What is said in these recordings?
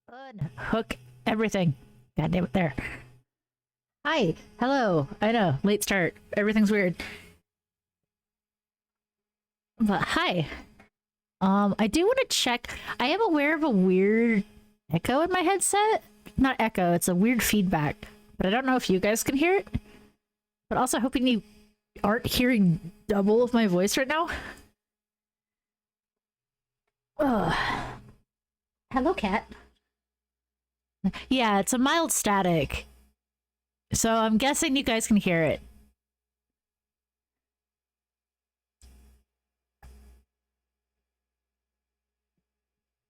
Unhook everything. God damn it, there. Hi. Hello. I know. Late start. Everything's weird. But hi. I do want to check. I am aware of a weird echo in my headset. Not echo, it's a weird feedback. But I don't know if you guys can hear it. But also hoping you aren't hearing double of my voice right now. Ugh. Hello, cat. Yeah, it's a mild static. So I'm guessing you guys can hear it.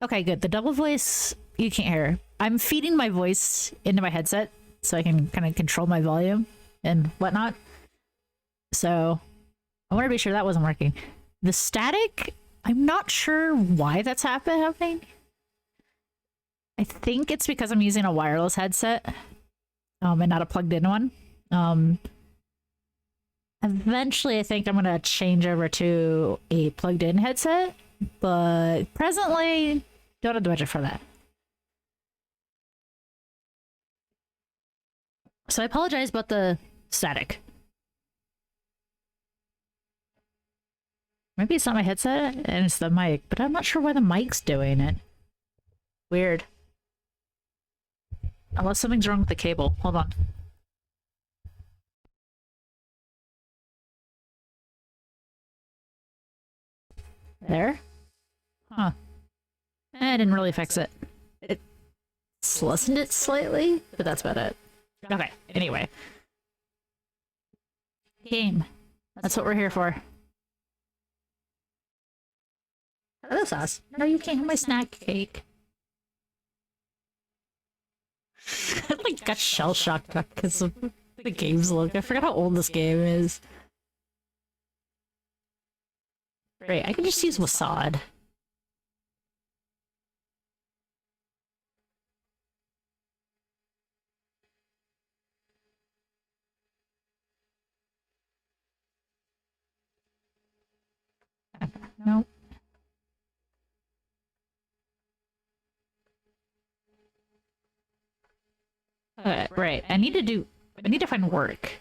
Okay, good. The double voice, you can't hear. I'm feeding my voice into my headset so I can kind of control my volume and whatnot. So I want to be sure that wasn't working. The static, I'm not sure why that's happening. I think it's because I'm using a wireless headset and not a plugged in one. Eventually, I think I'm going to change over to a plugged in headset, but presently, don't have the budget for that. So I apologize about the static. Maybe it's not my headset and it's the mic, but I'm not sure why the mic's doing it. Weird. Unless something's wrong with the cable. Hold on. There? Huh. I didn't really fix it. It lessened it slightly, but that's about it. Okay, anyway. Game. That's what we're here for. Hello, sauce. No, you can't have my snack cake. I like got shell-shocked because of the game's look. I forgot how old this game is. Great, I can just use Wasad. Nope. Okay, right. I need to find work.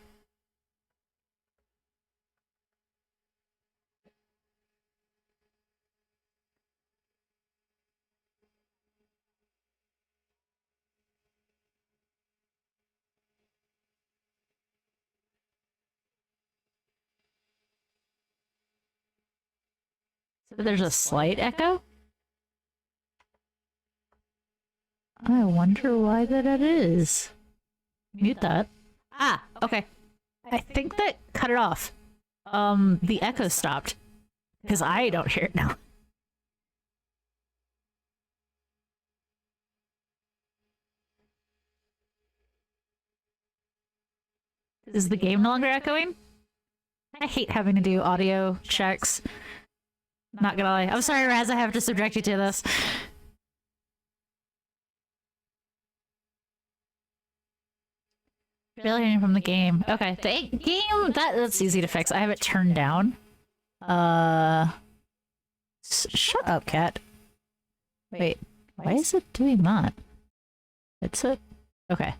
So there's a slight echo? I wonder why that is. Mute that. Ah, okay. I think that cut it off. The echo stopped. Because I don't hear it now. Is the game no longer echoing? I hate having to do audio checks. Not gonna lie. I'm sorry, Raz, I have to subject you to this. Failure from the game. Okay, the game, that's easy to fix. I have it turned down. Shut up, cat. Wait, why is it doing that? It's a... Okay.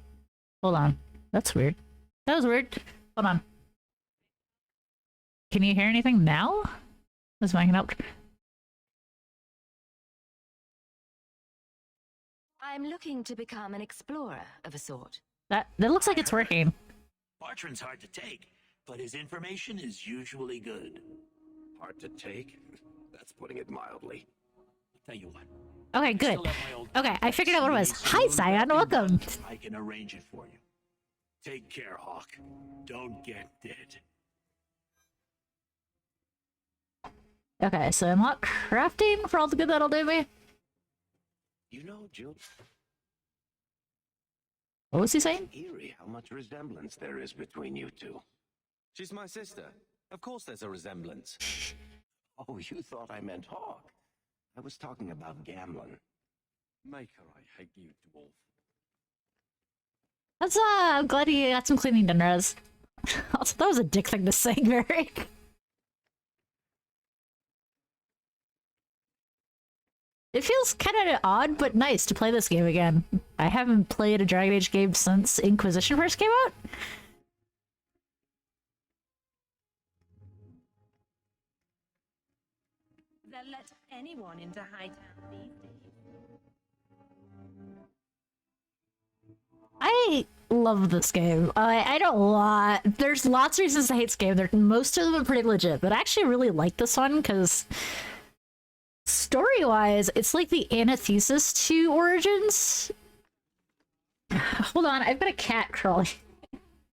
Hold on. That's weird. That was weird. Hold on. Can you hear anything now? This might help. I'm looking to become an explorer of a sort. That looks like it's working. Bartran's hard to take, but his information is usually good. Hard to take? That's putting it mildly. I'll tell you what. Okay, good. Okay, I figured out what it was. Hi, Cyan, welcome. I can arrange it for you. Take care, Hawk. Don't get dead. Okay, so I'm not crafting for all the good that'll do me. You know, Jill, What was he saying? eerie how much resemblance there is between you two. She's my sister. Of course there's a resemblance. Oh, you thought I meant Hawk. I was talking about Gamlin. Maker, I hate you, dwarf. That's I'm glad you got some cleaning done, Rez. Also, that was a dick thing to say, Merrick. It feels kind of odd, but nice to play this game again. I haven't played a Dragon Age game since Inquisition first came out. They'll let anyone into Hightown these days. I love this game. I don't there's lots of reasons to hate this game. Most of them are pretty legit, but I actually really like this one because story-wise, it's like the antithesis to Origins. Hold on, I've got a cat crawling.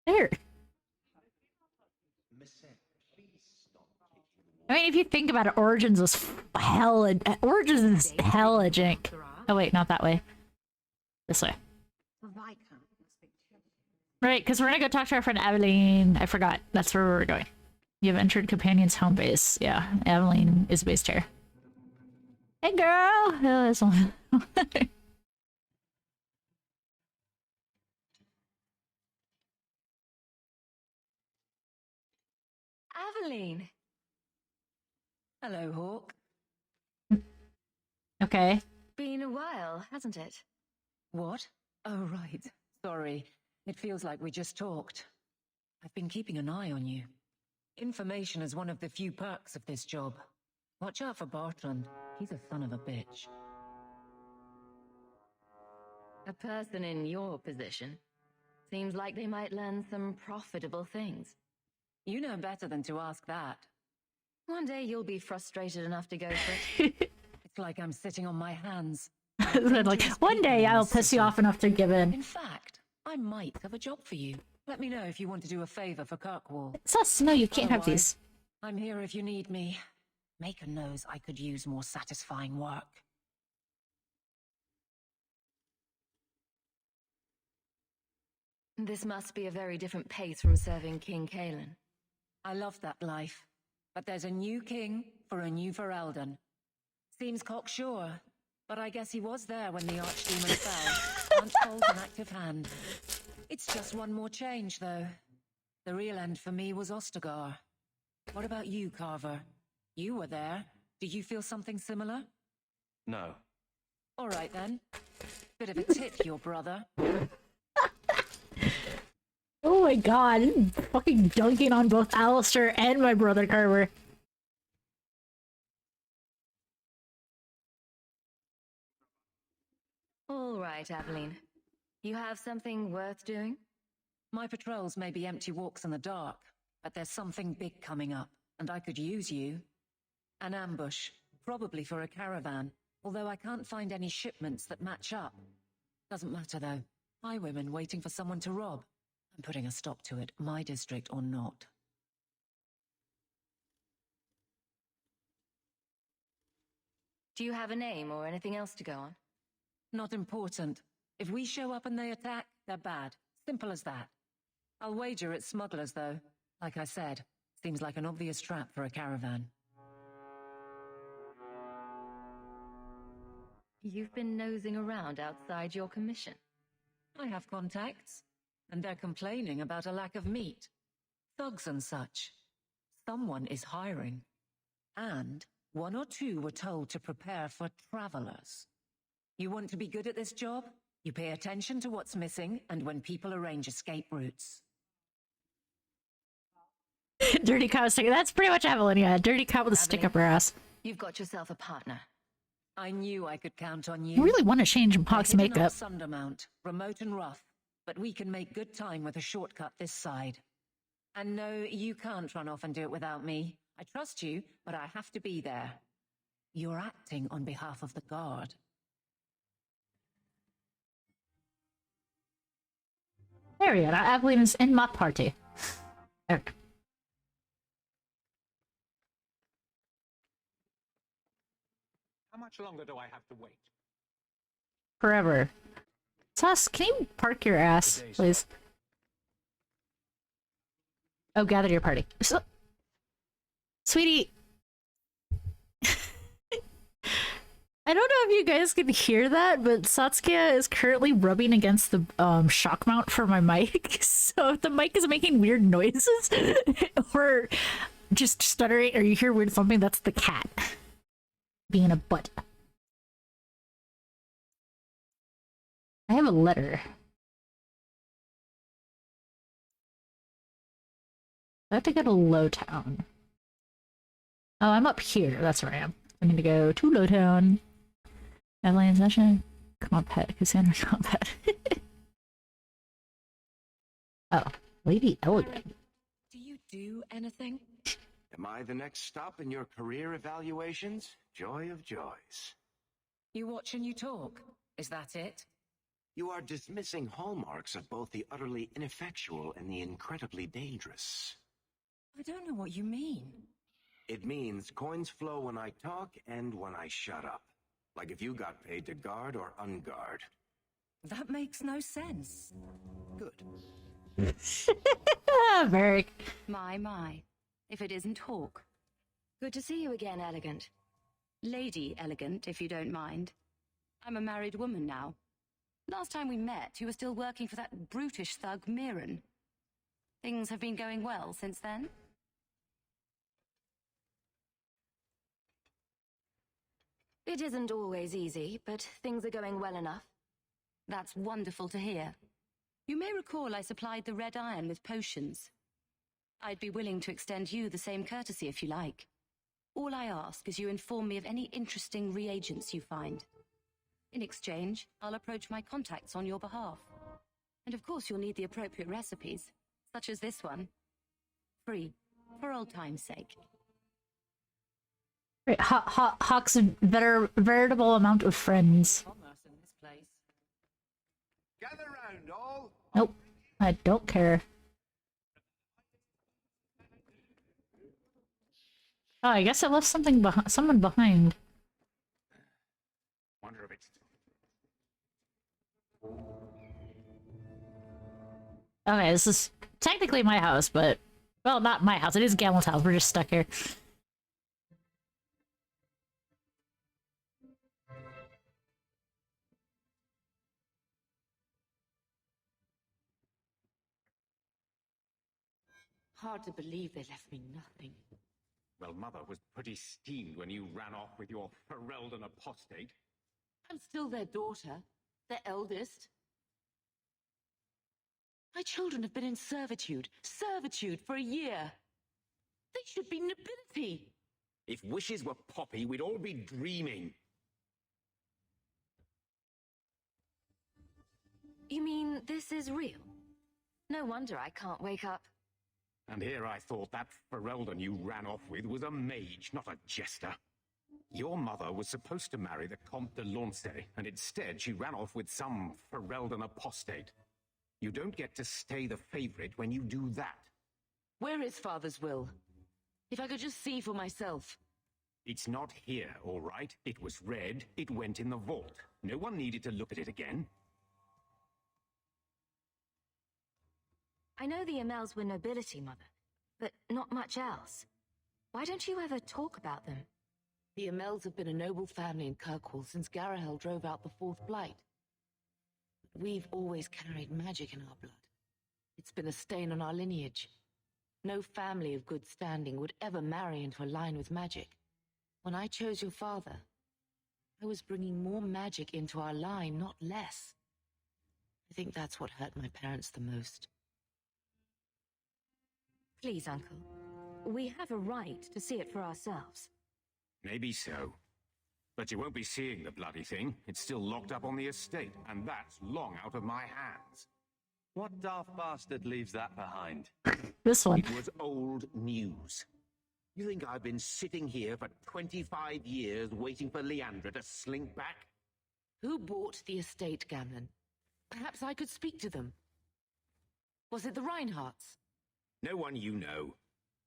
There. I mean, if you think about it, Origins is hella jank. Oh wait, not that way. This way. Right, because we're gonna go talk to our friend Aveline. I forgot. That's where we're going. You have entered Companion's home base. Yeah, Aveline is based here. Hey, girl! Oh, that's one. Aveline. Hello, Hawk. Okay. Been a while, hasn't it? What? Oh, right. Sorry. It feels like we just talked. I've been keeping an eye on you. Information is one of the few perks of this job. Watch out for Bartrand. He's a son of a bitch. A person in your position. Seems like they might learn some profitable things. You know better than to ask that. One day you'll be frustrated enough to go for it. It's like I'm sitting on my hands. Like, one day I'll piss you off enough to give in. In fact, I might have a job for you. Let me know if you want to do a favor for Kirkwall. Sus, no, you can't have these. I'm here if you need me. Maker knows I could use more satisfying work. This must be a very different pace from serving King Kalen. I love that life. But there's a new king for a new Ferelden. Seems cocksure, but I guess he was there when the Archdemon fell. Can't hold an active hand. It's just one more change, though. The real end for me was Ostagar. What about you, Carver? You were there. Did you feel something similar? No. All right, then. Bit of a tit, your brother. Oh my god, I'm fucking dunking on both Alistair and my brother Carver. All right, Aveline. You have something worth doing? My patrols may be empty walks in the dark, but there's something big coming up, and I could use you. An ambush, probably for a caravan, although I can't find any shipments that match up. Doesn't matter, though. Highwaymen waiting for someone to rob. I'm putting a stop to it, my district or not. Do you have a name or anything else to go on? Not important. If we show up and they attack, they're bad. Simple as that. I'll wager it's smugglers, though. Like I said, seems like an obvious trap for a caravan. You've been nosing around outside your commission. I have contacts, and they're complaining about a lack of meat. Thugs and such. Someone is hiring. And one or two were told to prepare for travelers. You want to be good at this job? You pay attention to what's missing, and when people arrange escape routes. Dirty cow stick. That's pretty much Evelyn, yeah. Dirty cow with a stick up her ass. You've got yourself a partner. I knew I could count on I you. really want to change Hawk's makeup. Sundermount, remote and rough, but we can make good time with a shortcut this side. And no, you can't run off and do it without me. I trust you, but I have to be there. You're acting on behalf of the Guard. There we go. Now Evelyn is in my party. Okay. How much longer do I have to wait? Forever. Sus, can you park your ass, please? Oh, gather your party. So, sweetie. I don't know if you guys can hear that, but Satsuki is currently rubbing against the shock mount for my mic. So if the mic is making weird noises or just stuttering or you hear weird thumping, that's the cat being a butt. I have a letter. I have to go to Lowtown. Oh, I'm up here. That's where I am. I need to go to Lowtown. Evelyn session. Come on, pet. Cassandra, come on, pet. Oh, Lady Elegant. Do you do anything? Am I the next stop in your career evaluations? Joy of joys. You watch and you talk. Is that it? You are dismissing hallmarks of both the utterly ineffectual and the incredibly dangerous. I don't know what you mean. It means coins flow when I talk and when I shut up. Like if you got paid to guard or unguard. That makes no sense. Good. Ah, Varric. My. If it isn't Hawk. Good to see you again, Elegant. Lady Elegant, if you don't mind. I'm a married woman now. Last time we met, you were still working for that brutish thug Mirren. Things have been going well since then? It isn't always easy, but things are going well enough. That's wonderful to hear. You may recall I supplied the Red Iron with potions. I'd be willing to extend you the same courtesy if you like. All I ask is you inform me of any interesting reagents you find. In exchange, I'll approach my contacts on your behalf. And of course you'll need the appropriate recipes, such as this one. Free, for old time's sake. Right, Hawk's a veritable amount of friends. Commerce in this place. Gather round, all. Nope, I don't care. Oh, I guess I left something behind. Someone behind. Wonder if it's... Okay, this is technically my house, but well, not my house. It is Galen's house. We're just stuck here. Hard to believe they left me nothing. Well, Mother was pretty steamed when you ran off with your Ferelden apostate. I'm still their daughter, their eldest. My children have been in servitude for a year. They should be nobility. If wishes were poppy, we'd all be dreaming. You mean this is real? No wonder I can't wake up. And here I thought that Ferelden you ran off with was a mage, not a jester. Your mother was supposed to marry the Comte de Launcey, and instead she ran off with some Ferelden apostate. You don't get to stay the favorite when you do that. Where is Father's will? If I could just see for myself. It's not here, all right? It was read, it went in the vault. No one needed to look at it again. I know the Amels were nobility, Mother, but not much else. Why don't you ever talk about them? The Amels have been a noble family in Kirkwall since Garahel drove out the Fourth Blight. But we've always carried magic in our blood. It's been a stain on our lineage. No family of good standing would ever marry into a line with magic. When I chose your father, I was bringing more magic into our line, not less. I think that's what hurt my parents the most. Please, Uncle. We have a right to see it for ourselves. Maybe so. But you won't be seeing the bloody thing. It's still locked up on the estate, and that's long out of my hands. What daft bastard leaves that behind? This one. It was old news. You think I've been sitting here for 25 years waiting for Leandra to slink back? Who bought the estate, Gamlen? Perhaps I could speak to them. Was it the Reinhardts? No one you know.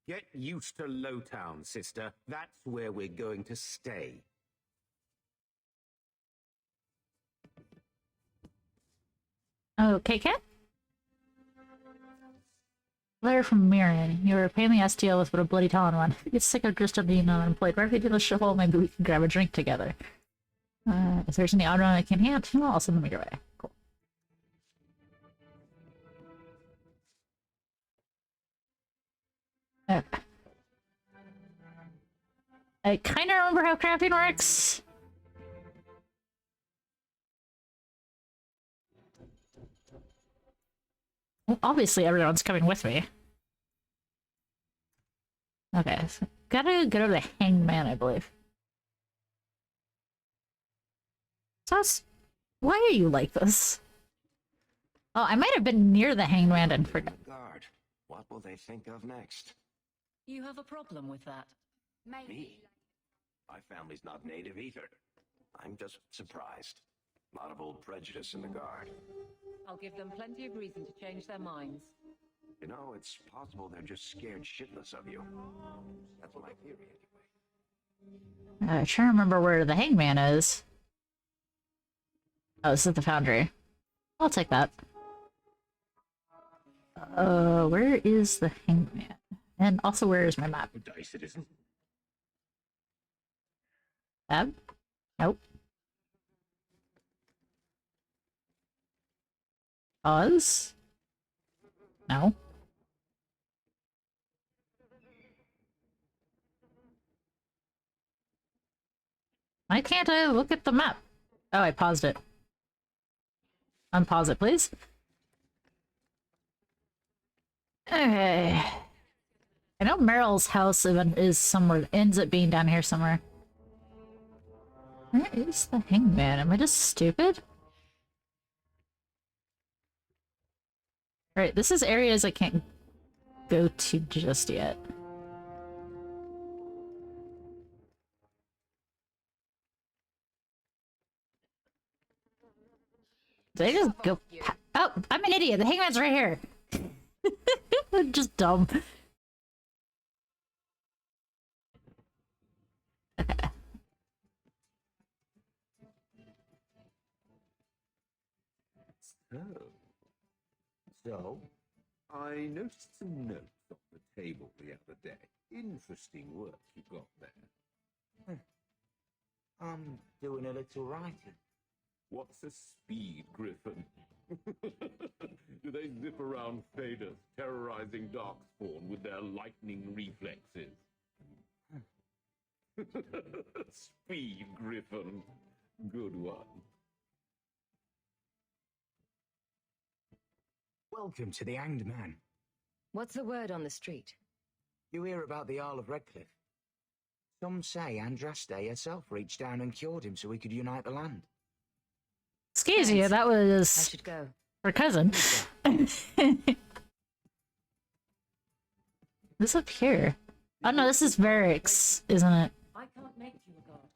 Get used to Lowtown, sister. That's where we're going to stay. Okay, Cat? Letter from Mirren. You were a pain in the ass to deal with, but a bloody talented one. Get sick of just being unemployed. Right after the shuffle, maybe we can grab a drink together. If there's any odd one I can hand, I'll send them your way. Cool. Okay. I kind of remember how crafting works. Well, obviously everyone's coming with me. Okay, so gotta go to the hangman, I believe. Sus, why are you like this? Oh, I might have been near the hangman and forgot. Guard. What will they think of next? You have a problem with that? Me? My family's not native either. I'm just surprised. A lot of old prejudice in the Guard. I'll give them plenty of reason to change their minds. You know, it's possible they're just scared shitless of you. That's my theory, anyway. I'm trying to remember where the hangman is. Oh, this is the foundry. I'll take that. Where is the hangman? And also, where is my map? Die, citizen. Tab? Nope. Pause? No. Why can't I look at the map? Oh, I paused it. Unpause it, please. Okay. I know Meryl's house even is somewhere, ends up being down here somewhere. Where is the hangman? Am I just stupid? Alright, this is areas I can't go to just yet. Did I just go? Oh, I'm an idiot. The hangman's right here. Just dumb. So, I noticed some notes on the table the other day. Interesting work you got there. I'm doing a little writing. What's a speed griffin? Do they zip around Phaedus, terrorizing Darkspawn with their lightning reflexes? Speed griffin. Good one. Welcome to the Hanged Man. What's the word on the street? You hear about the Isle of Redcliffe? Some say Andraste herself reached down and cured him so he could unite the land. Excuse you, that I was should go. her cousin. This up here. Oh no, this is Varric's, isn't it? I can't make you a god.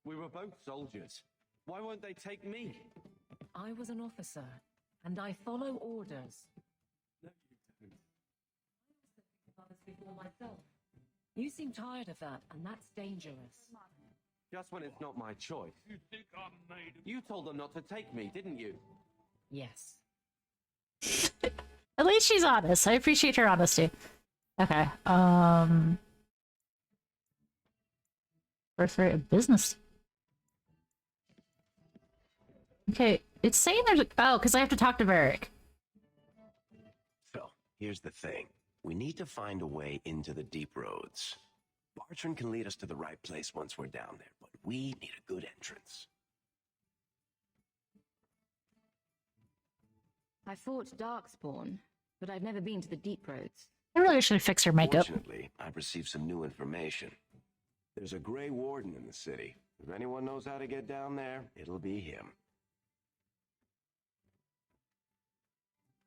We were both soldiers. Why won't they take me? I was an officer, and I follow orders. No, you don't. Others before myself. You seem tired of that, and that's dangerous. Just when it's not my choice. You think I'm made of... You told them not to take me, didn't you? Yes. At least she's honest. I appreciate her honesty. Okay. Birthright of business. Okay, it's saying there's a... Oh, because I have to talk to Varric. So, here's the thing. We need to find a way into the deep roads. Bartran can lead us to the right place once we're down there, but we need a good entrance. I fought Darkspawn, but I've never been to the deep roads. I really should fix her makeup. Fortunately, I've received some new information. There's a Grey Warden in the city. If anyone knows how to get down there, it'll be him.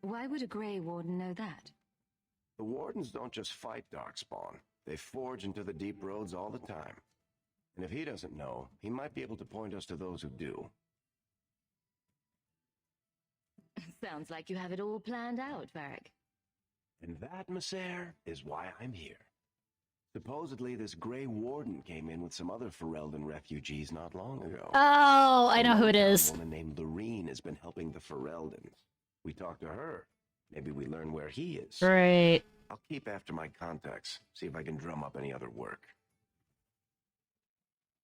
Why would a Grey Warden know that? The Wardens don't just fight Darkspawn. They forge into the deep roads all the time. And if he doesn't know, he might be able to point us to those who do. Sounds like you have it all planned out, Varric. And that, Messer, is why I'm here. Supposedly, this Grey Warden came in with some other Ferelden refugees not long ago. Oh, I know who it is. A woman named Lorene has been helping the Fereldans. We talked to her. Maybe we learn where he is. Great. I'll keep after my contacts, see if I can drum up any other work.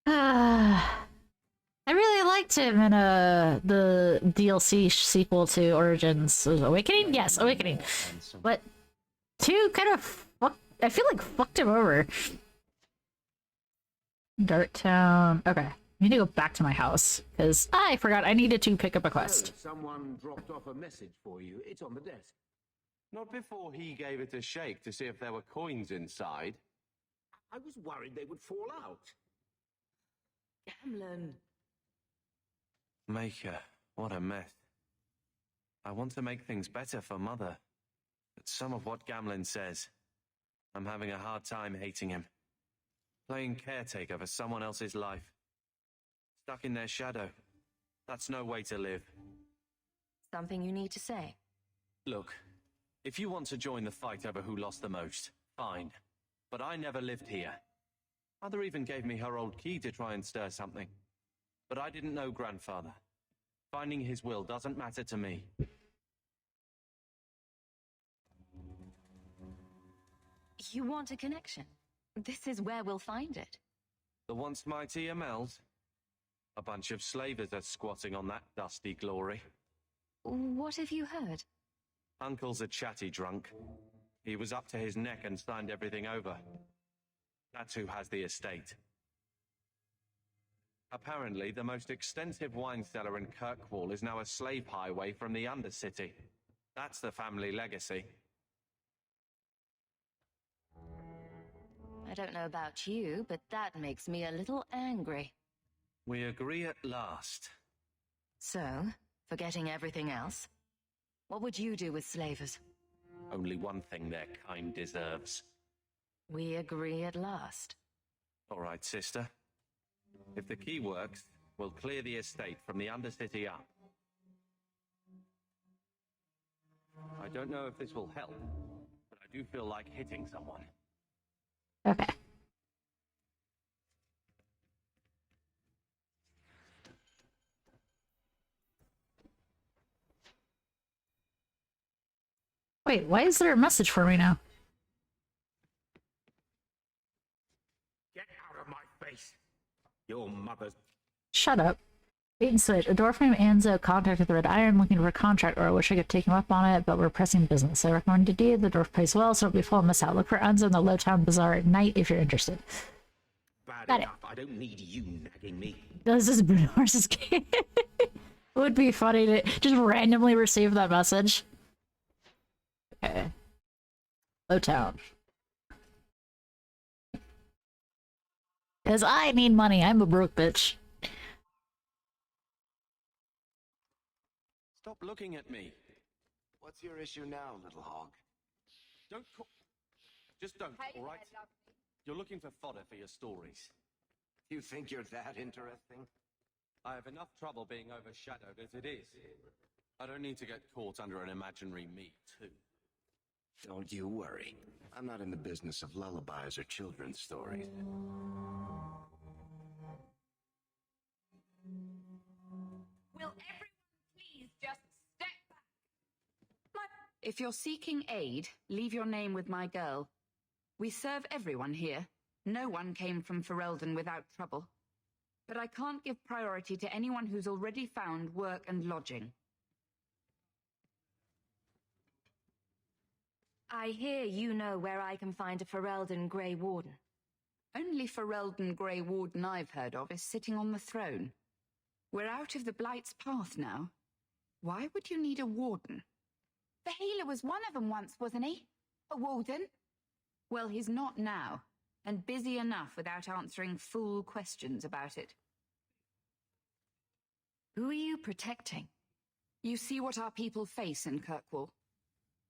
I really liked him in the DLC sequel to Origins. Awakening? Yes, Awakening. But 2 kind of I feel like fucked him over. Dark Town. Okay. I need to go back to my house, because I forgot I needed to pick up a quest. Someone dropped off a message for you. It's on the desk. Not before he gave it a shake to see if there were coins inside. I was worried they would fall out. Gamlen. Maker, what a mess. I want to make things better for Mother. But some of what Gamlen says, I'm having a hard time hating him. Playing caretaker for someone else's life. Stuck in their shadow. That's no way to live. Something you need to say? Look, if you want to join the fight over who lost the most, fine. But I never lived here. Mother even gave me her old key to try and stir something. But I didn't know Grandfather. Finding his will doesn't matter to me. You want a connection? This is where we'll find it. The once mighty Amels? A bunch of slavers are squatting on that dusty glory. What have you heard? Uncle's a chatty drunk. He was up to his neck and signed everything over. That's who has the estate. Apparently, the most extensive wine cellar in Kirkwall is now a slave highway from the Undercity. That's the family legacy. I don't know about you, but that makes me a little angry. We agree at last. So, forgetting everything else, what would you do with slavers? Only one thing their kind deserves. We agree at last. All right, sister. If the key works, we'll clear the estate from the Undercity up. I don't know if this will help, but I do feel like hitting someone. Okay. Wait, why is there a message for me now? Get out of my face. Your mother's... Shut up. Bait and switch. A dwarf named Anzo contacted the Red Iron looking for a contract, or I wish I could take him up on it, but we're pressing business. I recommend you do. The dwarf pays well, so don't be full and miss out. Look for Anzo in the Lowtown Bazaar at night if you're interested. Bad Got enough. I don't need you nagging me. This is Bruno Horse's game. It would be funny to just randomly receive that message. Okay. Lowtown. Because I need money. I'm a broke bitch. Stop looking at me. What's your issue now, little hog? Don't call... Just don't, all right? You're looking for fodder for your stories. You think you're that interesting? I have enough trouble being overshadowed as it is. I don't need to get caught under an imaginary me, too. Don't you worry. I'm not in the business of lullabies or children's stories. Will everyone please just step back? If you're seeking aid, leave your name with my girl. We serve everyone here. No one came from Ferelden without trouble. But I can't give priority to anyone who's already found work and lodging. I hear you know where I can find a Ferelden Grey Warden. Only Ferelden Grey Warden I've heard of is sitting on the throne. We're out of the Blight's path now. Why would you need a warden? The healer was one of them once, wasn't he? A warden? Well, he's not now, and busy enough without answering fool questions about it. Who are you protecting? You see what our people face in Kirkwall.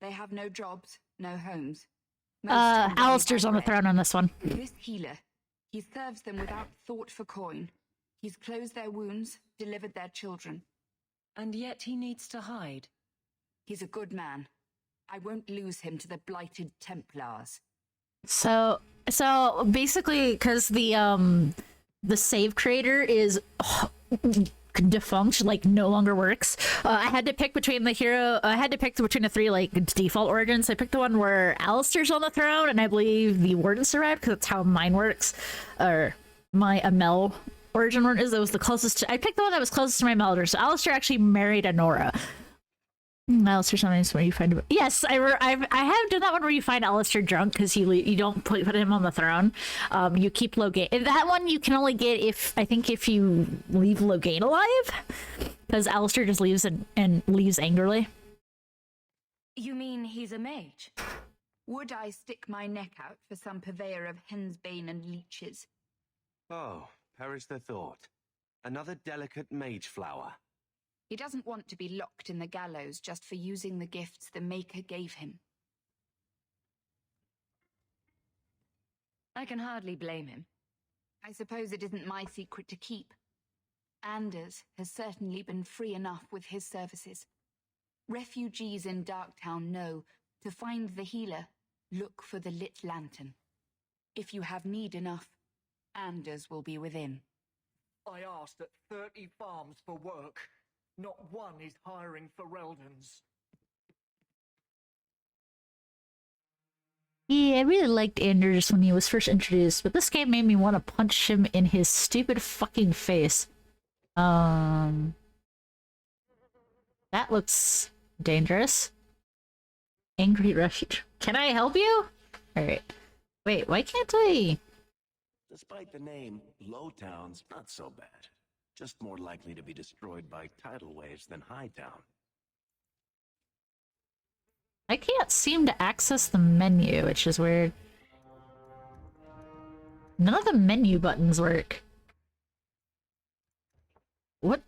They have no jobs, no homes. Alistair's on the throne on this one. This healer, he serves them without thought for coin. He's closed their wounds, delivered their children. And yet he needs to hide. He's a good man. I won't lose him to the blighted Templars. So basically, because the save creator is defunct, like no longer works. I had to pick between the hero. I had to pick between the three like default origins. I picked the one where Alistair's on the throne, and I believe the warden survived because that's how mine works, or my Amel origin one is. That was the closest. I picked the one that was closest to my Melder. So Alistair actually married Anora. Alistair sometimes where you find him. Yes, I have done that one where you find Alistair drunk because you don't put him on the throne. You keep Loghain. That one you can only get if you leave Loghain alive, because Alistair just leaves and leaves angrily. You mean he's a mage? Would I stick my neck out for some purveyor of hensbane and leeches? Oh, perish the thought. Another delicate mage flower. He doesn't want to be locked in the gallows just for using the gifts the Maker gave him. I can hardly blame him. I suppose it isn't my secret to keep. Anders has certainly been free enough with his services. Refugees in Darktown know to find the healer, look for the lit lantern. If you have need enough, Anders will be within. I asked at 30 farms for work. Not one is hiring Fereldans. Yeah, I really liked Anders when he was first introduced, but this game made me want to punch him in his stupid fucking face. That looks dangerous. Angry refuge. Can I help you? Alright. Wait, why can't I? Despite the name, Lowtown's not so bad. Just more likely to be destroyed by tidal waves than Hightown. I can't seem to access the menu, which is weird. None of the menu buttons work. What?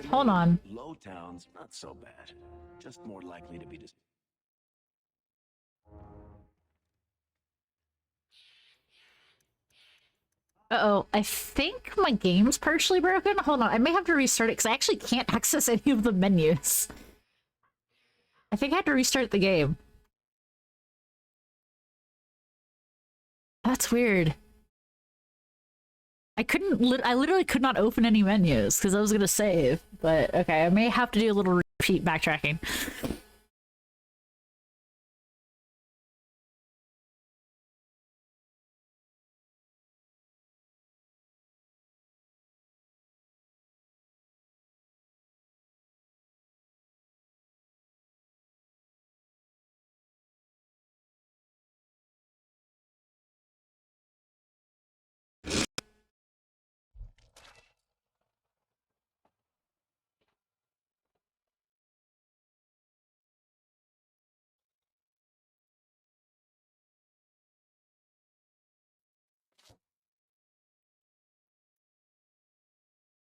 Hold on. Lowtown's not so bad. Just more likely to be destroyed. Uh-oh, I think my game's partially broken. Hold on, I may have to restart it because I actually can't access any of the menus. I think I have to restart the game. That's weird. I literally could not open any menus because I was gonna save, but okay, I may have to do a little repeat backtracking.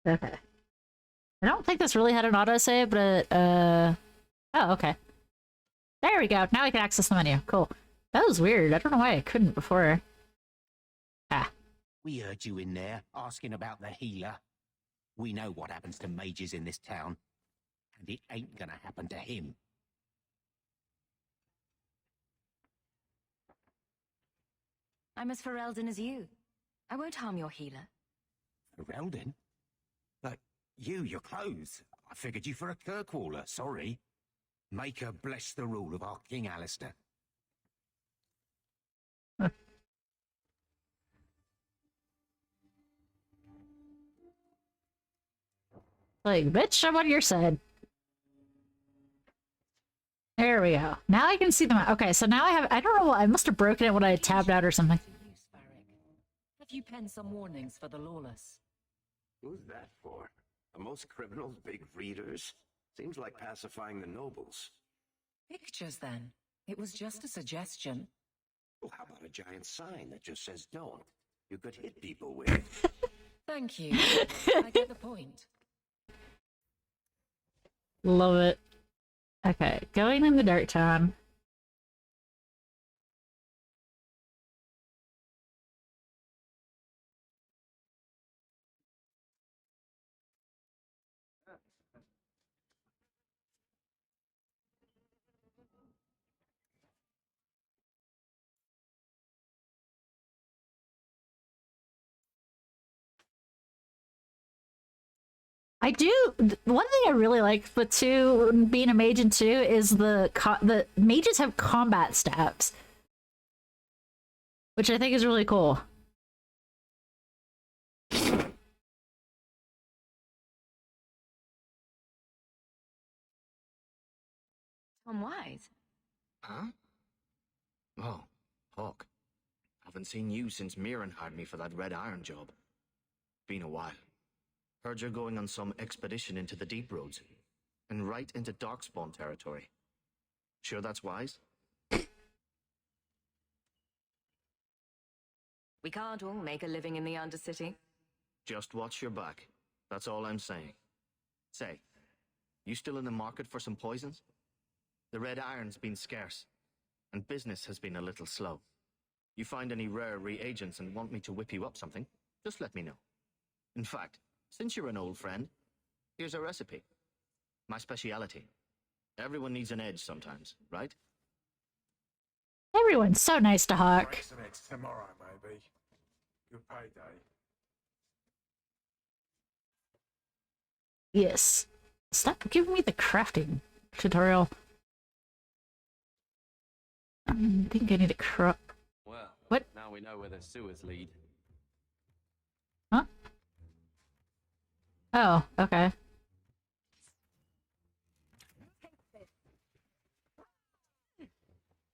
Okay. I don't think this really had an autosave, but oh, okay. There we go. Now I can access the menu. Cool. That was weird. I don't know why I couldn't before. Ah. We heard you in there, asking about the healer. We know what happens to mages in this town, and it ain't gonna happen to him. I'm as Ferelden as you. I won't harm your healer. Ferelden? But your clothes. I figured you for a Kirkwaller, sorry. Maker bless the rule of our King Alistair. Like, bitch, I'm on your side. There we go. Now I can see them. Okay, so now I don't know, I must have broken it when I tabbed out or something. Have you penned some warnings for the lawless? Who's that for? Are most criminals big readers? Seems like pacifying the nobles. Pictures, then. It was just a suggestion. Well, how about a giant sign that just says don't? You could hit people with. Thank you. I get the point. Love it. Okay, going in the Dark Town. I do. One thing I really like with 2, being a mage in 2, is the mages have combat stabs, which I think is really cool. Unwise. Huh? Oh, Hawk. Haven't seen you since Mirren hired me for that Red Iron job. Been a while. Heard you're going on some expedition into the deep roads. And right into Darkspawn territory. Sure that's wise? We can't all make a living in the Undercity. Just watch your back. That's all I'm saying. Say, you still in the market for some poisons? The Red Iron's been scarce, and business has been a little slow. You find any rare reagents and want me to whip you up something, just let me know. In fact, since you're an old friend, here's a recipe. My speciality. Everyone needs an edge sometimes, right? Everyone's so nice to Hawk. Break some eggs tomorrow, maybe. Good payday. Yes. Stop giving me the crafting tutorial. I think I need a Well, What? now we know where the sewers lead. Huh? Oh, okay.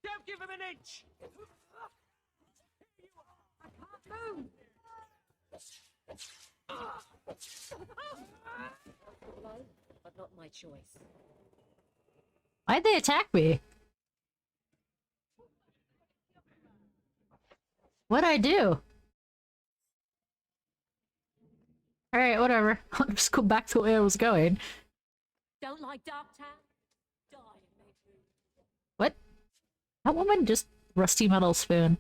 Don't give him an inch! I can't move! But not my choice. Why'd they attack me? What'd I do? Alright, whatever. I'll just go back to where I was going. Don't like Darktown? Die and make room. What? That woman just rusty metal spoon.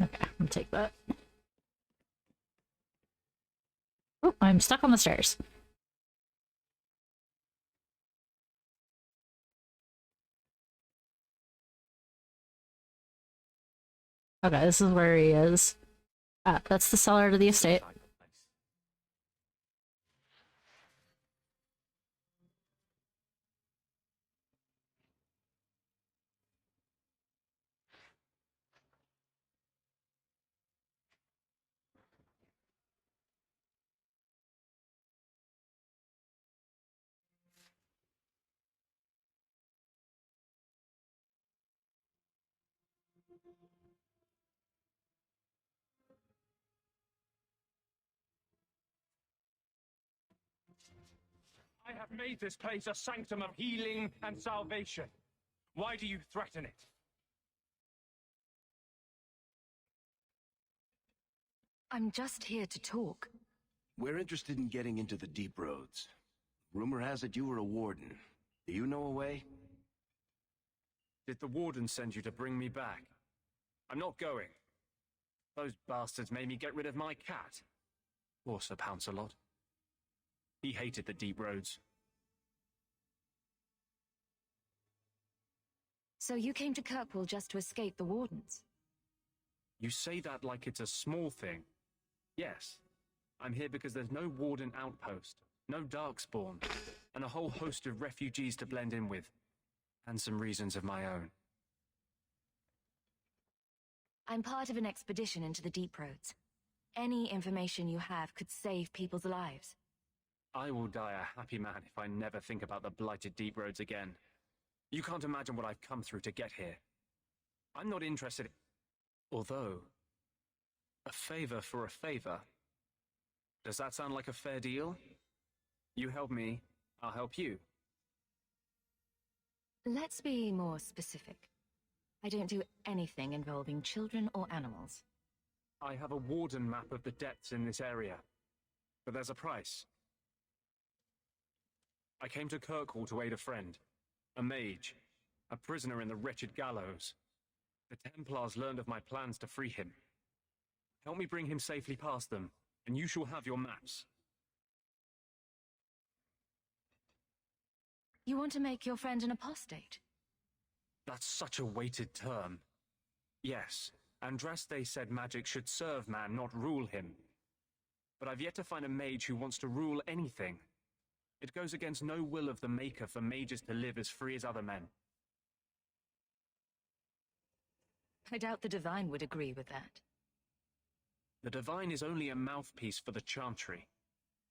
Okay, I'm gonna take that. Oh, I'm stuck on the stairs. Okay, this is where he is. Ah, that's the cellar to the estate. I have made this place a sanctum of healing and salvation. Why do you threaten it? I'm just here to talk. We're interested in getting into the deep roads. Rumor has it you were a warden. Do you know a way? Did the warden send you to bring me back? I'm not going. Those bastards made me get rid of my cat. Poor Sir Pouncelot. He hated the deep roads. So you came to Kirkwall just to escape the wardens? You say that like it's a small thing. Yes. I'm here because there's no warden outpost, no darkspawn, and a whole host of refugees to blend in with. And some reasons of my own. I'm part of an expedition into the deep roads. Any information you have could save people's lives. I will die a happy man if I never think about the blighted deep roads again. You can't imagine what I've come through to get here. I'm not interested. Although, a favor for a favor. Does that sound like a fair deal? You help me, I'll help you. Let's be more specific. I don't do anything involving children or animals. I have a warden map of the depths in this area. But there's a price. I came to Kirkwall to aid a friend. A mage. A prisoner in the wretched gallows. The Templars learned of my plans to free him. Help me bring him safely past them, and you shall have your maps. You want to make your friend an apostate? That's such a weighted term. Yes, Andraste said magic should serve man, not rule him. But I've yet to find a mage who wants to rule anything. It goes against no will of the Maker for mages to live as free as other men. I doubt the Divine would agree with that. The Divine is only a mouthpiece for the Chantry.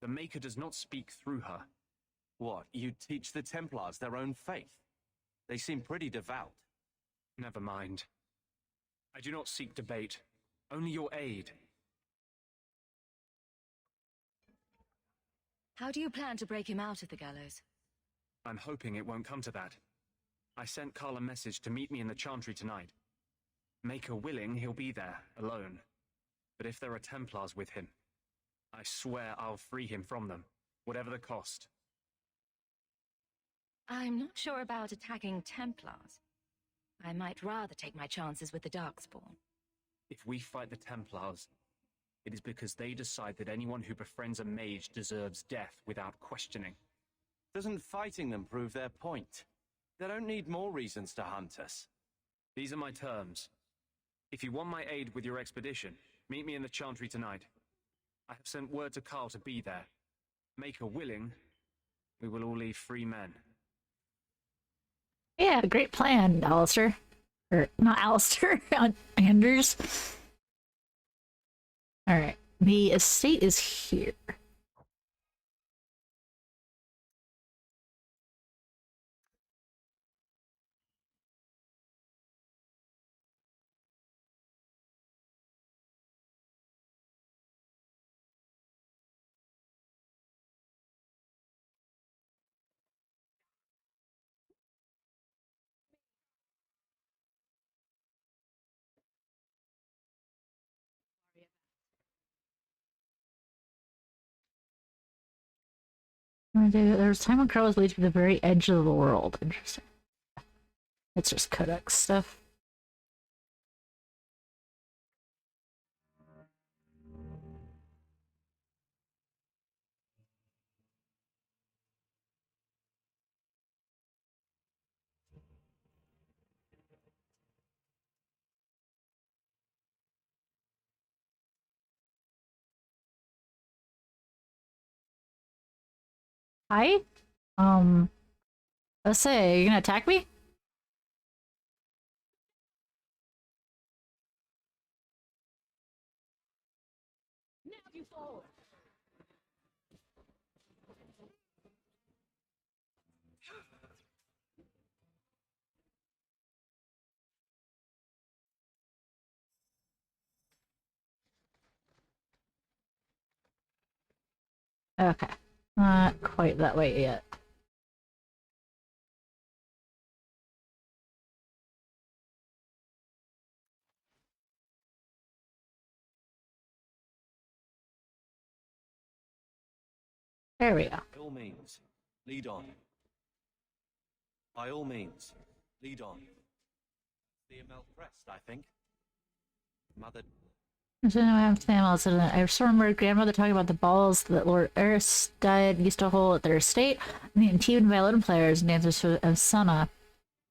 The Maker does not speak through her. What, you teach the Templars their own faith? They seem pretty devout. Never mind. I do not seek debate, only your aid. How do you plan to break him out of the gallows? I'm hoping it won't come to that. I sent Carl a message to meet me in the Chantry tonight. Maker willing, he'll be there, alone. But if there are Templars with him, I swear I'll free him from them, whatever the cost. I'm not sure about attacking Templars. I might rather take my chances with the Darkspawn. If we fight the Templars, it is because they decide that anyone who befriends a mage deserves death without questioning. Doesn't fighting them prove their point? They don't need more reasons to hunt us. These are my terms. If you want my aid with your expedition, meet me in the Chantry tonight. I have sent word to Carl to be there. Maker willing, we will all leave free men. Yeah, great plan, Alistair. Or, not Alistair, Anders. Alright, the estate is here. There's time when crows lead to the very edge of the world. Interesting. It's just codex stuff. Hi? Let's say, are you gonna attack me? Now you fall. Okay. Not quite that way yet. There we go. By all means, lead on. By all means, lead on. The Amel crest, I think. Mother... I don't know what happened to the animals. I still remember grandmother talking about the balls that Lord Aristide used to hold at their estate, and the Antibes violin players and dancers of Sana.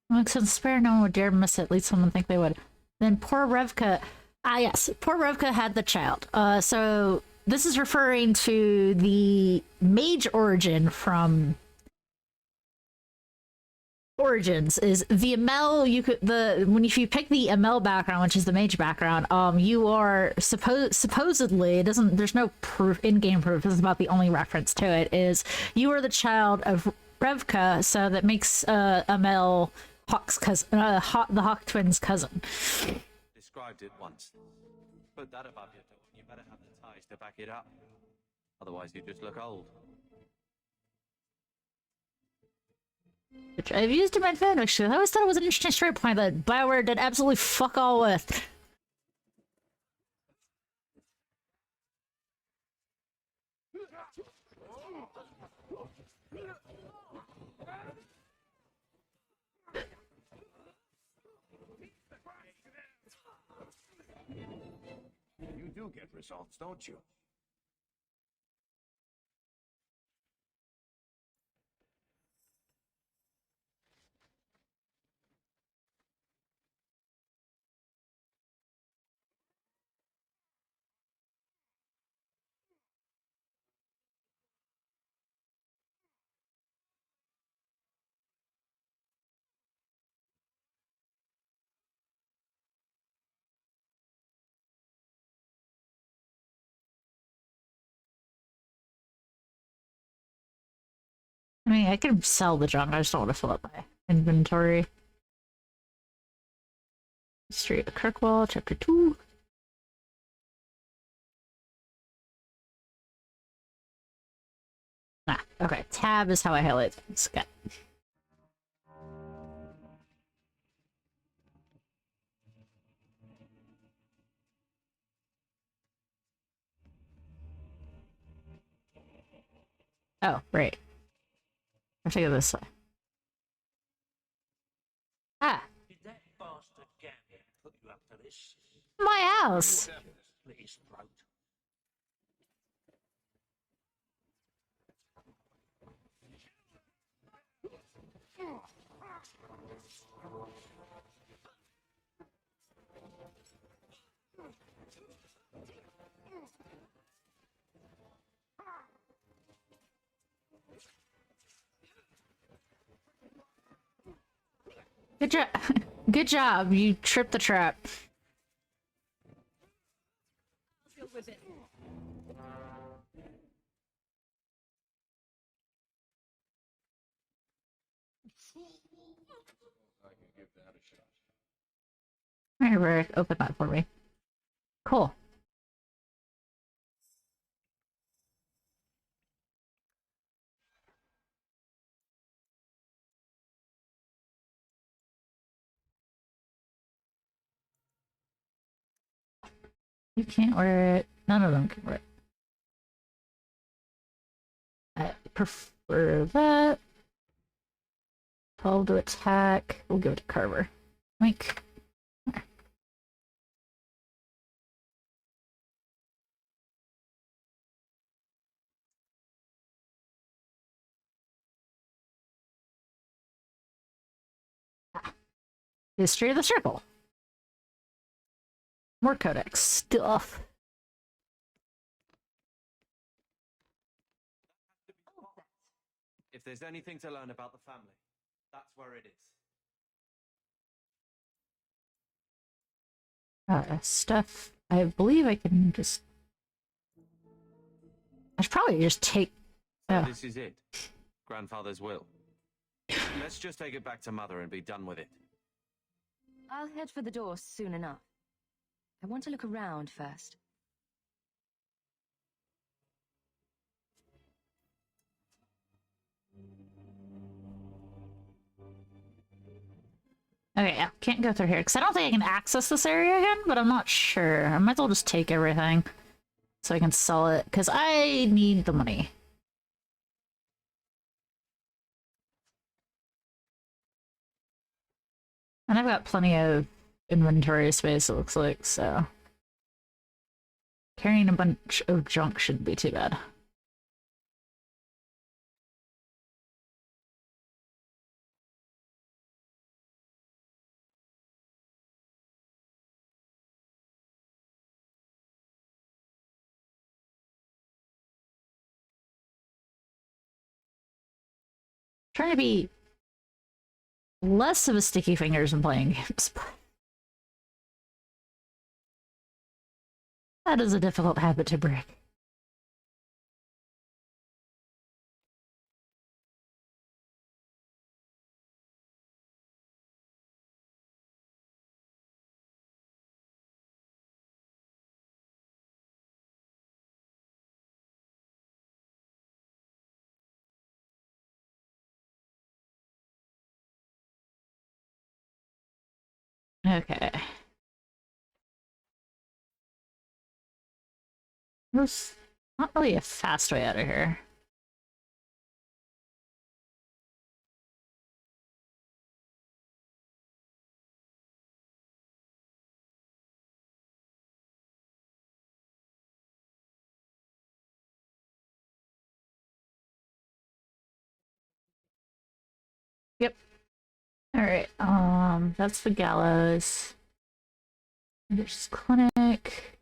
It makes sense. Spare no one would dare miss it. At least someone think they would. Then poor Revka. Ah, yes. Poor Revka had the child. So this is referring to the mage origin from Origins. Is the Amel, you could if you pick the Amel background, which is the mage background, you are supposedly, there's no proof, in-game proof, this is about the only reference to it, is you are the child of Revka, so that makes Amel Hawk's cousin, the Hawk twins' cousin. Described it once. Put that above your door, and you better have the ties to back it up. Otherwise you just look old. Which I've used in my fanfiction. I always thought it was an interesting straight point that BioWare did absolutely fuck all with. You do get results, don't you? I mean, I could sell the junk. I just don't want to fill up my inventory. History of Kirkwall, Chapter 2. Ah, okay. Tab is how I highlight things. Got it. Oh, right. I have to go this way. Ah. Did that bastard Gambit put you up to this? My house! Split his throat. Good job. Good job. You tripped the trap. Alright, Rick, open that for me. Cool. You can't wear it. None of them can wear it. I prefer that. 12 to attack. We'll give it to Carver. Wink. History of the Circle. More codex stuff. If there's anything to learn about the family, that's where it is. Stuff. I believe I can just... I should probably just take... So this is it. Grandfather's will. Let's just take it back to Mother and be done with it. I'll head for the door soon enough. I want to look around first. Okay, yeah, can't go through here, because I don't think I can access this area again, but I'm not sure. I might as well just take everything so I can sell it, because I need the money. And I've got plenty of inventory space, it looks like, so... Carrying a bunch of junk shouldn't be too bad. Trying to be less of a sticky fingers in playing games, but that is a difficult habit to break. Okay. There's not really a fast way out of here. Yep. Alright, that's the gallows. There's clinic.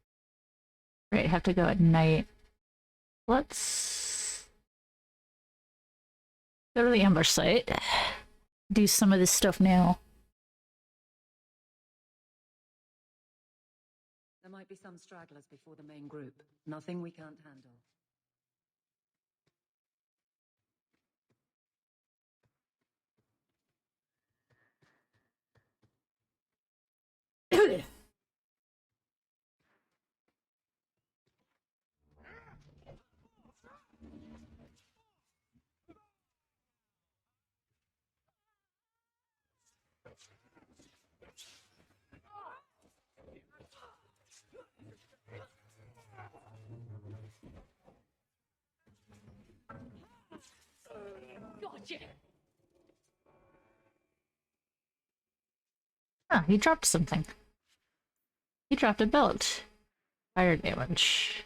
Right, have to go at night. Let's go to the ambush site. Do some of this stuff now. There might be some stragglers before the main group. Nothing we can't handle. Gotcha. Ah, he dropped something. He dropped a belt. Fire damage.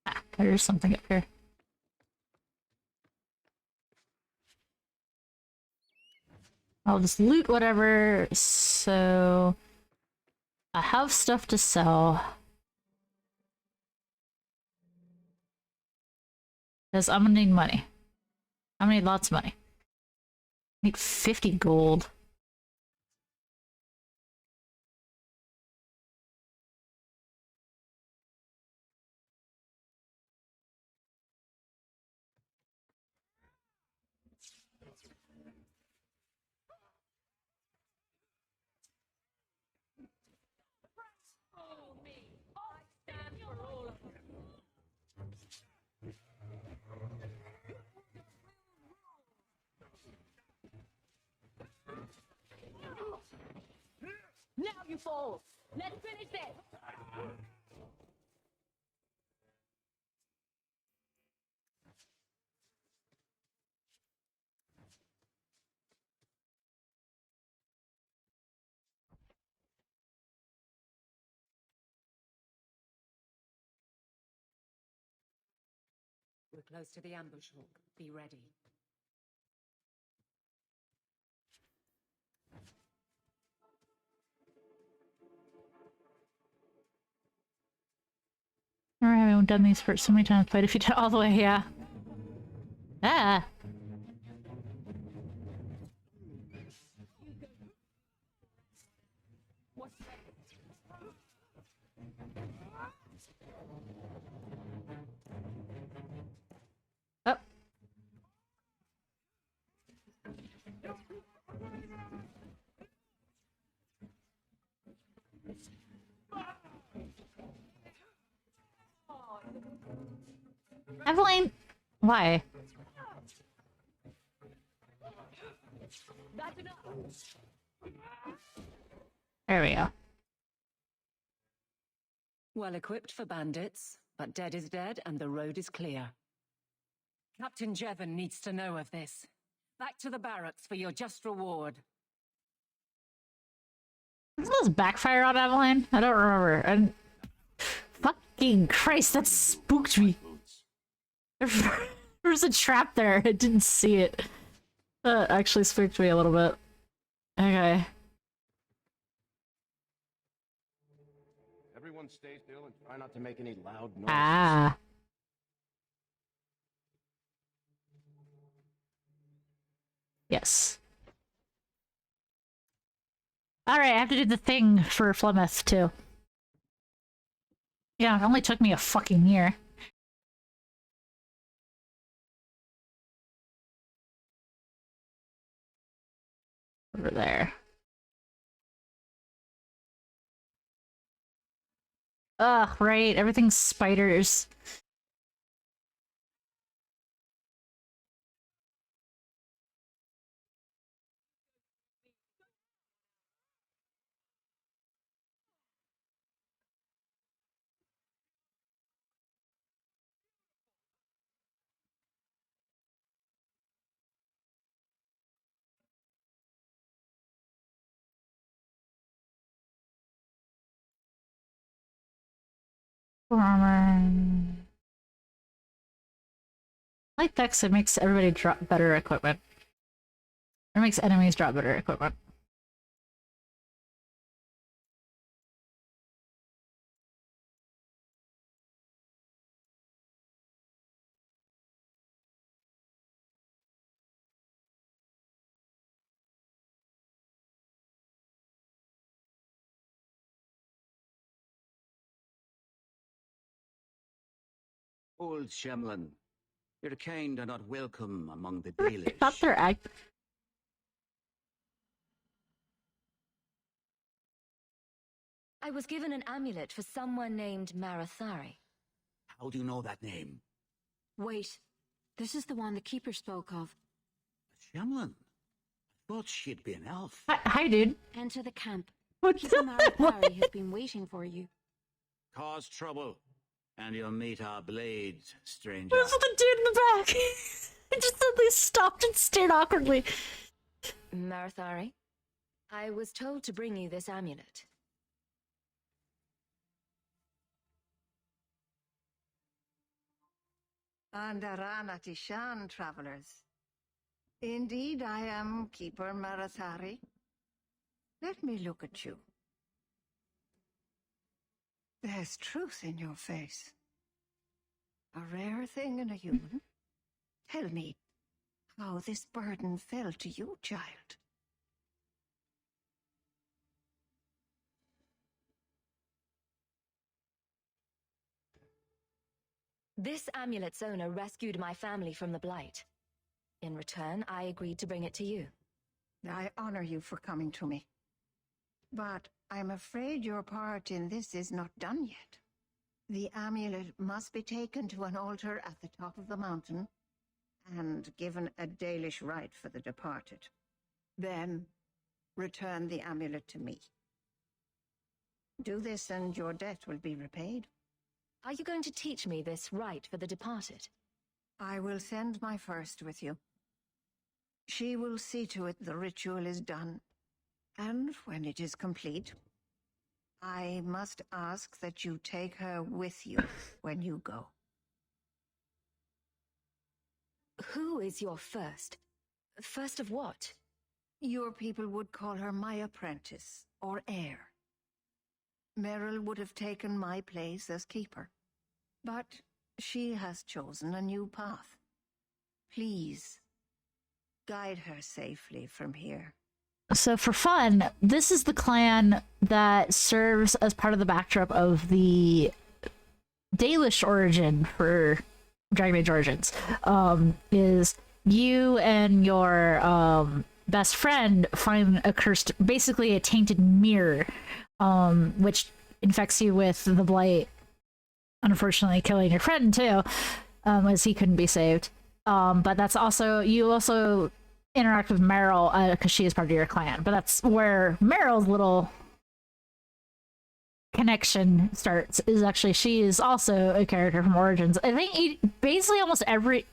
Ah, there's something up here. I'll just loot whatever. So I have stuff to sell. Because I'm gonna need money. I'm gonna need lots of money. I need 50 gold. Now you fall. Let's finish this. We're close to the ambush, Hawk. Be ready. Remember having done these for so many times, played if you did all the way, yeah. Ah! Oh. Evelyn! Why? There we go. Well equipped for bandits, but dead is dead and the road is clear. Captain Jevon needs to know of this. Back to the barracks for your just reward. Doesn't this backfire on Evelyn? I don't remember. And fucking Christ, that spooked me. There's a trap there. I didn't see it. That actually spooked me a little bit. Okay. Everyone stay still and try not to make any loud noises. Ah. Yes. Alright, I have to do the thing for Flemeth, too. Yeah, it only took me a fucking year. Over there. Ugh, right, everything's spiders. Armor. I like Dex, it makes everybody drop better equipment. It makes enemies drop better equipment. Old Shemlin, your kind are not welcome among the I Dalish. thought they're I was given an amulet for someone named Marathari. How do you know that name? Wait, this is the one the Keeper spoke of. Shemlin? I thought she'd be an elf. Hi, dude. Enter the camp. What Keeper Marathari has been waiting for you. cause trouble, and you'll meet our blades, stranger. There's the dude in the back. He just suddenly stopped and stared awkwardly. Marathari, I was told to bring you this amulet. Andarana Tishan, travelers. Indeed, I am Keeper Marathari. Let me look at you. There's truth in your face. A rare thing in a human. Tell me how this burden fell to you, child. This amulet's owner rescued my family from the Blight. In return, I agreed to bring it to you. I honor you for coming to me. But I'm afraid your part in this is not done yet. The amulet must be taken to an altar at the top of the mountain and given a Dalish rite for the departed. Then, return the amulet to me. Do this and your debt will be repaid. Are you going to teach me this rite for the departed? I will send my first with you. She will see to it the ritual is done. And when it is complete, I must ask that you take her with you when you go. Who is your first? First of what? Your people would call her my apprentice, or heir. Meryl would have taken my place as keeper. But she has chosen a new path. Please, guide her safely from here. So for fun, this is the clan that serves as part of the backdrop of the Dalish origin for Dragon Age Origins. Is you and your best friend find a cursed, basically a tainted mirror, which infects you with the blight, unfortunately killing your friend too, as he couldn't be saved. But that's also, you also interact with Meryl because she is part of your clan. But that's where Meryl's little connection starts, is actually she is also a character from Origins. I think basically almost pretty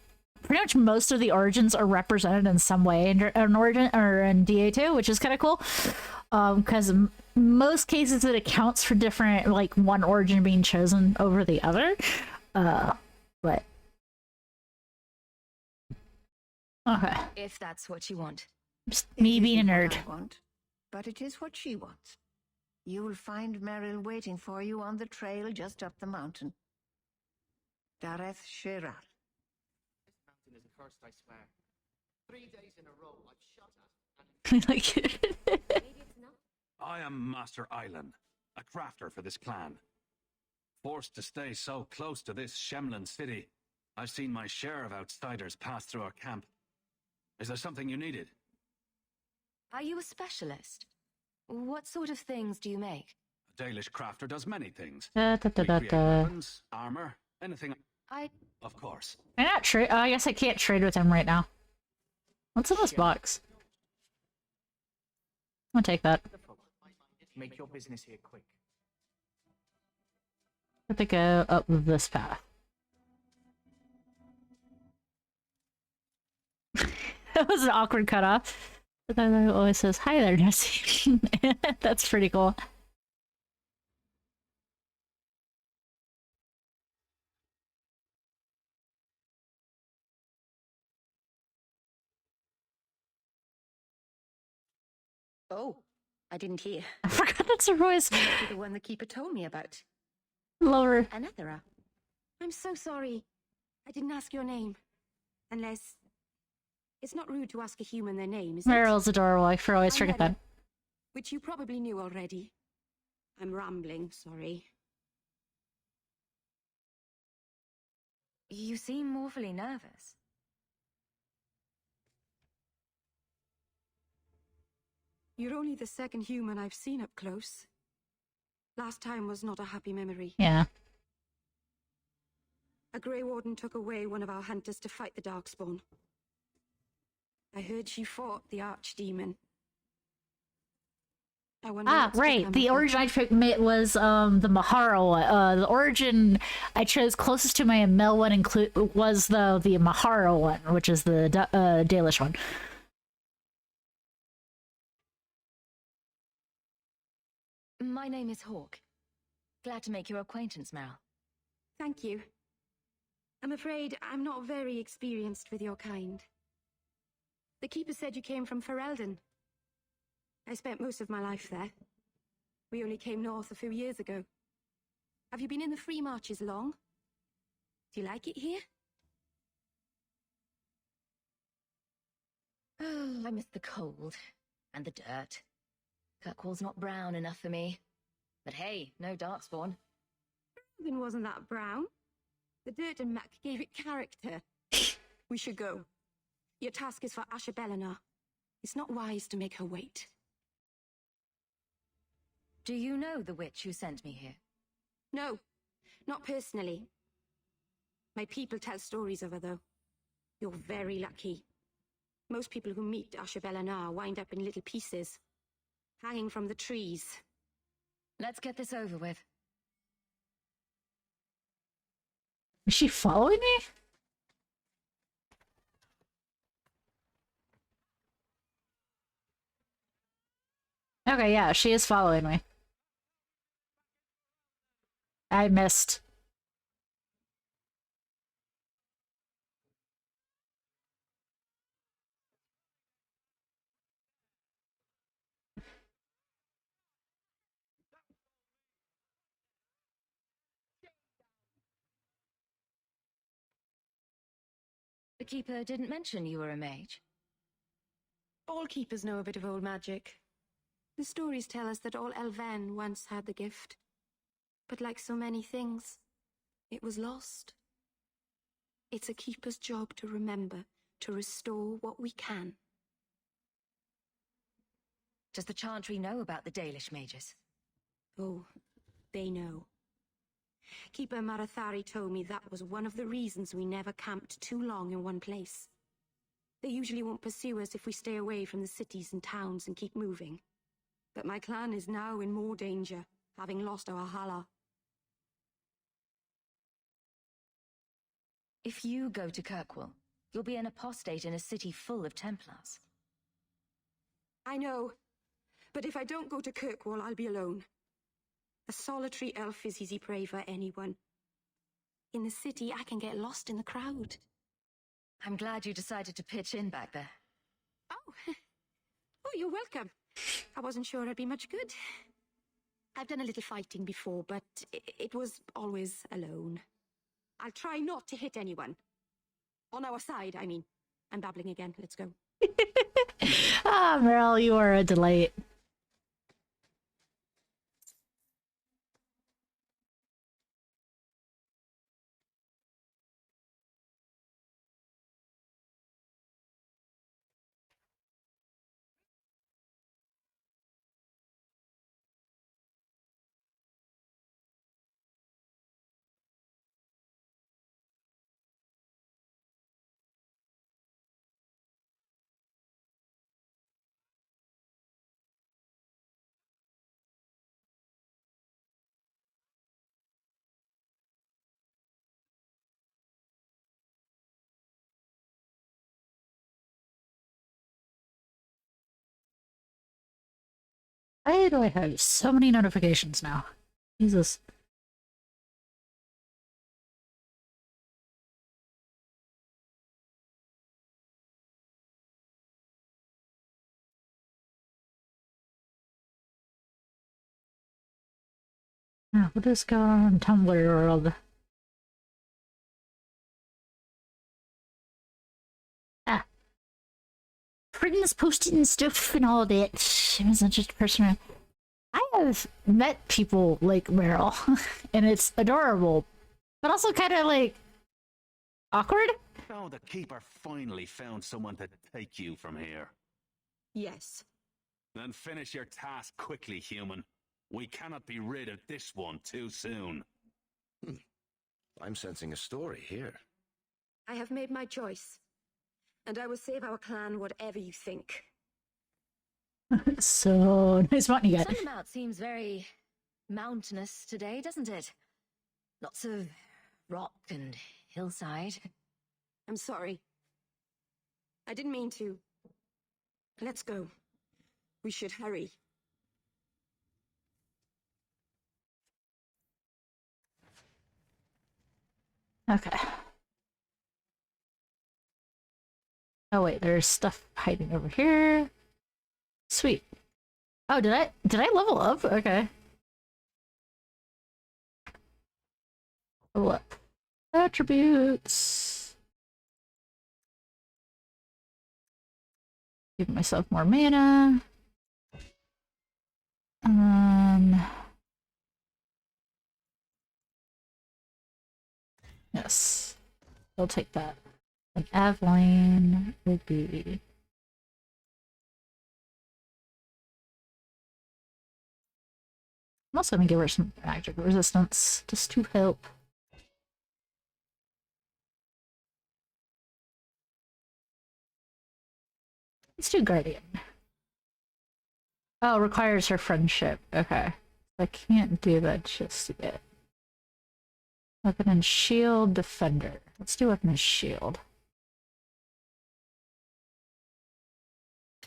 much most of the Origins are represented in some way in Origin or in DA2, which is kind of cool. Because most cases it accounts for different, like one origin being chosen over the other. But okay. If that's what you want. Just me being a nerd. I want, but it is what she wants. You will find Meryl waiting for you on the trail just up the mountain. Dareth Shiral. This mountain is cursed, I swear. 3 days in a row I've shot at and I am Master Island, a crafter for this clan. Forced to stay so close to this Shemlin city, I've seen my share of outsiders pass through our camp. Is there something you needed? Are you a specialist? What sort of things do you make? A Dalish crafter does many things. Da, da, da, da, We create da. weapons, armor, anything. Of course. Can I not trade? I guess I can't trade with him right now. What's in this box? I'll take that. Make your business here quick. I have to go up this path. That was an awkward cutoff. But then it always says, "Hi there, Nessie." That's pretty cool. Oh, I didn't hear. I forgot that's her voice. Must be the one the keeper told me about. Love her. Anethera. I'm so sorry. I didn't ask your name. Unless... It's not rude to ask a human their name, is it? Meryl's adorable. I always forget that. Which you probably knew already. I'm rambling, sorry. You seem awfully nervous. You're only the second human I've seen up close. Last time was not a happy memory. Yeah. A Grey Warden took away one of our hunters to fight the Darkspawn. I heard she fought the Archdemon. I wonder Ah, what's to right. come The of origin I picked was the Mahara one. The origin I chose closest to my Amel one was the Mahara one, which is the Dalish one. My name is Hawk. Glad to make your acquaintance, Meryl. Thank you. I'm afraid I'm not very experienced with your kind. The Keeper said you came from Ferelden. I spent most of my life there. We only came north a few years ago. Have you been in the Free Marches long? Do you like it here? Oh, I miss the cold. And the dirt. Kirkwall's not brown enough for me. But hey, no Darkspawn. Ferelden wasn't that brown. The dirt and muck gave it character. We should go. Your task is for Asher Bellinar. It's not wise to make her wait. Do you know the witch who sent me here? No, not personally. My people tell stories of her, though. You're very lucky. Most people who meet Asher Bellinar wind up in little pieces, hanging from the trees. Let's get this over with. Is she following me? Okay, yeah, she is following me. I missed. The Keeper didn't mention you were a mage. All keepers know a bit of old magic. The stories tell us that all Elven once had the gift. But like so many things, it was lost. It's a keeper's job to remember, to restore what we can. Does the Chantry know about the Dalish mages? Oh, they know. Keeper Marathari told me that was one of the reasons we never camped too long in one place. They usually won't pursue us if we stay away from the cities and towns and keep moving. But my clan is now in more danger, having lost our Hala. If you go to Kirkwall, you'll be an apostate in a city full of Templars. I know, but if I don't go to Kirkwall, I'll be alone. A solitary elf is easy prey for anyone. In the city, I can get lost in the crowd. I'm glad you decided to pitch in back there. Oh, oh, you're welcome. I wasn't sure I'd be much good. I've done a little fighting before, but it was always alone. I'll try not to hit anyone. On our side, I mean. I'm babbling again. Let's go. Ah, Meryl, you are a delight. Why do I have so many notifications now? Jesus. Now, what is going on in Tumblr world? Ah. Printing this posting and stuff and all that. It wasn't just personal. I have met people like Meryl, and it's adorable, but also kind of like awkward. Oh, the Keeper finally found someone to take you from here. Yes. Then finish your task quickly, human. We cannot be rid of this one too soon. I'm sensing a story here. I have made my choice. And I will save our clan whatever you think. So nice mountain you got. Sunmount seems very mountainous today, doesn't it? Lots of rock and hillside. I'm sorry. I didn't mean to. Let's go. We should hurry. Okay. Oh wait, there's stuff hiding over here. Sweet. Oh, did I level up? Okay. Level up. Attributes. Give myself more mana. Yes. I'll take that. An Aveline would be... I'm also gonna give her some magic resistance, just to help. Let's do Guardian. Oh, requires her friendship. Okay. I can't do that just yet. Weapon and Shield Defender. Let's do Weapon and Shield.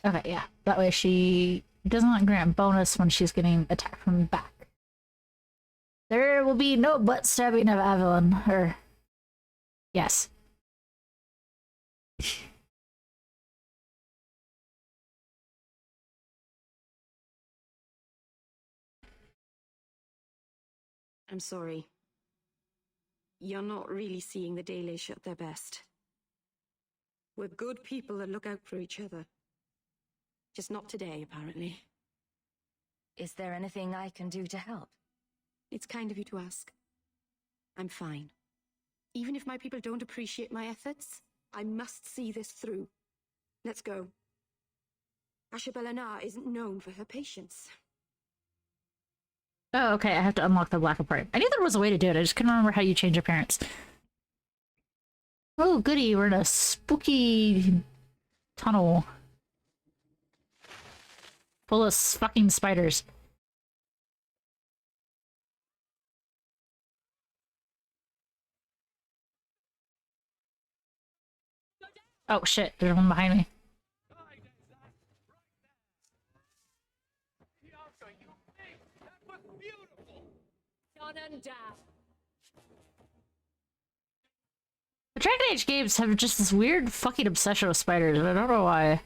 Okay, yeah. That way she doesn't grant bonus when she's getting attacked from the back. There will be no butt stabbing of Avalon. Or... Yes. I'm sorry. You're not really seeing the Dalish at their best. We're good people that look out for each other. Just not today, apparently. Is there anything I can do to help? It's kind of you to ask. I'm fine. Even if my people don't appreciate my efforts, I must see this through. Let's go. Ashabelana isn't known for her patience. Oh, okay. I have to unlock the black apart. I knew there was a way to do it. I just couldn't remember how you change appearance. Oh, goody. We're in a spooky tunnel. Full of fucking spiders. Oh shit, there's one behind me. The Dragon Age games have just this weird fucking obsession with spiders, and I don't know why.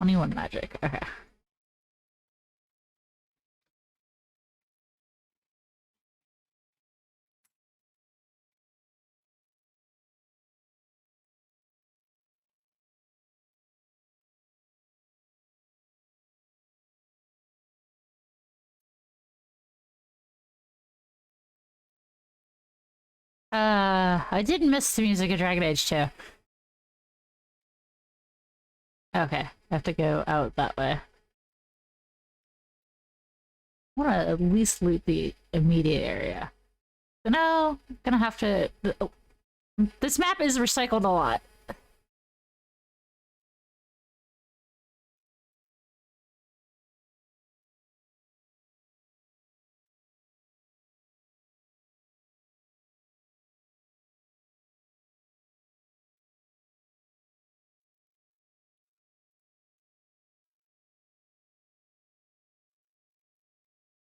Only magic, okay. I did miss the music of Dragon Age 2. Okay, I have to go out that way. I want to at least loot the immediate area. So now, I'm gonna have to... Oh, this map is recycled a lot.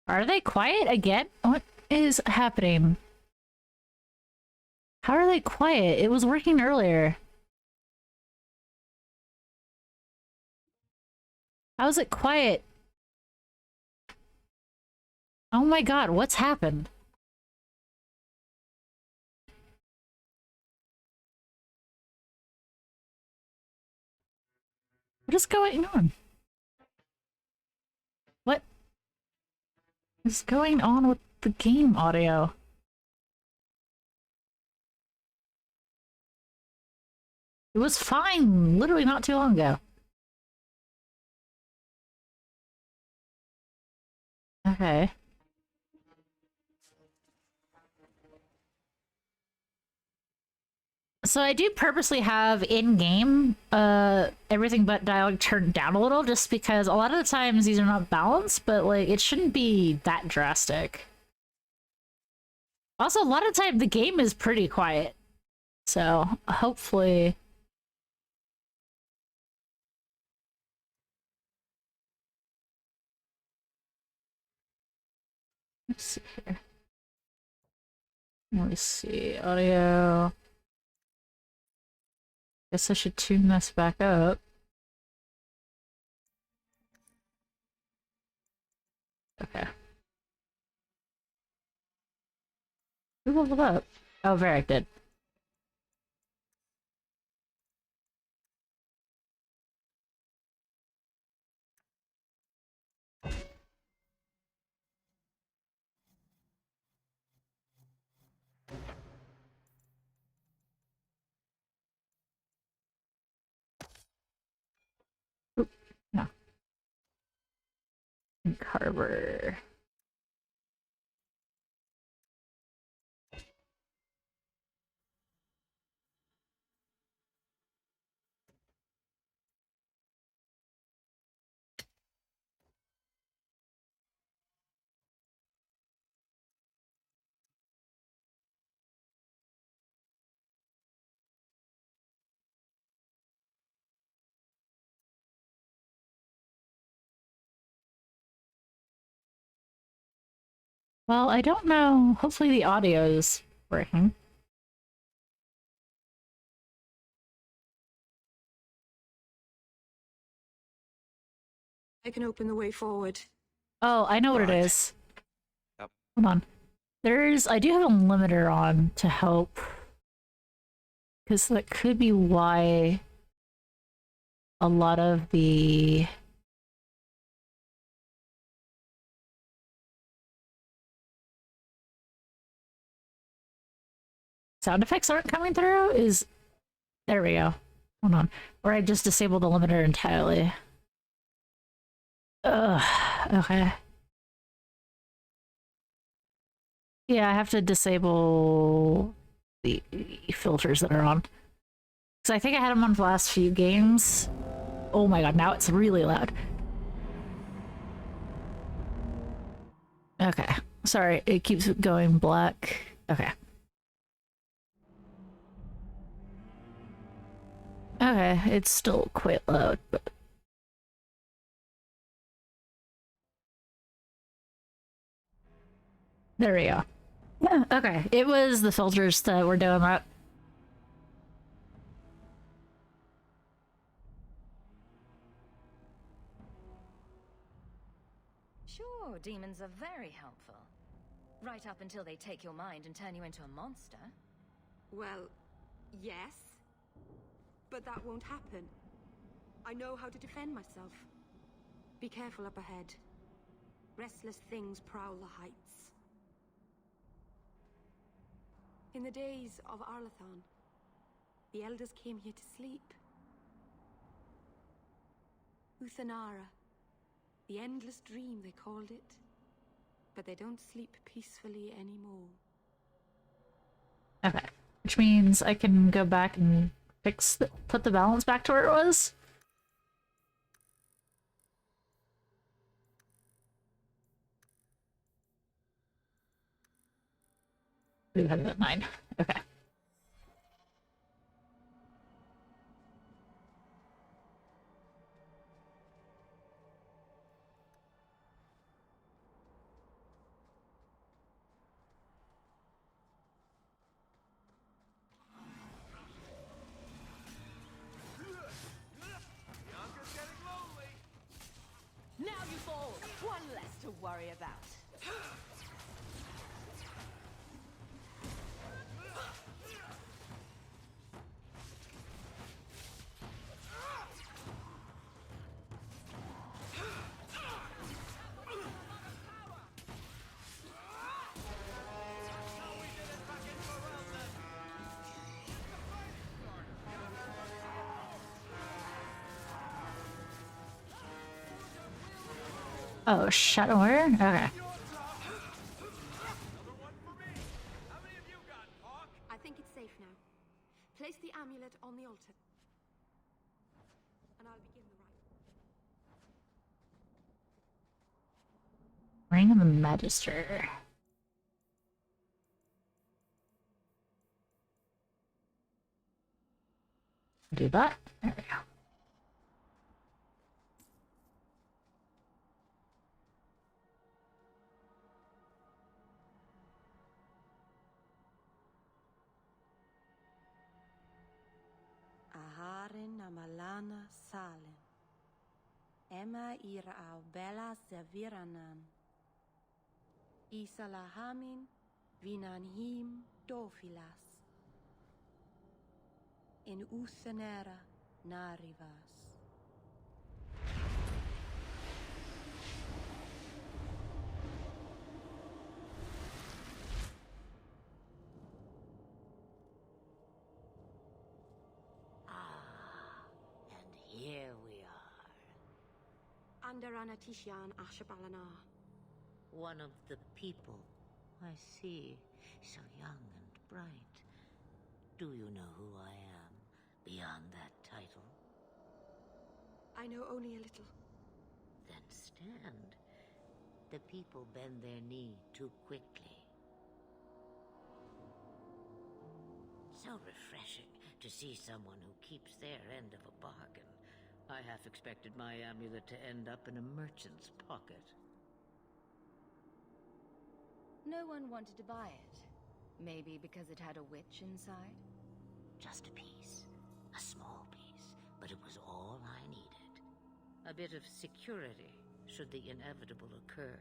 Are they quiet again? What is happening? How are they quiet? It was working earlier. How is it quiet? Oh my god, what's happened? What is going on? What is going on with the game audio? It was fine literally not too long ago. Okay. So I do purposely have in-game everything but dialogue turned down a little, just because a lot of the times these are not balanced, but like it shouldn't be that drastic. Also, a lot of the time the game is pretty quiet, so hopefully. Let's see here. Let me see audio. Guess I should tune this back up. Okay. Who leveled up? Oh, Varric did. Oop, no. And Carver. Well, I don't know. Hopefully the audio is working. I can open the way forward. Oh, I know what it is. Yep. Hold on. I do have a limiter on to help. Because that could be why a lot of the sound effects aren't coming through. There we go. Hold on. Or I just disabled the limiter entirely. Ugh. Okay. Yeah, I have to disable the filters that are on. Because I think I had them on the last few games. Oh my god, now it's really loud. Okay. Sorry, it keeps going black. Okay. Okay, it's still quite loud, but... There we go. Yeah, okay, it was the filters that were doing that. Sure, demons are very helpful. Right up until they take your mind and turn you into a monster. Well, yes. But that won't happen. I know how to defend myself. Be careful up ahead. Restless things prowl the heights. In the days of Arlathon, the elders came here to sleep. Uthanara. The endless dream, they called it. But they don't sleep peacefully anymore. Okay, which means I can go back and put the balance back to where it was. We have it at 9. Okay. Now you fall! One less to worry about. Oh, Shadow Warrior? Okay. I think it's safe now. Place Ring of the Magister. Do that. There we go. Aharin amalana salen. Emma ira au bella seviranan. Isalahamin vinanhim dofilas. In usenera narivas. Here we are. Under Anatishan Ashabalana. One of the people. I see. So young and bright. Do you know who I am, beyond that title? I know only a little. Then stand. The people bend their knee too quickly. So refreshing to see someone who keeps their end of a bargain. I half expected my amulet to end up in a merchant's pocket. No one wanted to buy it. Maybe because it had a witch inside? Just a piece. A small piece. But it was all I needed. A bit of security, should the inevitable occur.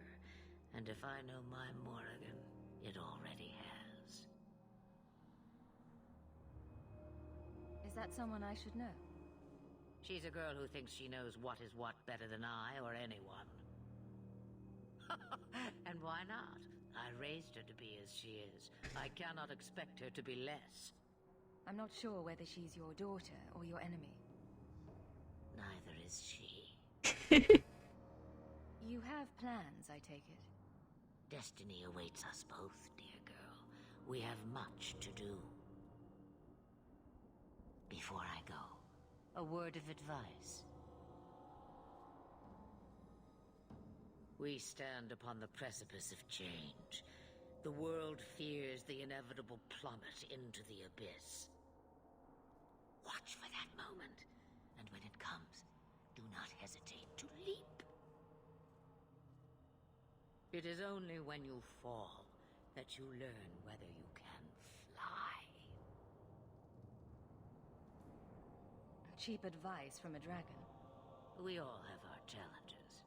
And if I know my Morrigan, it already has. Is that someone I should know? She's a girl who thinks she knows what is what better than I or anyone. And why not? I raised her to be as she is. I cannot expect her to be less. I'm not sure whether she's your daughter or your enemy. Neither is she. You have plans, I take it? Destiny awaits us both, dear girl. We have much to do. Before I go, a word of advice. We stand upon the precipice of change. The world fears the inevitable plummet into the abyss. Watch for that moment, and when it comes, do not hesitate to leap. It is only when you fall that you learn whether you can fly. Cheap advice from a dragon. We all have our challenges.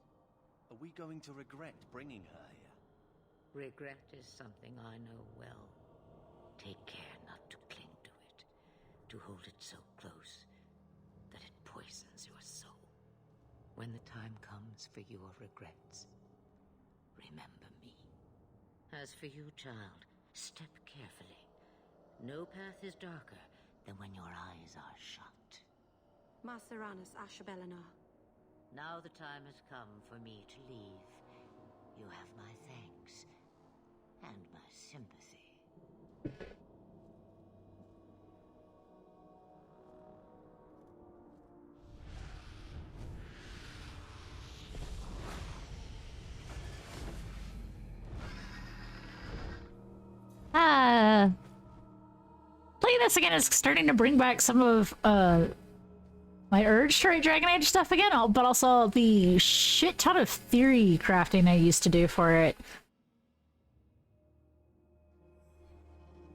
Are we going to regret bringing her here? Regret is something I know well. Take care not to cling to it, to hold it so close that it poisons your soul. When the time comes for your regrets, remember me. As for you, child, step carefully. No path is darker than when your eyes are shut. Maceranus Ashabelana. Now the time has come for me to leave. You have my thanks and my sympathy. Playing this again is starting to bring back some of my urge to write Dragon Age stuff again, but also the shit ton of theory crafting I used to do for it.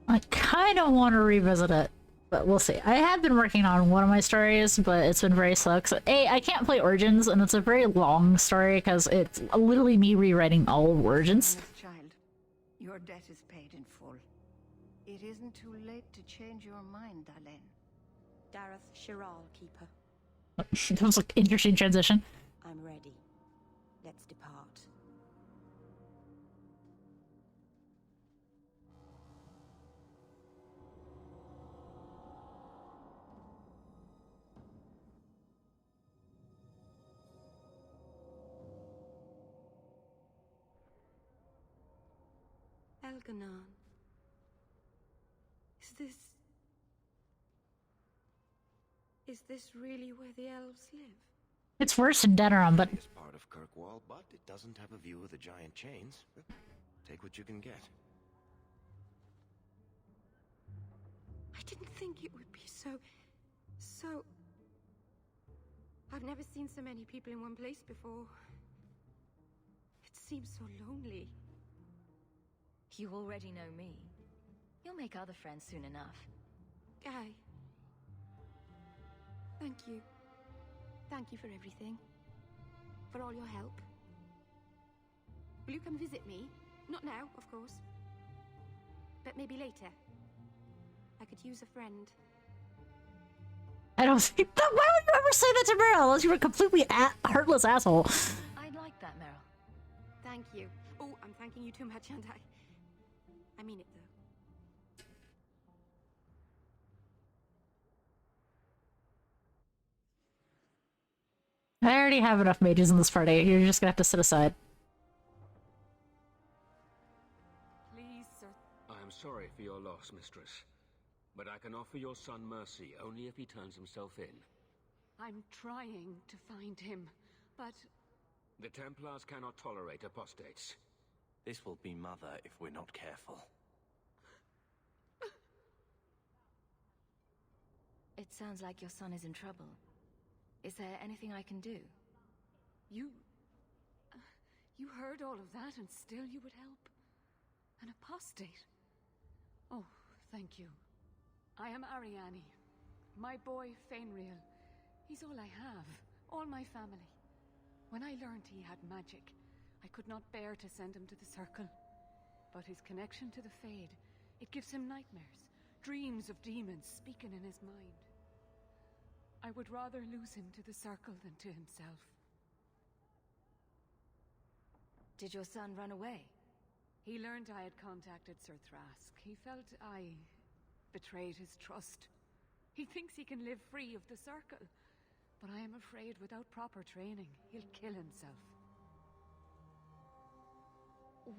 I kind of want to revisit it, but we'll see. I have been working on one of my stories, but it's been very slow. I can't play Origins, and it's a very long story because it's literally me rewriting all of Origins. Child, your debt is paid in full. It isn't too late to change your mind, Dalen. Dareth Shiral, Keeper. That was like interesting transition. I'm ready. Let's depart. Elganon. Is this really where the elves live? It's worse in Denerim, but It's part of Kirkwall, but it doesn't doesn't have a view of the giant chains, but take what you can get. I didn't think it would be so... I've never seen so many people in one place before. It seems so lonely. You already know me. You'll make other friends soon enough. Aye. Thank you. Thank you for everything. For all your help. Will you come visit me? Not now, of course. But maybe later. I could use a friend. I don't think that. Why would you ever say that to Meryl unless you were a completely heartless asshole? I'd like that, Meryl. Thank you. Oh, I'm thanking you too much, aren't I mean it, though. I already have enough mages in this party. You're just gonna have to sit aside. Please, sir. I am sorry for your loss, mistress. But I can offer your son mercy only if he turns himself in. I'm trying to find him, but... The Templars cannot tolerate apostates. This will be Mother if we're not careful. It sounds like your son is in trouble. Is there anything I can do? You heard all of that and still you would help? An apostate? Oh, thank you. I am Ariane. My boy, Fainriel. He's all I have. All my family. When I learned he had magic, I could not bear to send him to the Circle. But his connection to the Fade, it gives him nightmares. Dreams of demons speaking in his mind. I would rather lose him to the Circle than to himself. Did your son run away? He learned I had contacted Sir Thrask. He felt I betrayed his trust. He thinks he can live free of the Circle. But I am afraid without proper training, he'll kill himself.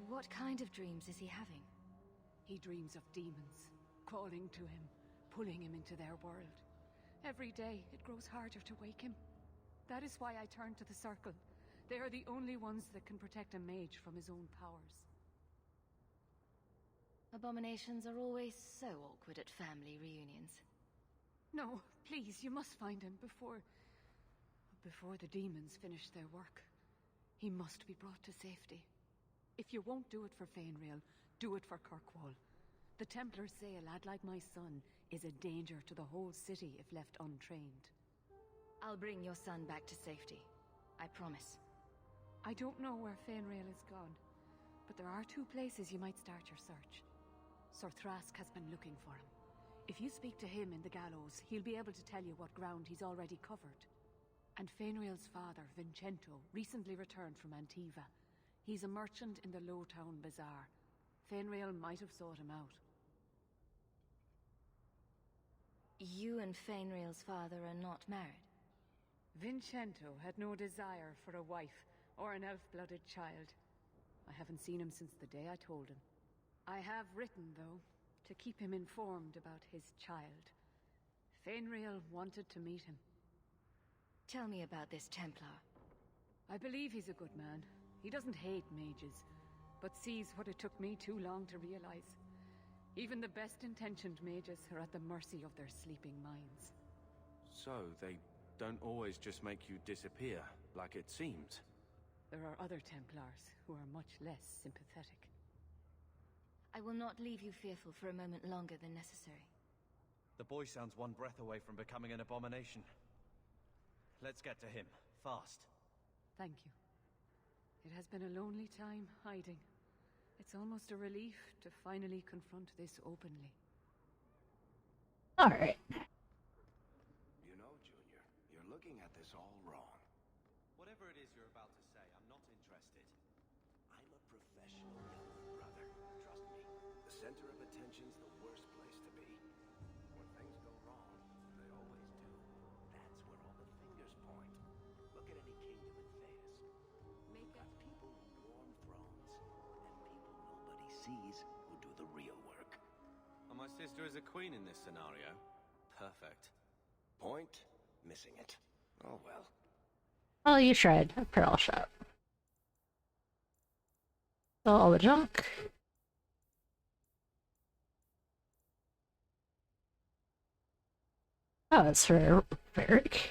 What kind of dreams is he having? He dreams of demons, calling to him, pulling him into their world. Every day, it grows harder to wake him. That is why I turn to the Circle. They are the only ones that can protect a mage from his own powers. Abominations are always so awkward at family reunions. No, please, you must find him before the demons finish their work. He must be brought to safety. If you won't do it for Fainriel, do it for Kirkwall. The Templars say a lad like my son is a danger to the whole city if left untrained. I'll bring your son back to safety. I promise. I don't know where Fainriel is gone, but there are 2 places you might start your search. Sir Thrask has been looking for him. If you speak to him in the gallows, he'll be able to tell you what ground he's already covered. And Fainriel's father, Vincento, recently returned from Antiva. He's a merchant in the Lowtown Bazaar. Fainriel might have sought him out. You and Fainriel's father are not married? Vincento had no desire for a wife or an elf-blooded child. I haven't seen him since the day I told him. I have written, though, to keep him informed about his child. Fainriel wanted to meet him. Tell me about this Templar. I believe he's a good man. He doesn't hate mages, but sees what it took me too long to realize. Even the best-intentioned mages are at the mercy of their sleeping minds. So, they don't always just make you disappear, like it seems? There are other Templars who are much less sympathetic. I will not leave you fearful for a moment longer than necessary. The boy sounds one breath away from becoming an abomination. Let's get to him, fast. Thank you. It has been a lonely time hiding. It's almost a relief to finally confront this openly. Alright. You know, Junior, you're looking at this all wrong. Whatever it is you're about to say, I'm not interested. I'm a professional younger brother. Trust me. The center of attention's the worst place to be. When things go wrong, they always do. That's where all the fingers point. Look at any kingdom in Theus. We've got people who warm thrones, and people nobody sees who do the real work. And my sister is a queen in this scenario. Perfect. Point, missing it. Oh well. Well, you tried. A pearl shot. All the junk. Oh, it's for Varric.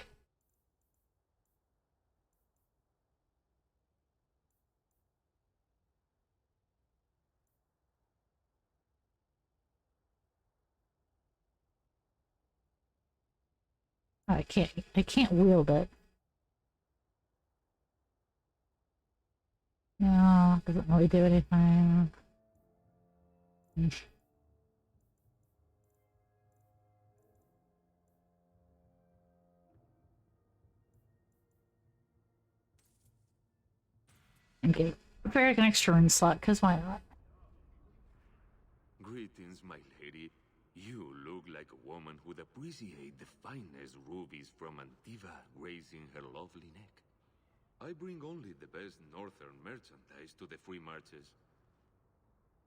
Oh, I can't wield it. No, doesn't really do anything. Okay, Varric an extra rune slot, because why not? Greetings, my lady. You look like a woman who'd appreciate the finest rubies from Antiva grazing her lovely neck. I bring only the best northern merchandise to the free marches.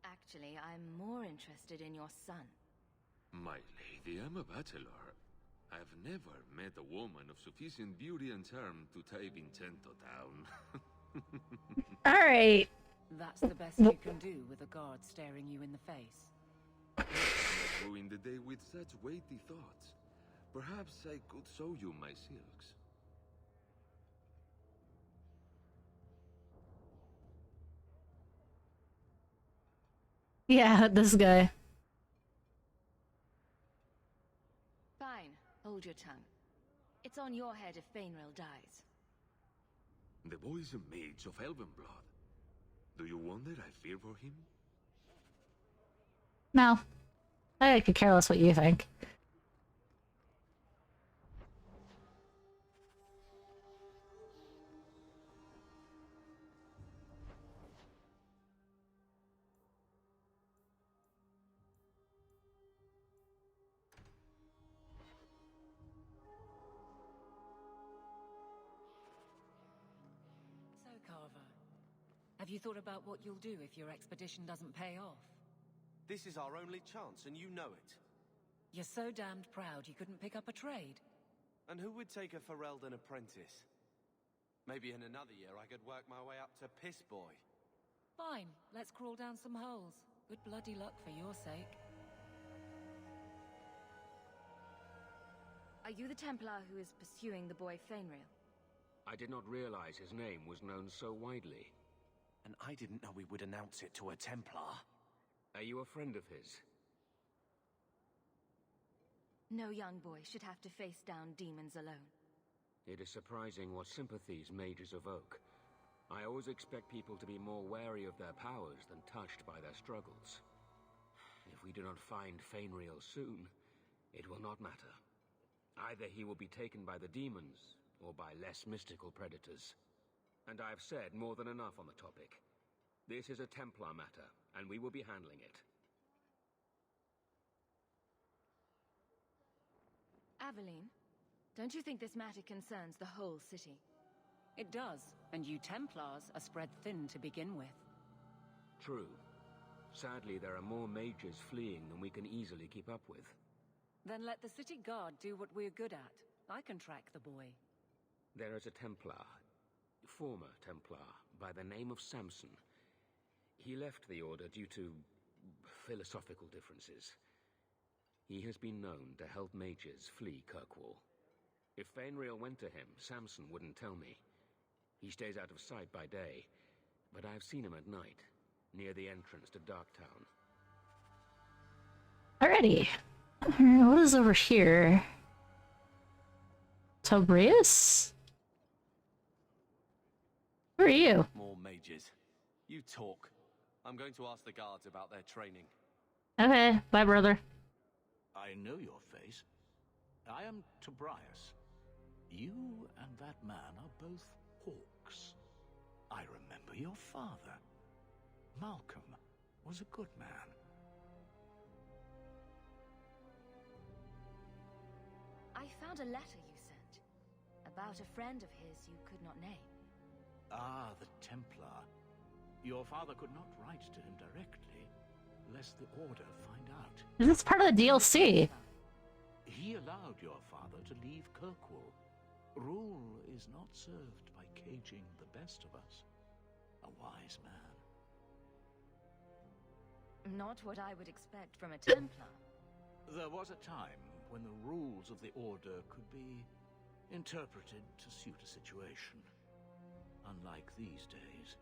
Actually, I'm more interested in your son. My lady, I'm a bachelor. I've never met a woman of sufficient beauty and charm to tie Vincento down. Alright. That's the best you can do with a guard staring you in the face. Let's not ruin the day with such weighty thoughts. Perhaps I could show you my silks. Yeah, this guy. Fine, hold your tongue. It's on your head if Fainril dies. The boy is a mage of elven blood. Do you wonder I fear for him? No. I could care less what you think. So, Carver, have you thought about what you'll do if your expedition doesn't pay off? This is our only chance, and you know it. You're so damned proud you couldn't pick up a trade. And who would take a Ferelden apprentice? Maybe in another year I could work my way up to Piss Boy. Fine, let's crawl down some holes. Good bloody luck for your sake. Are you the Templar who is pursuing the boy Fainril? I did not realize his name was known so widely. And I didn't know we would announce it to a Templar. Are you a friend of his? No young boy should have to face down demons alone. It is surprising what sympathies mages evoke. I always expect people to be more wary of their powers than touched by their struggles. If we do not find Fainril soon, it will not matter. Either he will be taken by the demons, or by less mystical predators. And I have said more than enough on the topic. This is a Templar matter, and we will be handling it. Aveline, don't you think this matter concerns the whole city? It does, and you Templars are spread thin to begin with. True. Sadly, there are more mages fleeing than we can easily keep up with. Then let the city guard do what we're good at. I can track the boy. There is a Templar, former Templar, by the name of Samson. He left the Order due to philosophical differences. He has been known to help mages flee Kirkwall. If Fainril went to him, Samson wouldn't tell me. He stays out of sight by day, but I've seen him at night, near the entrance to Darktown. Alrighty. What is over here? Tobrius? Who are you? More mages. You talk. I'm going to ask the guards about their training. Okay, bye, brother. I know your face. I am Tobrias. You and that man are both hawks. I remember your father. Malcolm was a good man. I found a letter you sent about a friend of his you could not name. Ah, the Templar. Your father could not write to him directly, lest the Order find out. Is this part of the DLC? He allowed your father to leave Kirkwall. Rule is not served by caging the best of us. A wise man. Not what I would expect from a Templar. There was a time when the rules of the Order could be interpreted to suit a situation. Unlike these days.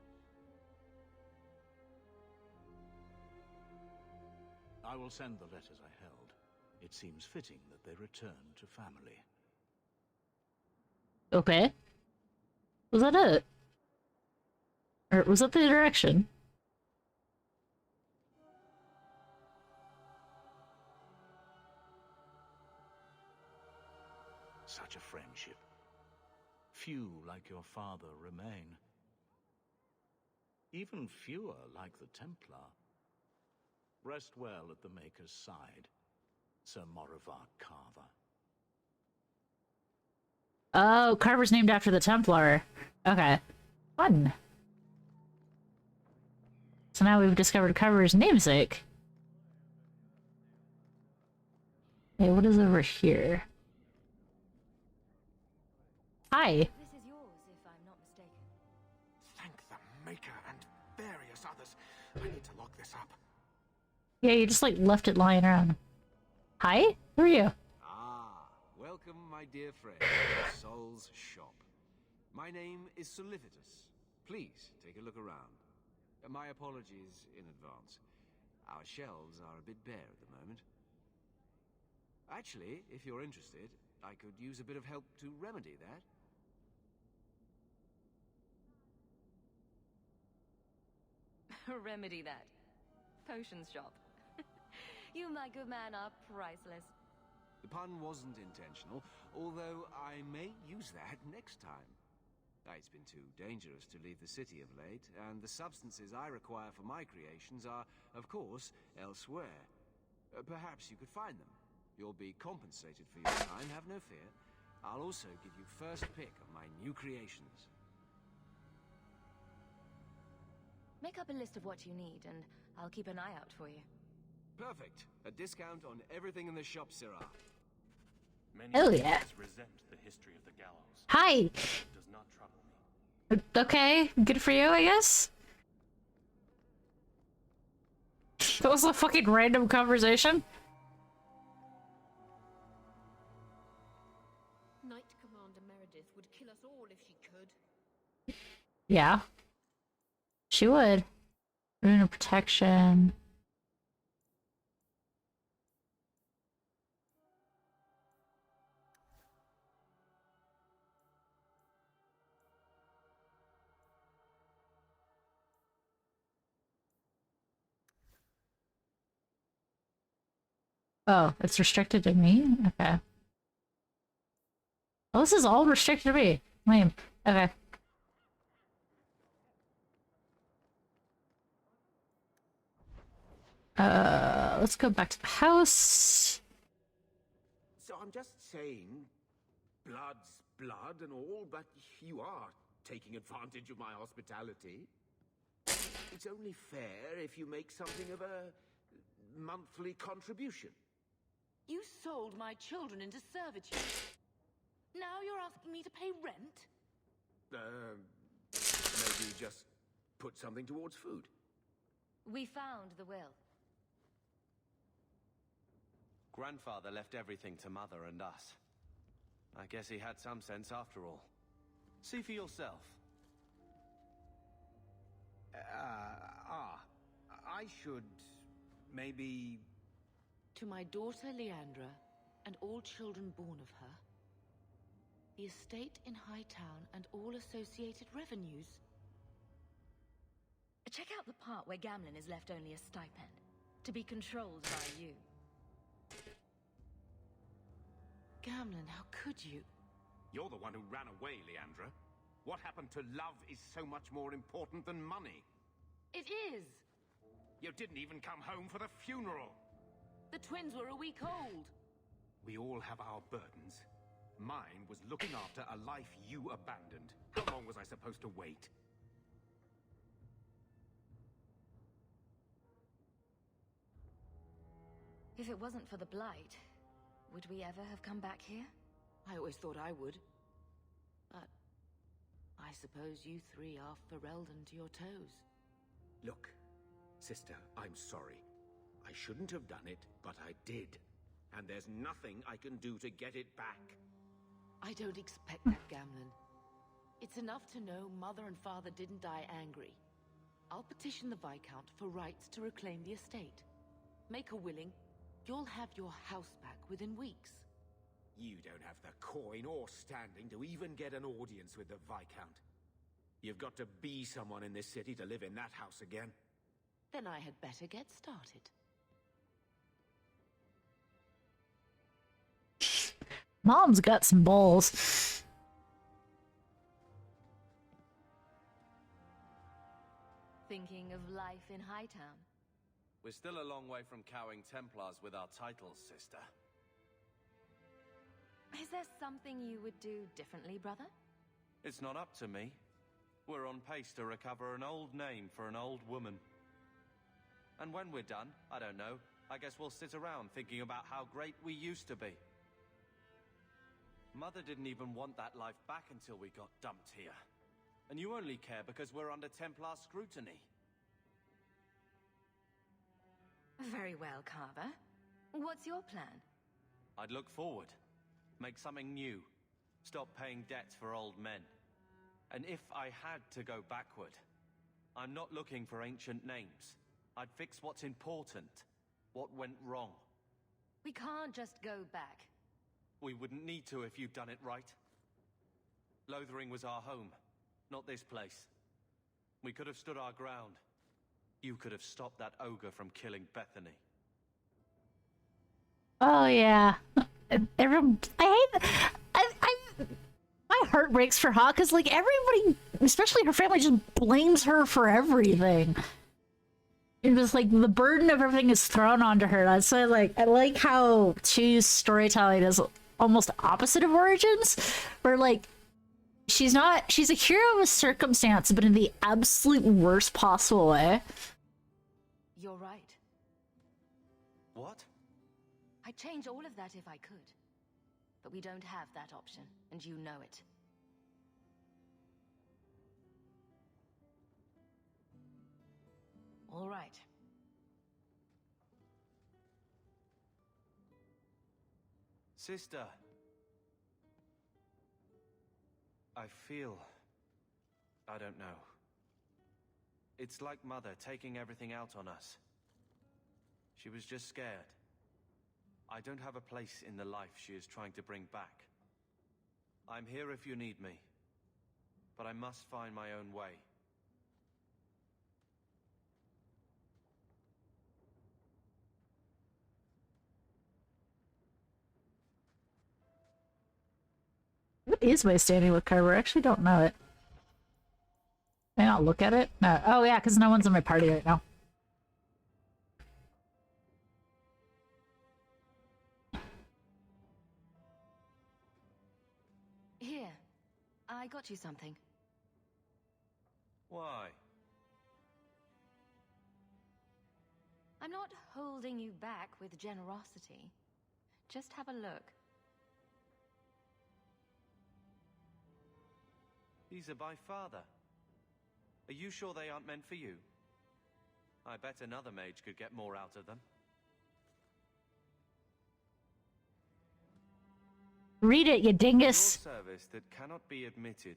I will send the letters I held. It seems fitting that they return to family. Okay. Was that it? Or was that the direction? Such a friendship. Few like your father remain. Even fewer like the Templar. Rest well at the Maker's side, Sir Morivar Carver. Oh, Carver's named after the Templar. Okay. Fun. So now we've discovered Carver's namesake. Hey, what is over here? Hi. This is yours, if I'm not mistaken. Thank the Maker and various others. I need to lock this up. Yeah, you just like left it lying around. Hi? Who are you? Ah, welcome, my dear friend, to Sol's shop. My name is Solicitus. Please take a look around. My apologies in advance. Our shelves are a bit bare at the moment. Actually, if you're interested, I could use a bit of help to remedy that. Remedy that. Potions shop. You, my good man, are priceless. The pun wasn't intentional, although I may use that next time. It's been too dangerous to leave the city of late, and the substances I require for my creations are, of course, elsewhere. Perhaps you could find them. You'll be compensated for your time, have no fear. I'll also give you first pick of my new creations. Make up a list of what you need, and I'll keep an eye out for you. Perfect. A discount on everything in the shop, Sirrah. Hell yeah. Resent the history of the gallows. Hi. It does not trouble me. Okay, good for you, I guess. That was a fucking random conversation. Knight Commander Meredith would kill us all if she could. Yeah. She would. Rune of protection. Oh, it's restricted to me? Okay. Oh, this is all restricted to me. Lame. Okay. Let's go back to the house. So I'm just saying, blood's blood and all, but you are taking advantage of my hospitality. It's only fair if you make something of a monthly contribution. You sold my children into servitude. Now you're asking me to pay rent? Maybe just put something towards food. We found the will. Grandfather left everything to Mother and us. I guess he had some sense after all. See for yourself. I should maybe... To my daughter Leandra, and all children born of her, the estate in Hightown and all associated revenues. Check out the part where Gamlen is left only a stipend, to be controlled by you. Gamlen, how could you? You're the one who ran away, Leandra. What happened to love is so much more important than money. It is! You didn't even come home for the funeral. The twins were a week old. We all have our burdens. Mine was looking after a life you abandoned. How long was I supposed to wait? If it wasn't for the Blight, would we ever have come back here? I always thought I would. But I suppose you three are Ferelden to your toes. Look, sister, I'm sorry. I shouldn't have done it, but I did. And there's nothing I can do to get it back. I don't expect that, Gamlen. It's enough to know Mother and Father didn't die angry. I'll petition the Viscount for rights to reclaim the estate. Make a willing, you'll have your house back within weeks. You don't have the coin or standing to even get an audience with the Viscount. You've got to be someone in this city to live in that house again. Then I had better get started. Mom's got some balls. Thinking of life in Hightown? We're still a long way from cowing Templars with our titles, sister. Is there something you would do differently, brother? It's not up to me. We're on pace to recover an old name for an old woman. And when we're done, I don't know, I guess we'll sit around thinking about how great we used to be. Mother didn't even want that life back until we got dumped here. And you only care because we're under Templar scrutiny. Very well, Carver. What's your plan? I'd look forward. Make something new. Stop paying debts for old men. And if I had to go backward, I'm not looking for ancient names. I'd fix what's important, what went wrong. We can't just go back. We wouldn't need to if you'd done it right. Lothering was our home, not this place. We could have stood our ground. You could have stopped that ogre from killing Bethany. Oh yeah. Everyone, I hate my heart breaks for Hawk because like everybody, especially her family, just blames her for everything. It was like the burden of everything is thrown onto her. That's why I like how Chu's storytelling is almost opposite of Origins, where like she's a hero of circumstance, but in the absolute worst possible way. You're right. What? I'd change all of that if I could. But we don't have that option, and you know it. All right. Sister. I feel... I don't know. It's like Mother taking everything out on us. She was just scared. I don't have a place in the life she is trying to bring back. I'm here if you need me. But I must find my own way. What is my standing with Carver? I actually don't know it. Can I not look at it? No. Oh yeah, because no one's in my party right now. Here, I got you something. Why? I'm not holding you back with generosity. Just have a look. These are by Father. Are you sure they aren't meant for you? I bet another mage could get more out of them. Read it, you dingus. For your service that cannot be admitted,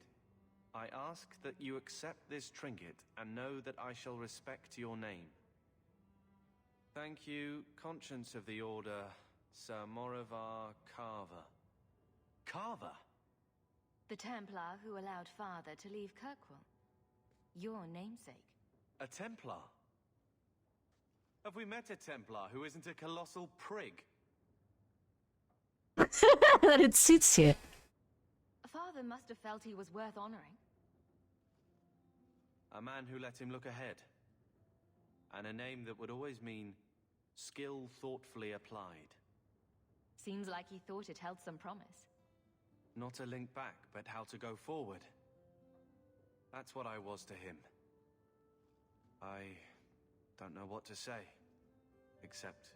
I ask that you accept this trinket and know that I shall respect your name. Thank you, Conscience of the Order, Sir Morivar Carver. Carver? The Templar who allowed Father to leave Kirkwall. Your namesake. A Templar? Have we met a Templar who isn't a colossal prig? That it suits you. Father must have felt he was worth honoring. A man who let him look ahead. And a name that would always mean skill thoughtfully applied. Seems like he thought it held some promise. Not a link back, but how to go forward. That's what I was to him. I don't know what to say, except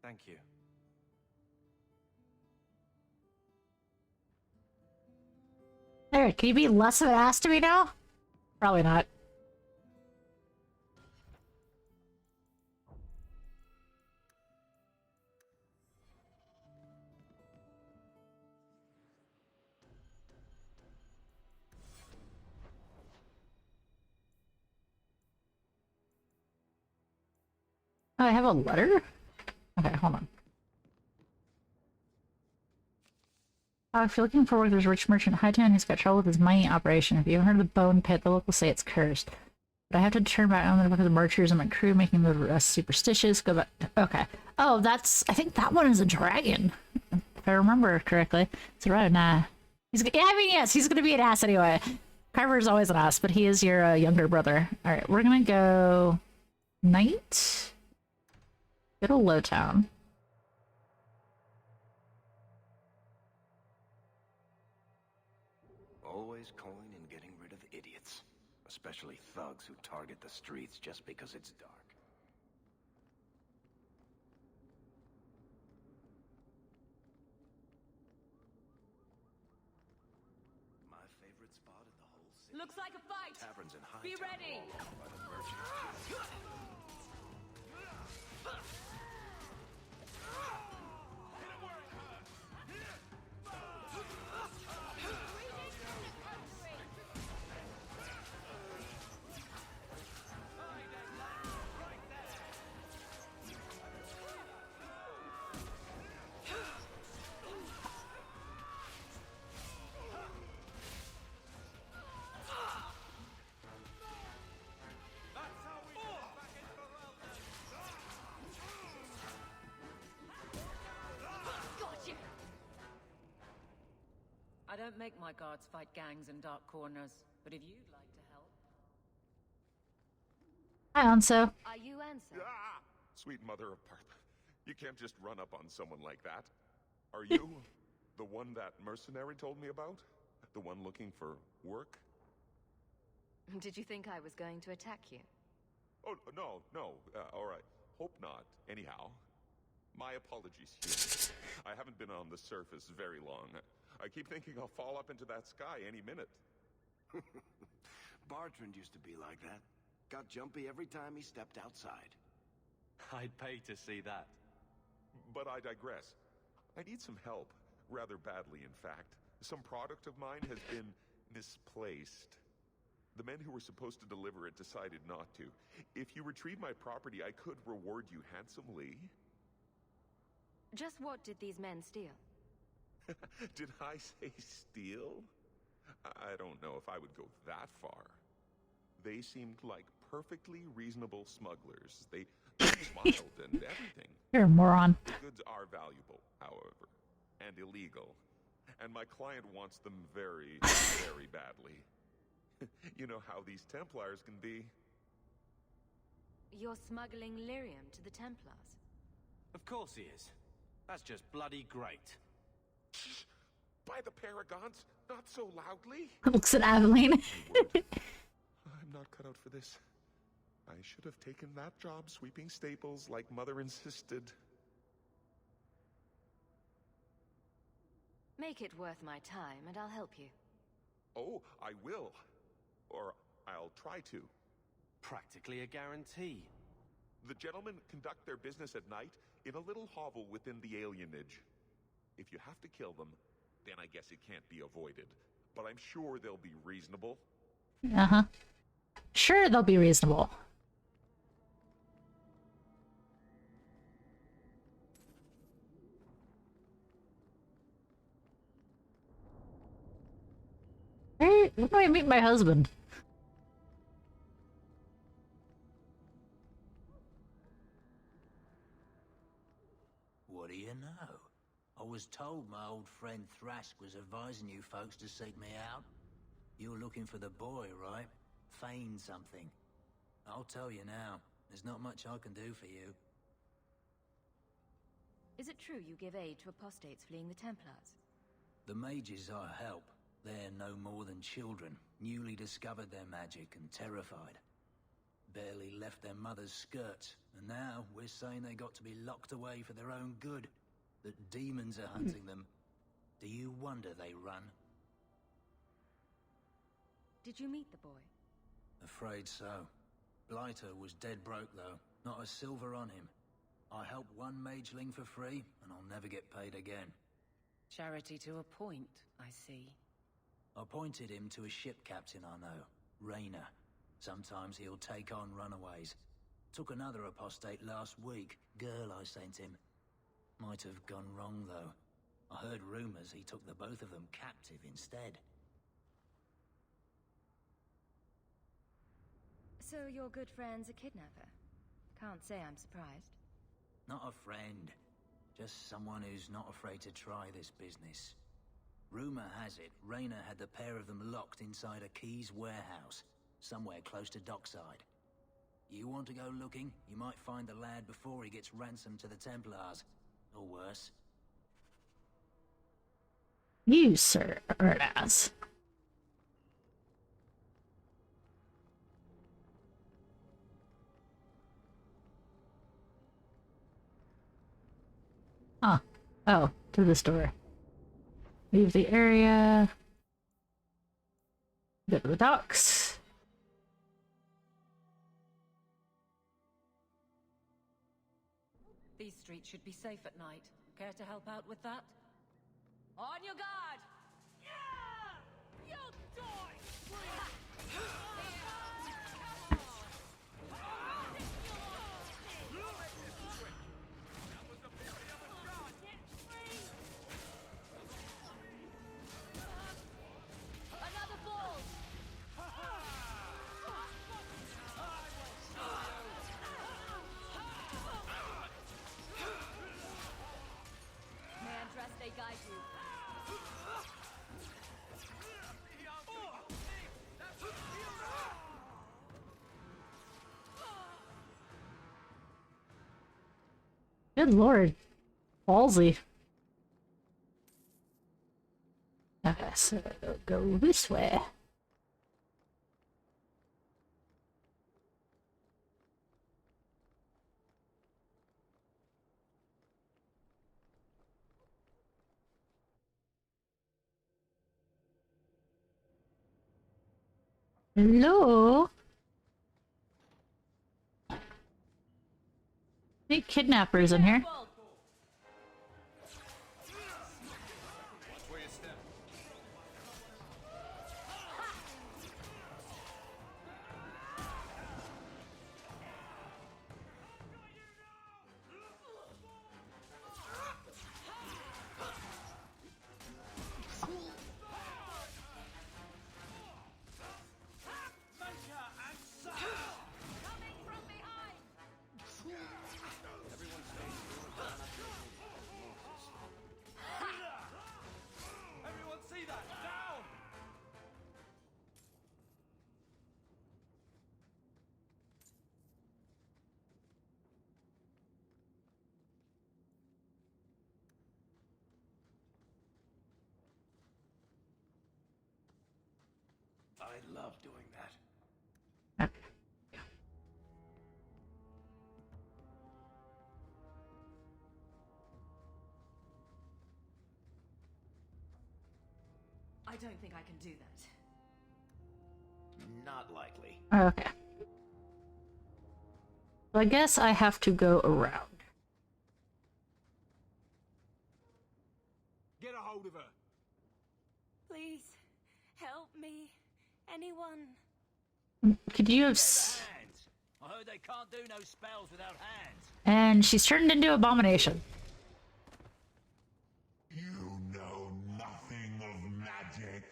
thank you. There, can you be less of an ass to me now? Probably not. Oh, I have a letter? Okay, hold on. If you're looking for work, there's a rich merchant in Hightown who's got trouble with his mining operation. If you haven't heard of the Bone Pit, the locals say it's cursed. But I have to turn back on the book of the marchers and my crew, making the rest superstitious. Go back. Okay. Oh, that's... I think that one is a dragon. If I remember correctly. It's a road. Nah. He's... Yeah, I mean, yes, he's gonna be an ass anyway. Carver's always an ass, but he is your younger brother. Alright, we're gonna go... Night? Go to Lowtown. Always coin and getting rid of idiots. Especially thugs who target the streets just because it's dark. My favorite spot in the whole city. Looks like a fight! Taverns in Hightown. Be ready! By the merchants. I don't make my guards fight gangs in dark corners, but if you'd like to help... Hi, Anso. Are you Anso? Ah! Sweet mother of Partha. You can't just run up on someone like that. Are you the one that mercenary told me about? The one looking for work? Did you think I was going to attack you? Oh, no. All right. Hope not. Anyhow, my apologies here. I haven't been on the surface very long. I keep thinking I'll fall up into that sky any minute. Bartrand used to be like that. Got jumpy every time he stepped outside. I'd pay to see that. But I digress. I need some help. Rather badly, in fact. Some product of mine has been misplaced. The men who were supposed to deliver it decided not to. If you retrieve my property, I could reward you handsomely. Just what did these men steal? Did I say steal? I don't know if I would go that far. They seemed like perfectly reasonable smugglers. They smiled and everything. You're a moron. The goods are valuable, however, and illegal. And my client wants them very, very badly. You know how these Templars can be. You're smuggling lyrium to the Templars? Of course he is. That's just bloody great. By the Paragons, not so loudly. Looks at Aveline. I'm not cut out for this. I should have taken that job sweeping stables like Mother insisted. Make it worth my time and I'll help you. Oh, I will. Or I'll try to. Practically a guarantee. The gentlemen conduct their business at night in a little hovel within the alienage. If you have to kill them, then I guess it can't be avoided. But I'm sure they'll be reasonable. Uh-huh. Sure, they'll be reasonable. Hey, when do I meet my husband? What do you know? I was told my old friend Thrask was advising you folks to seek me out. You're looking for the boy, right? Feign something. I'll tell you now, there's not much I can do for you. Is it true you give aid to apostates fleeing the Templars? The mages I help, they're no more than children, newly discovered their magic and terrified. Barely left their mother's skirts, and now we're saying they got to be locked away for their own good. That demons are hunting them. Do you wonder they run? Did you meet the boy? Afraid so. Blighter was dead broke though, not a silver on him. I helped one mageling for free, and I'll never get paid again. Charity to a point, I see. I pointed him to a ship captain I know, Rayner. Sometimes he'll take on runaways. Took another apostate last week. Girl I sent him. Might have gone wrong, though. I heard rumors he took the both of them captive instead. So your good friend's a kidnapper? Can't say I'm surprised. Not a friend. Just someone who's not afraid to try this business. Rumor has it, Rayner had the pair of them locked inside a Keys warehouse, somewhere close to dockside. You want to go looking? You might find the lad before he gets ransomed to the Templars. Or worse. You, sir, are an ass. Huh. Oh, to this door. Leave the area. Go to the docks. These streets should be safe at night. Care to help out with that? On your guard! Yeah! You'll die! Another ball! May I trust they guide you? Good lord. Ballsy. Okay, so go this way. Hello? Any kidnappers in here? I love doing that. I don't think I can do that. Not likely. Okay. So I guess I have to go around. Get a hold of her. Please, help me. Anyone? Could you have I heard they can't do no spells without hands. And she's turned into Abomination. You know nothing of magic.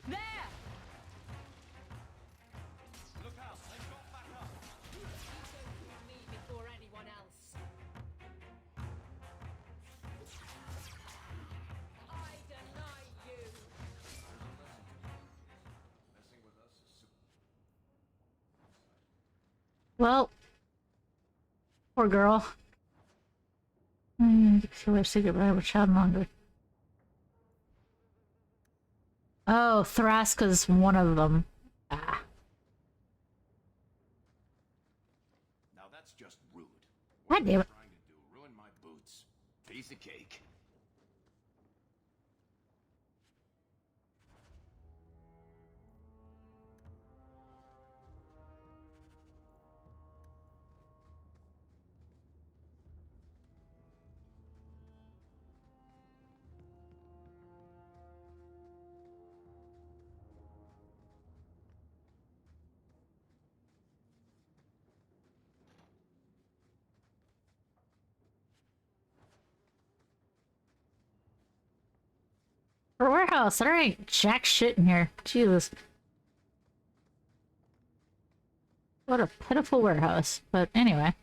There! Look out, they've got back up. You go through me before anyone else. I deny you. Well, poor girl. So we're secret, but I will child longer. Oh, Thraska's one of them. Ah. Now that's just rude. God damn it. Trying to do ruin my boots. Piece of cake. For a warehouse, there ain't jack shit in here. Jesus. What a pitiful warehouse. But anyway.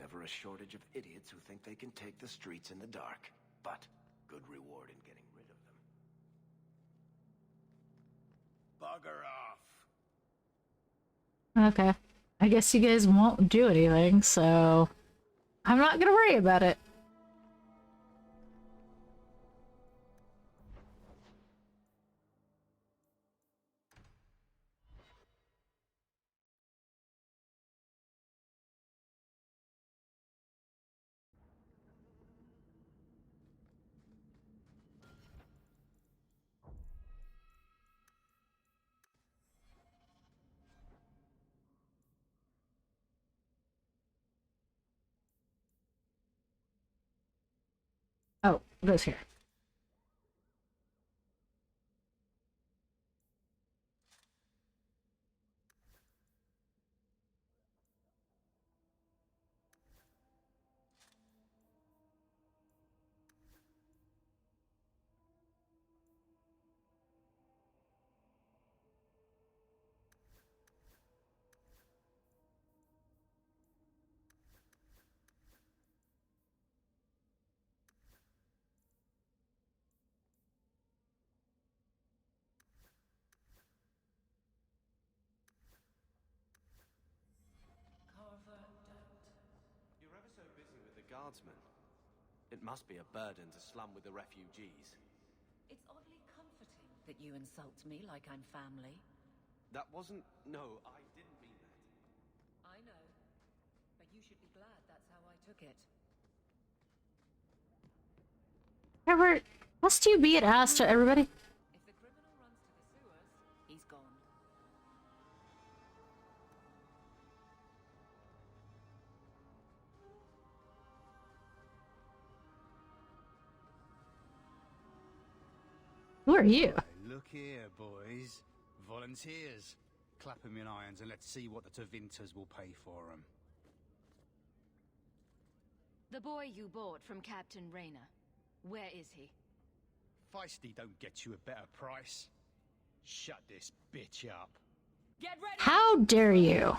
Never a shortage of idiots who think they can take the streets in the dark, but good reward in getting rid of them. Bugger off! Okay. I guess you guys won't do anything, so I'm not gonna worry about it. Oh, it goes here. You're ever so busy with the guardsmen. It must be a burden to slum with the refugees. It's oddly comforting that you insult me like I'm family. That wasn't... No, I didn't mean that. I know. But you should be glad that's how I took it. Herbert, must you be an ass to everybody? If the criminal runs to the sewers, he's gone. Who are you? Look here, boys. Volunteers. Clap 'em in irons and let's see what the Tevinters will pay for 'em. The boy you bought from Captain Rayner. Where is he? Feisty don't get you a better price. Shut this bitch up. Get ready! How dare you?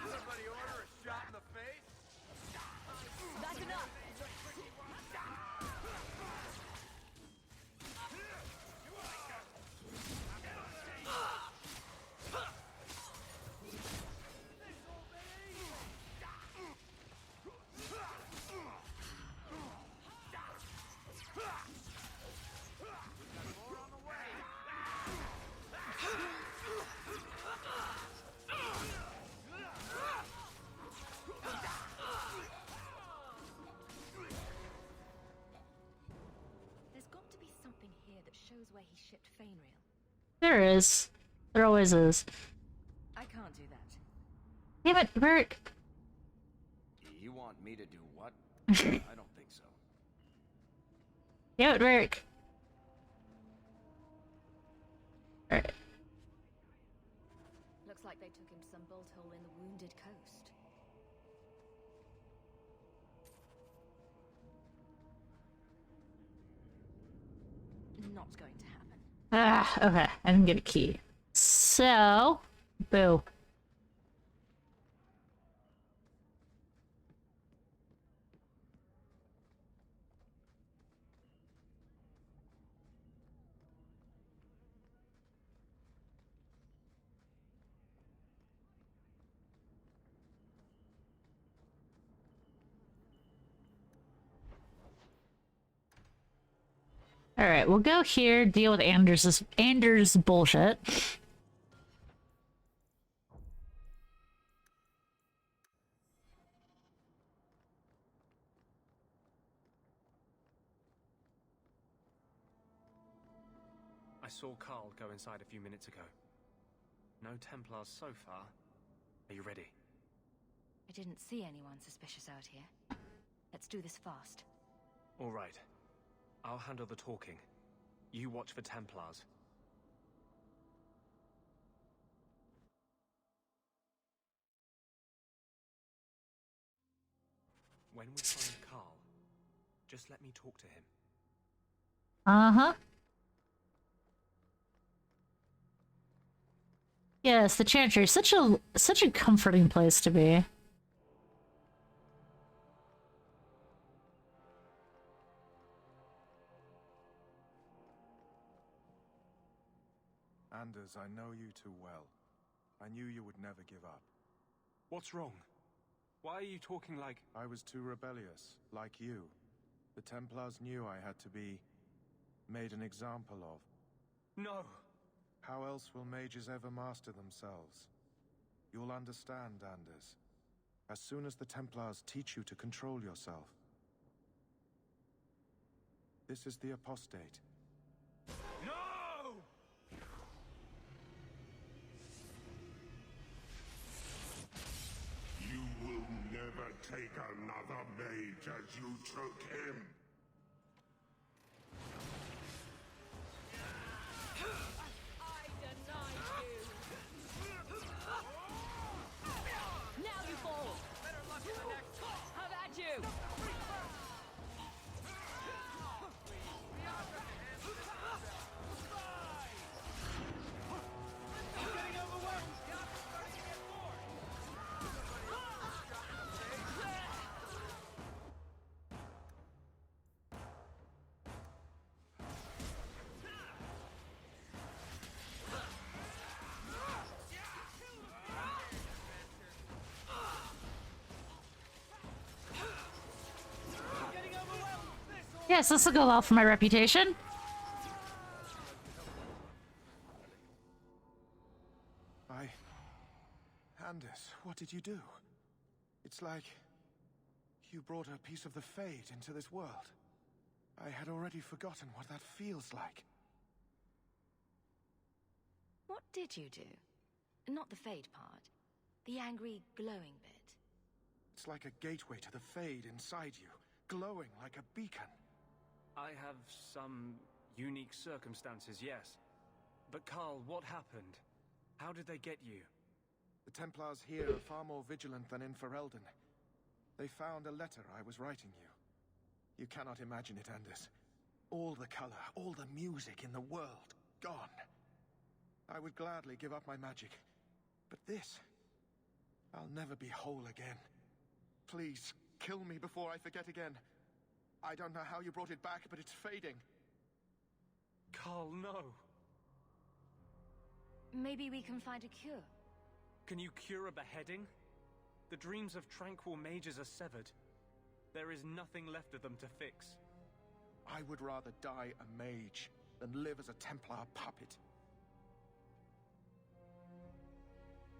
Somebody order a shot in the face? That's enough! There's got to be something here that shows where he shipped Fainrail. There is. There always is. I can't do that. Damn it, Bert. You want me to do what? I don't think so. Damn it, Bert. Alright. Looks like they took him to some bolt hole in the Wounded Coast. Not going to happen. Ah, okay. I didn't get a key. So, boo. Alright, we'll go here, deal with Anders' bullshit. I saw Carl go inside a few minutes ago. No Templars so far. Are you ready? I didn't see anyone suspicious out here. Let's do this fast. All right. I'll handle the talking. You watch for Templars. When we find Carl, just let me talk to him. Uh-huh. Yes, the Chantry. Such a comforting place to be. Anders, I know you too well. I knew you would never give up. What's wrong? Why are you talking like... I was too rebellious, like you. The Templars knew I had to be made an example of. No! How else will mages ever master themselves? You'll understand, Anders. As soon as the Templars teach you to control yourself. This is the apostate. No! You will never take another mage as you took him. Now you fall! How about you? Yes, this will go well for my reputation. Anders, what did you do? It's like you brought a piece of the Fade into this world. I had already forgotten what that feels like. What did you do? Not the Fade part. The angry, glowing bit. It's like a gateway to the Fade inside you, glowing like a beacon. I have some unique circumstances, yes. But Carl, what happened? How did they get you? The Templars here are far more vigilant than in Ferelden. They found a letter I was writing you. You cannot imagine it, Anders. All the color, all the music in the world, gone. I would gladly give up my magic. But this... I'll never be whole again. Please, kill me before I forget again. I don't know how you brought it back, but it's fading. Carl, no. Maybe we can find a cure. Can you cure a beheading? The dreams of tranquil mages are severed. There is nothing left of them to fix. I would rather die a mage than live as a Templar puppet.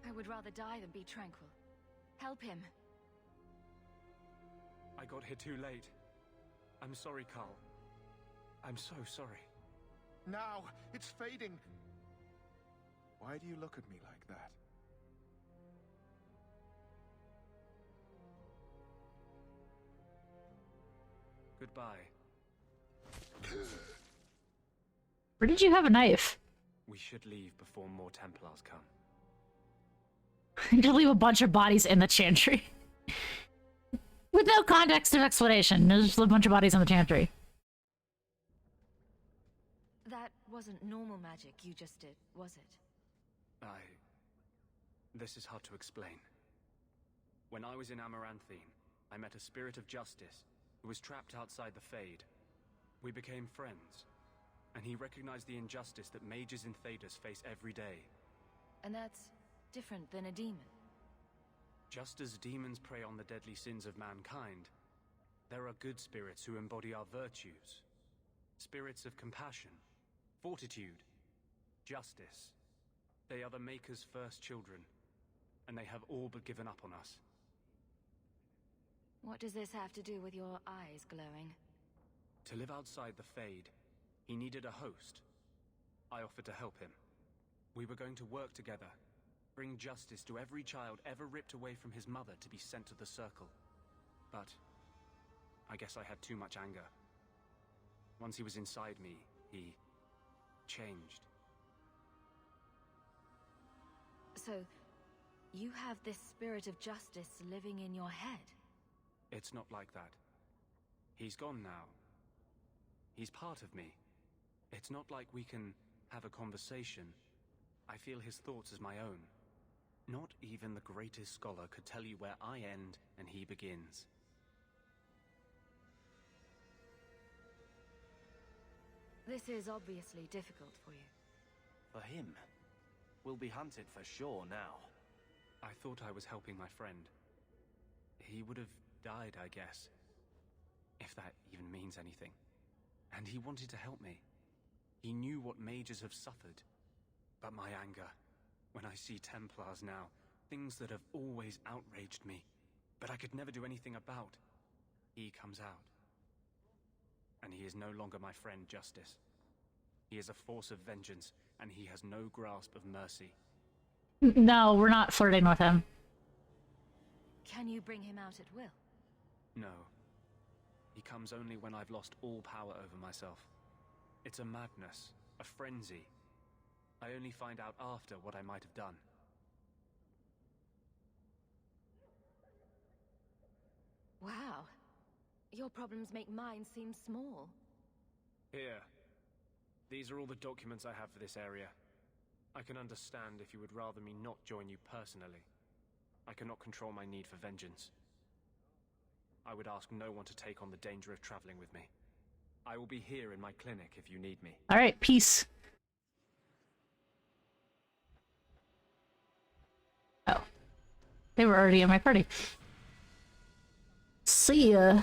I would rather die than be tranquil. Help him. I got here too late. I'm sorry, Carl. I'm so sorry. Now! It's fading! Why do you look at me like that? Goodbye. Where did you have a knife? We should leave before more Templars come. Just leave a bunch of bodies in the Chantry. With no context or explanation. There's just a bunch of bodies in the Chantry. That wasn't normal magic you just did, was it? This is hard to explain. When I was in Amaranthine, I met a spirit of justice who was trapped outside the Fade. We became friends, and he recognized the injustice that mages in Thedas face every day. And that's different than a demon. Just as demons prey on the deadly sins of mankind, there are good spirits who embody our virtues. Spirits of compassion, fortitude, justice. They are the Maker's first children, and they have all but given up on us. What does this have to do with your eyes glowing? To live outside the Fade, he needed a host. I offered to help him. We were going to work together, bring justice to every child ever ripped away from his mother to be sent to the Circle. But I guess I had too much anger. Once he was inside me, he changed. So, you have this spirit of justice living in your head? It's not like that. He's gone now. He's part of me. It's not like we can have a conversation. I feel his thoughts as my own. Not even the greatest scholar could tell you where I end and he begins. This is obviously difficult for you. For him. We'll be hunted for sure now. I thought I was helping my friend. He would have died, I guess. If that even means anything. And he wanted to help me. He knew what mages have suffered. But my anger, when I see Templars now, things that have always outraged me, but I could never do anything about, he comes out. And he is no longer my friend, Justice. He is a force of vengeance, and he has no grasp of mercy. No, we're not flirting with him. Can you bring him out at will? No. He comes only when I've lost all power over myself. It's a madness, a frenzy. I only find out after what I might have done. Wow. Your problems make mine seem small. Here. These are all the documents I have for this area. I can understand if you would rather me not join you personally. I cannot control my need for vengeance. I would ask no one to take on the danger of traveling with me. I will be here in my clinic if you need me. Alright, peace. Oh. They were already in my party. See ya.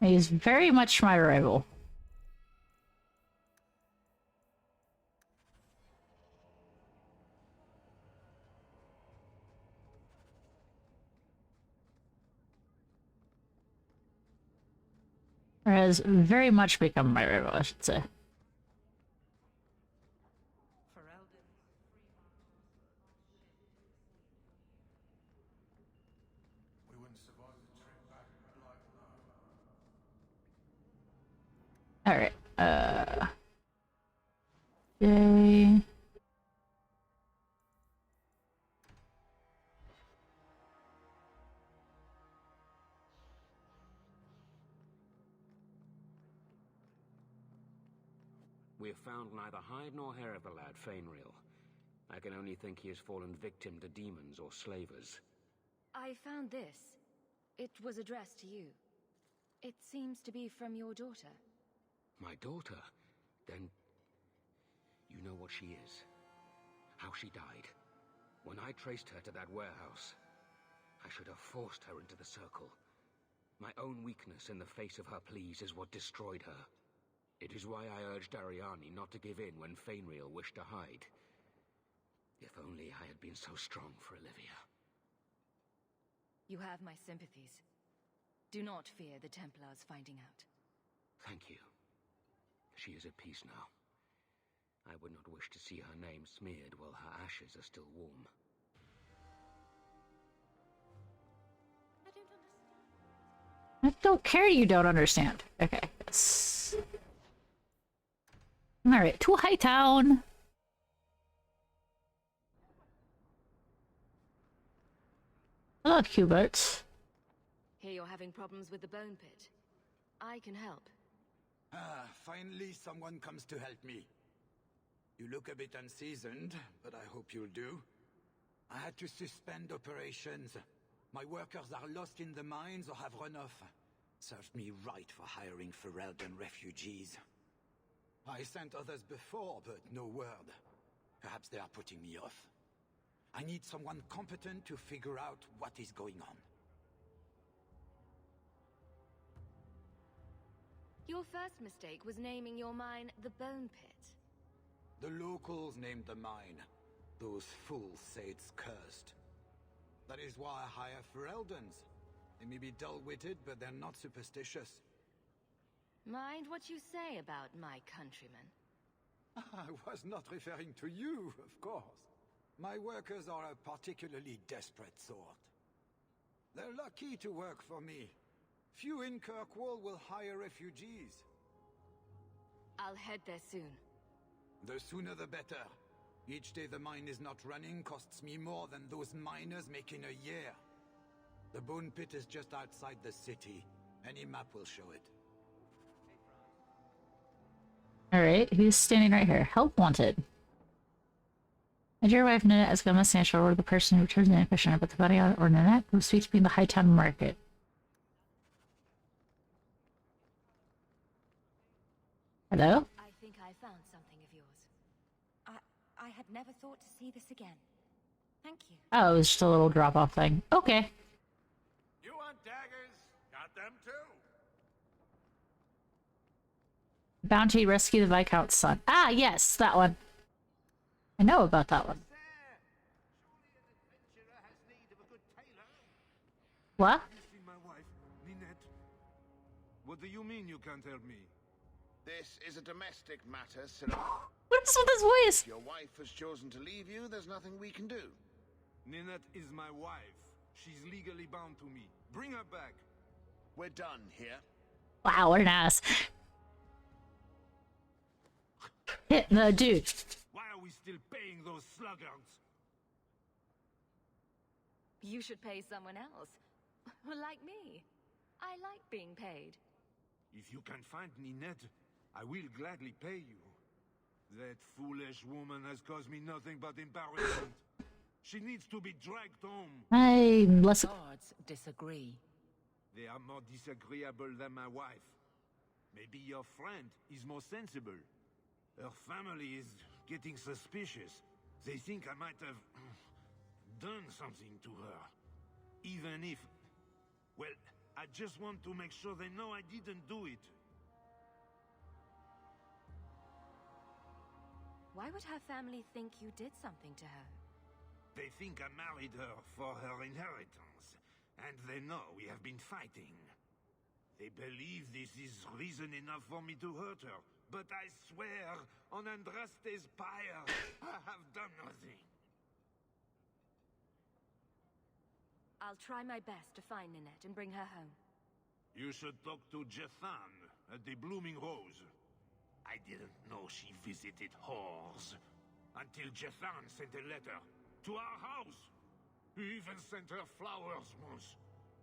He's very much my rival. Or has very much become my rival, I should say. We wouldn't survive the trip back like no. Alright, yay. We have found neither hide nor hair of the lad, Fainreal. I can only think he has fallen victim to demons or slavers. I found this. It was addressed to you. It seems to be from your daughter. My daughter? Then you know what she is. How she died. When I traced her to that warehouse, I should have forced her into the Circle. My own weakness in the face of her pleas is what destroyed her. It is why I urged Ariani not to give in when Fainreal wished to hide. If only I had been so strong for Olivia. You have my sympathies. Do not fear the Templars finding out. Thank you. She is at peace now. I would not wish to see her name smeared while her ashes are still warm. I don't care you don't understand. Okay. Yes. Alright, to Hightown. Hello, Hubert. Hear you're having problems with the bone pit. I can help. Ah, finally someone comes to help me. You look a bit unseasoned, but I hope you'll do. I had to suspend operations. My workers are lost in the mines or have run off. Served me right for hiring Ferelden refugees. I sent others before, but no word. Perhaps they are putting me off. I need someone competent to figure out what is going on. Your first mistake was naming your mine the Bone Pit. The locals named the mine. Those fools say it's cursed. That is why I hire Fereldens. They may be dull-witted, but they're not superstitious. Mind what you say about my countrymen. I was not referring to you, of course. My workers are a particularly desperate sort. They're lucky to work for me. Few in Kirkwall will hire refugees. I'll head there soon. The sooner the better. Each day the mine is not running costs me more than those miners make in a year. The Bone Pit is just outside the city. Any map will show it. Alright, who's standing right here? Help wanted. My dear wife, Nanette, has gone missing. I shall order the person who returns the question about the body or Nanette, who speaks to me in the Hightown Market. Hello? I think I found something of yours. I had never thought to see this again. Thank you. Oh, it was just a little drop-off thing. Okay. You want daggers? Got them too. Bounty, rescue the Viscount's son. Ah, yes, that one. I know about that one. What? Have you seen my wife, Ninette? What do you mean you can't help me? This is a domestic matter, Sirrah. What is with his voice? If your wife has chosen to leave you, there's nothing we can do. Ninette is my wife. She's legally bound to me. Bring her back. We're done here. Wow, what an ass. Hit the dude. Why are we still paying those sluggards? You should pay someone else. Like me. I like being paid. If you can find Ninette, I will gladly pay you. That foolish woman has caused me nothing but embarrassment. She needs to be dragged home. I'm less... Guards disagree. They are more disagreeable than my wife. Maybe your friend is more sensible. Her family is getting suspicious. They think I might have done something to her. Even if... Well, I just want to make sure they know I didn't do it. Why would her family think you did something to her? They think I married her for her inheritance, and they know we have been fighting. They believe this is reason enough for me to hurt her, but I swear on Andraste's pyre, I have done nothing. I'll try my best to find Ninette and bring her home. You should talk to Jethan at the Blooming Rose. I didn't know she visited whores until Jethan sent a letter to our house. He even sent her flowers once.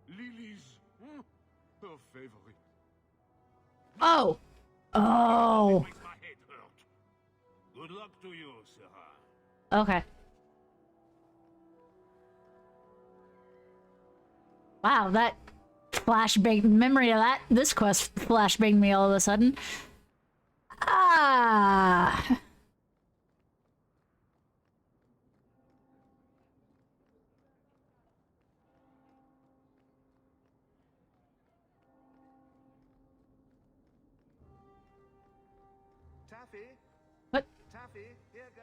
Lilies. Her favorite. Oh! Oh! It makes my head hurt. Good luck to you, Sarah. Okay. Wow, that flashbang memory of that this quest flashbanged me all of a sudden. Ah. Taffy? What? Taffy, here go.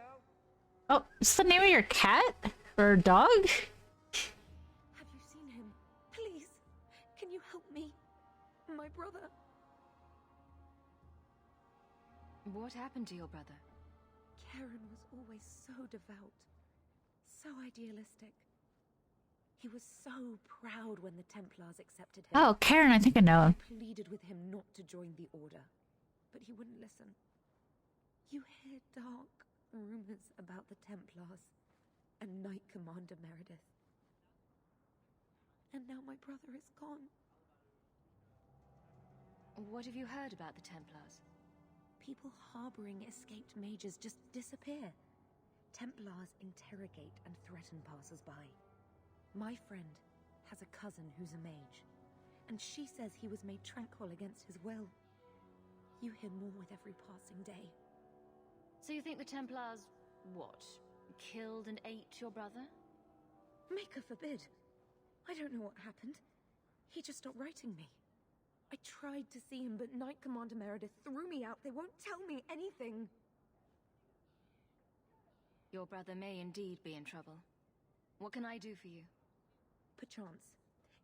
Oh, is the name of your cat? Or dog? Have you seen him? Please, can you help me? My brother. What happened to your brother? Karen was always so devout, so idealistic. He was so proud when the Templars accepted him. Oh, Karen, I think I know him. I pleaded with him not to join the Order, but he wouldn't listen. You hear dark rumors about the Templars and Knight Commander Meredith. And now my brother is gone. What have you heard about the Templars? People harboring escaped mages just disappear. Templars interrogate and threaten passers-by. My friend has a cousin who's a mage, and she says he was made tranquil against his will. You hear more with every passing day. So you think the Templars, what, killed and ate your brother? Maker forbid. I don't know what happened. He just stopped writing me. I tried to see him, but Knight Commander Meredith threw me out. They won't tell me anything. Your brother may indeed be in trouble. What can I do for you? Perchance.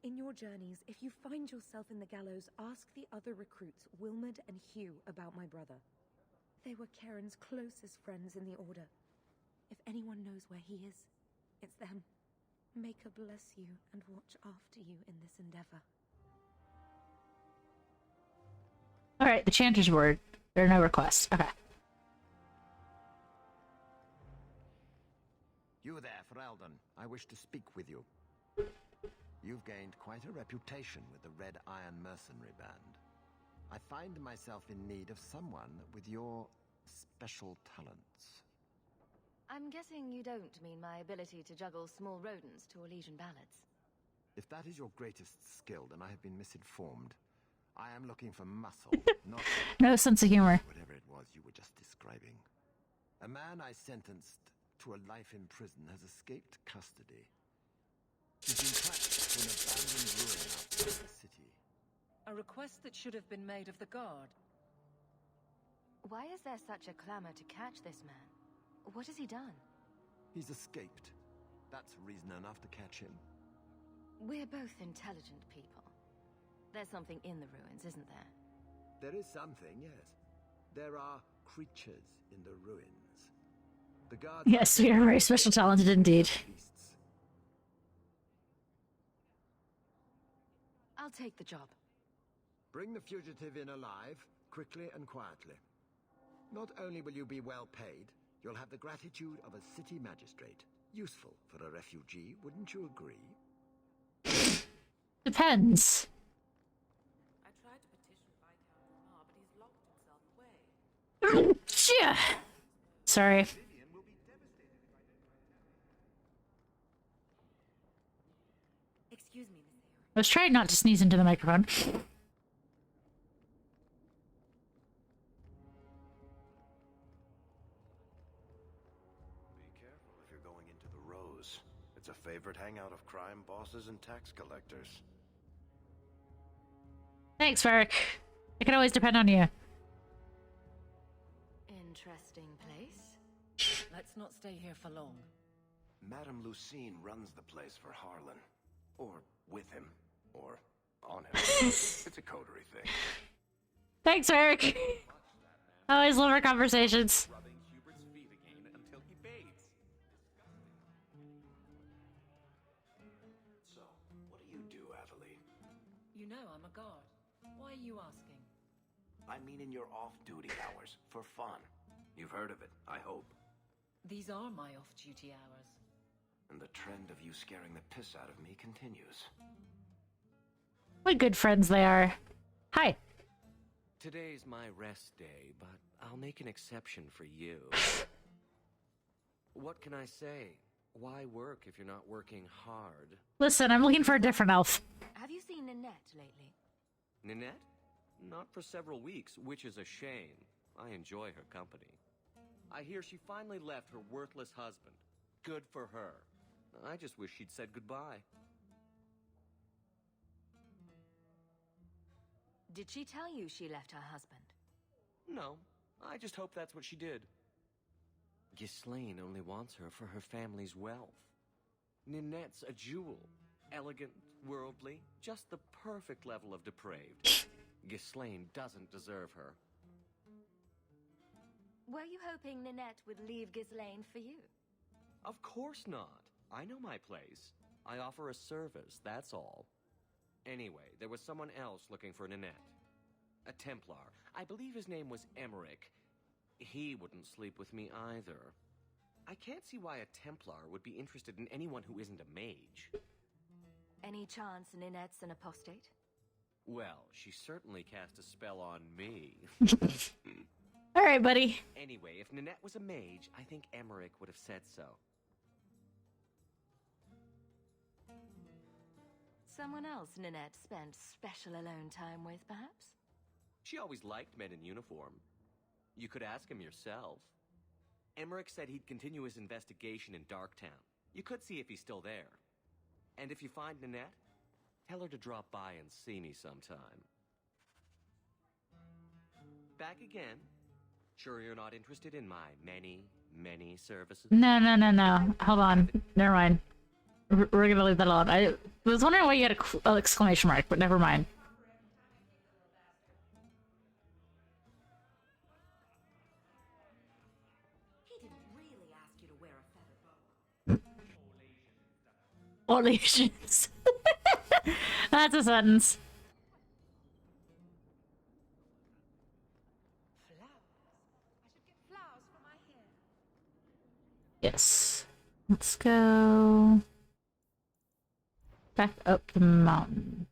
In your journeys, if you find yourself in the gallows, ask the other recruits, Wilmerd and Hugh, about my brother. They were Karen's closest friends in the Order. If anyone knows where he is, it's them. Maker bless you and watch after you in this endeavor. Alright, the Chanter's word. There are no requests. Okay. You there, Ferelden. I wish to speak with you. You've gained quite a reputation with the Red Iron Mercenary Band. I find myself in need of someone with your special talents. I'm guessing you don't mean my ability to juggle small rodents to Elysian ballads. If that is your greatest skill, then I have been misinformed. I am looking for muscle, not... No sense of humor. Whatever it was you were just describing. A man I sentenced to a life in prison has escaped custody. He's been trapped in an abandoned ruin outside the city. A request that should have been made of the guard. Why is there such a clamor to catch this man? What has he done? He's escaped. That's reason enough to catch him. We're both intelligent people. There's something in the ruins, isn't there? There is something, yes. There are creatures in the ruins. The guards... Yes, we are very special talented indeed. I'll take the job. Bring the fugitive in alive, quickly and quietly. Not only will you be well paid, you'll have the gratitude of a city magistrate. Useful for a refugee, wouldn't you agree? Depends. I tried to petition Viscount Lamar, but he's locked himself away. Yeah. Sorry. Excuse me, Miss Theora. I was trying not to sneeze into the microphone. Be careful if you're going into the Rose. It's a favorite hangout of crime bosses and tax collectors. Thanks, Varric. I can always depend on you. Interesting place. Let's not stay here for long. Madame Lucine runs the place for Harlan. Or with him. Or on him. It's a coterie thing. Thanks, Varric. I always love our conversations. Rubbing Hubert's feet again until he fades. So, what do you do, Aveline? You know I'm a guard. Why are you asking? I mean in your off-duty hours, for fun. You've heard of it, I hope. These are my off-duty hours. And the trend of you scaring the piss out of me continues. What good friends they are. Hi. Today's my rest day, but I'll make an exception for you. What can I say? Why work if you're not working hard? Listen, I'm looking for a different elf. Have you seen Ninette lately? Ninette? Not for several weeks, which is a shame. I enjoy her company. I hear she finally left her worthless husband. Good for her. I just wish she'd said goodbye. Did she tell you she left her husband? No, I just hope that's what she did. Ghislaine only wants her for her family's wealth. Ninette's a jewel. Elegant, worldly, just the perfect level of depraved. Ghislaine doesn't deserve her. Were you hoping Ninette would leave Ghislaine for you? Of course not. I know my place. I offer a service, that's all. Anyway, there was someone else looking for Ninette. A Templar. I believe his name was Emmerich. He wouldn't sleep with me either. I can't see why a Templar would be interested in anyone who isn't a mage. Any chance Ninette's an apostate? Well, she certainly cast a spell on me. All right, buddy. Anyway, if Ninette was a mage, I think Emmerich would have said so. Someone else Ninette spent special alone time with, perhaps? She always liked men in uniform. You could ask him yourself. Emmerich said he'd continue his investigation in Darktown. You could see if he's still there. And if you find Ninette, tell her to drop by and see me sometime. Back again. Sure you're not interested in my many services? No. Hold on. Never mind. We're gonna leave that alone. I was wondering why you had an exclamation mark, but never mind. He didn't really ask you to wear a feather boa. All Asians. That's a sentence. Yes. Let's go back up the mountain.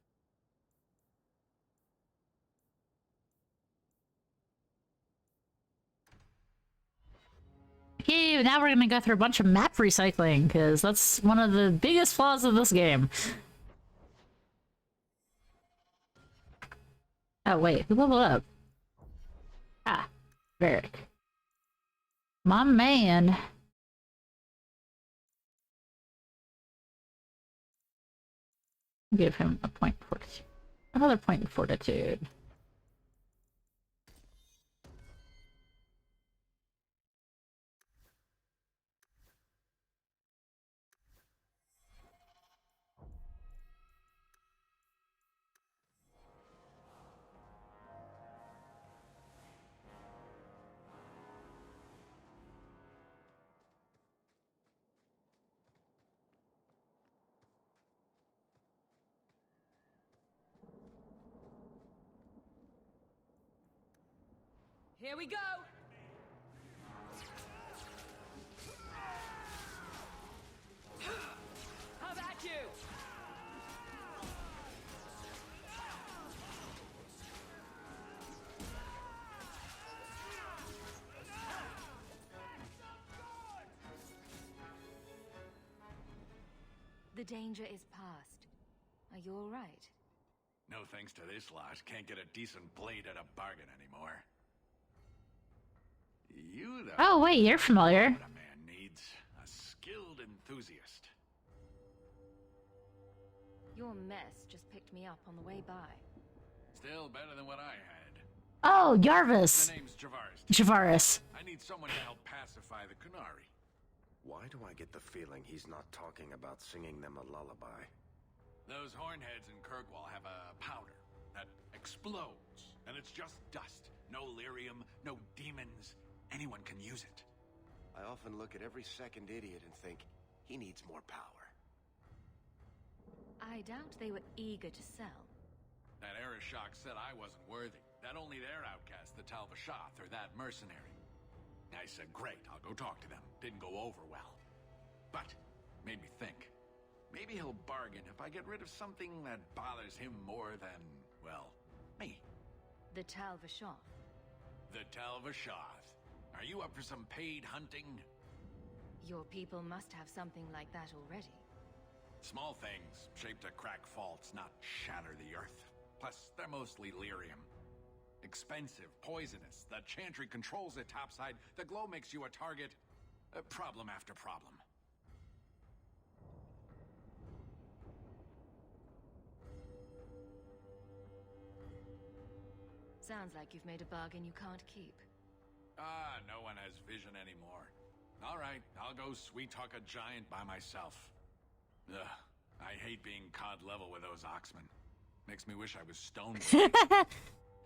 Yay, now we're gonna go through a bunch of map recycling, because that's one of the biggest flaws of this game. Oh wait, who leveled up? Ah, Varric. My man. Give him a point of fortitude. Another point of fortitude. Here we go! How about you? The danger is past. Are you all right? No thanks to this lot, can't get a decent blade at a bargain anymore. You though. Oh wait, you're familiar. What a man needs. A skilled enthusiast. Your mess just picked me up on the way by. Still better than what I had. Oh, Yarvis. The name's Javaris. Javaris. I need someone to help pacify the Kunari. Why do I get the feeling he's not talking about singing them a lullaby? Those hornheads in Kirkwall have a powder that explodes, and it's just dust. No lyrium, no demons. Anyone can use it. I often look at every second idiot and think, he needs more power. I doubt they were eager to sell. That Arishok said I wasn't worthy. That only their outcast, the Talvashath, or that mercenary. I said, great, I'll go talk to them. Didn't go over well. But, made me think. Maybe he'll bargain if I get rid of something that bothers him more than, well, me. The Talvashath. The Talvashath. Are you up for some paid hunting? Your people must have something like that already. Small things, shaped to crack faults, not shatter the earth. Plus, they're mostly lyrium. Expensive, poisonous. The Chantry controls it topside. The glow makes you a target. Problem after problem. Sounds like you've made a bargain you can't keep. Ah, no one has vision anymore. All right, I'll go sweet-talk a giant by myself. Ugh, I hate being cod level with those oxmen. Makes me wish I was stoned.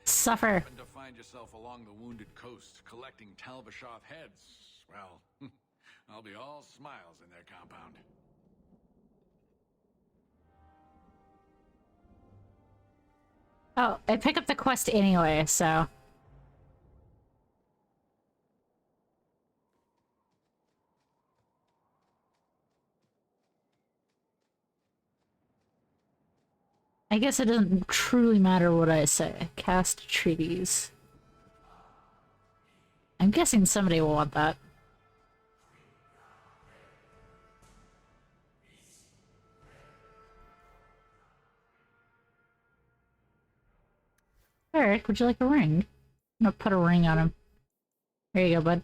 Suffer. Happen to find yourself along the wounded coast collecting Talbashoth heads, well, I'll be all smiles in their compound. Oh, I pick up the quest anyway, so... I guess it doesn't truly matter what I say. Cast treaties. I'm guessing somebody will want that. Eric, would you like a ring? I'm gonna put a ring on him. There you go, bud.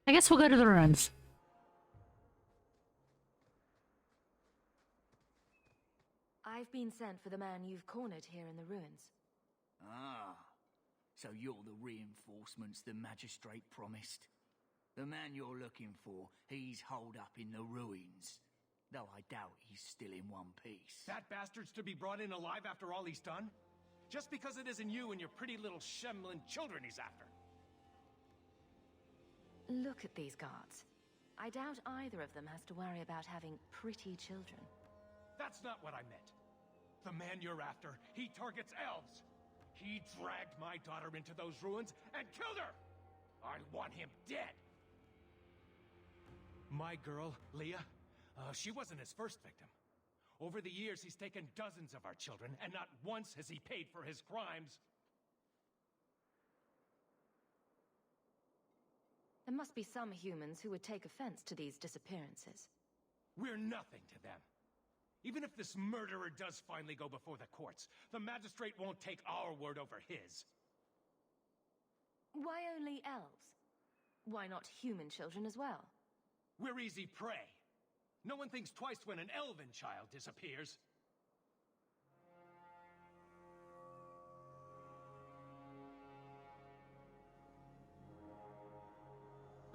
I guess we'll go to the ruins. I've been sent for the man you've cornered here in the ruins. Ah, so you're the reinforcements the magistrate promised. The man you're looking for, he's holed up in the ruins. Though I doubt he's still in one piece. That bastard's to be brought in alive after all he's done? Just because it isn't you and your pretty little Shemlin children he's after. Look at these guards. I doubt either of them has to worry about having pretty children. That's not what I meant. The man you're after, he targets elves. He dragged my daughter into those ruins and killed her! I want him dead! My girl, Leah, she wasn't his first victim. Over the years, he's taken dozens of our children, and not once has he paid for his crimes. There must be some humans who would take offense to these disappearances. We're nothing to them. Even if this murderer does finally go before the courts, the magistrate won't take our word over his. Why only elves? Why not human children as well? We're easy prey. No one thinks twice when an elven child disappears.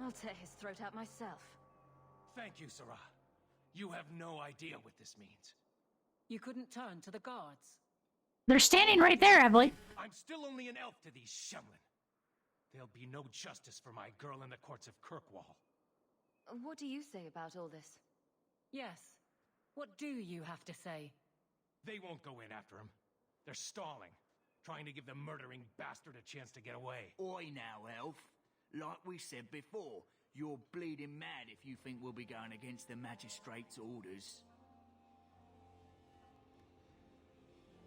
I'll tear his throat out myself. Thank you, Sarah. You have no idea what this means. You couldn't turn to the guards. They're standing right there, Evelyn. I'm still only an elf to these Shemlin. There'll be no justice for my girl in the courts of Kirkwall. What do you say about all this? Yes. What do you have to say? They won't go in after him. They're stalling, trying to give the murdering bastard a chance to get away. Oi now, elf. Like we said before, you're bleeding mad if you think we'll be going against the magistrate's orders.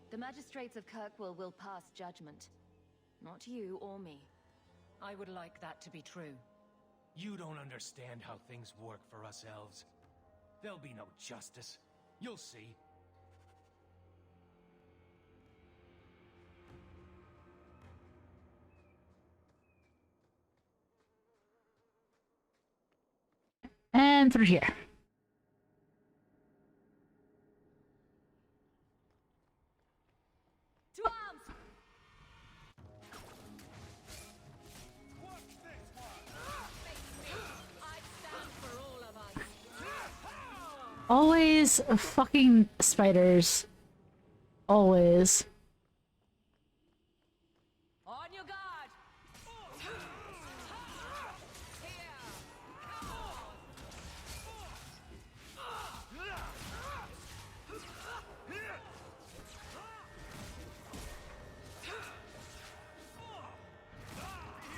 The magistrates of Kirkwall will pass judgment. Not you or me. I would like that to be true. You don't understand how things work for us elves. There'll be no justice. You'll see. And through here. To arms! Always fucking spiders. Always. On your guard!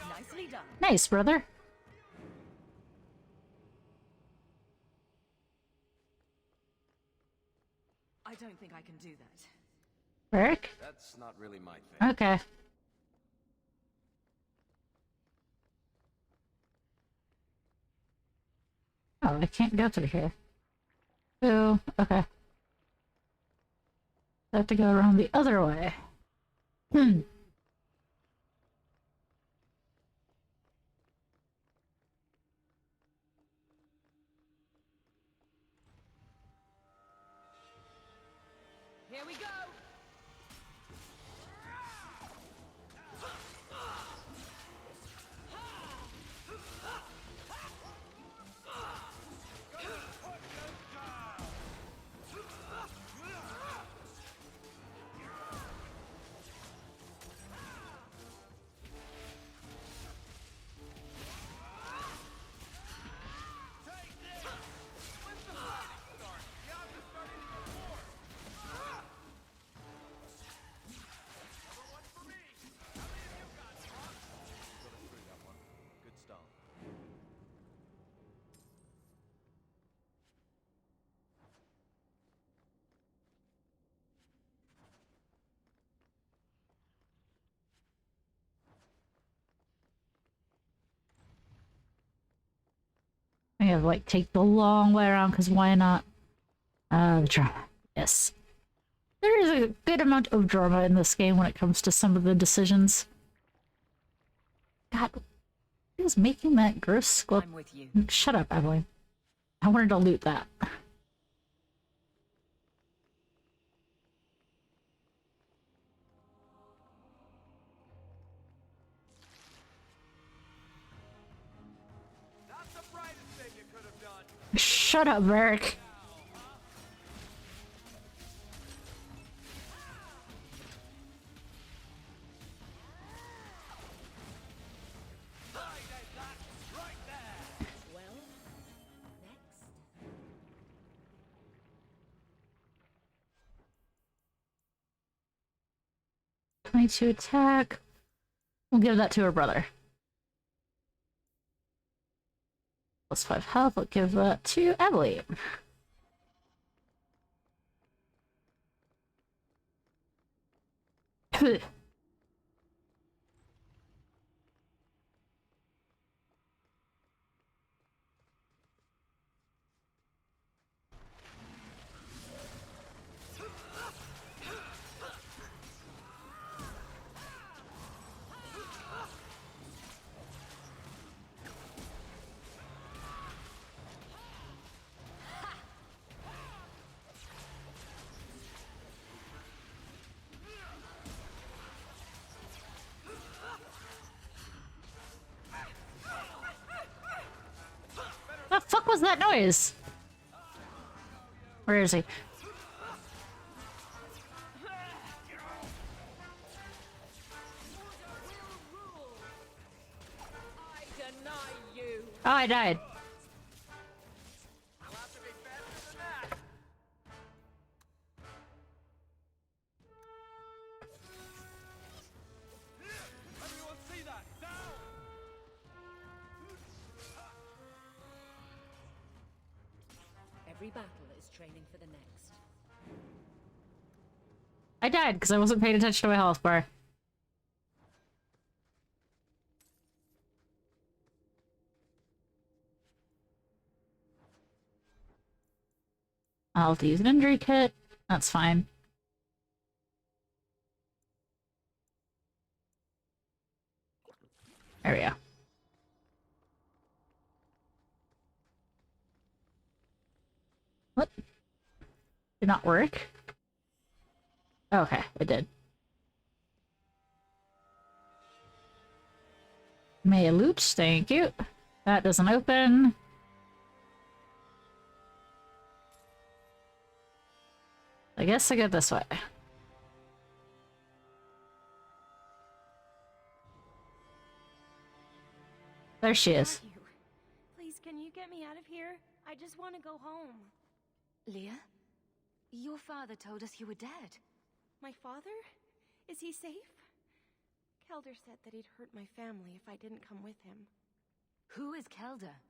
Nicely done. Nice, brother. I don't think I can do that. Eric? That's not really my thing. Okay. Oh, I can't go through here. Ooh, okay. I have to go around the other way. Hmm. Here we go! I have like take the long way around because why not? The drama. Yes. There is a good amount of drama in this game when it comes to some of the decisions. God, who is making that gross sculpt? I'm with you. Shut up, Evelyn. I wanted to loot that. That's the brightest thing you could have done. Shut up, Varric. Well, next. 22 attack. We'll give that to her brother. Plus 5 health. I'll give that to Evelyn. The fuck was that noise? Where is he? Oh, I died. Every battle is training for the next. I died because I wasn't paying attention to my health bar. I'll have to use an injury kit. That's fine. There we go. What? Did not work? Okay, it did. May loot, thank you. That doesn't open. I guess I go this way. There she is. Please, can you get me out of here? I just want to go home. Leah? Your father told us you were dead. My father? Is he safe? Kelder said that he'd hurt my family if I didn't come with him. Who is Kelder?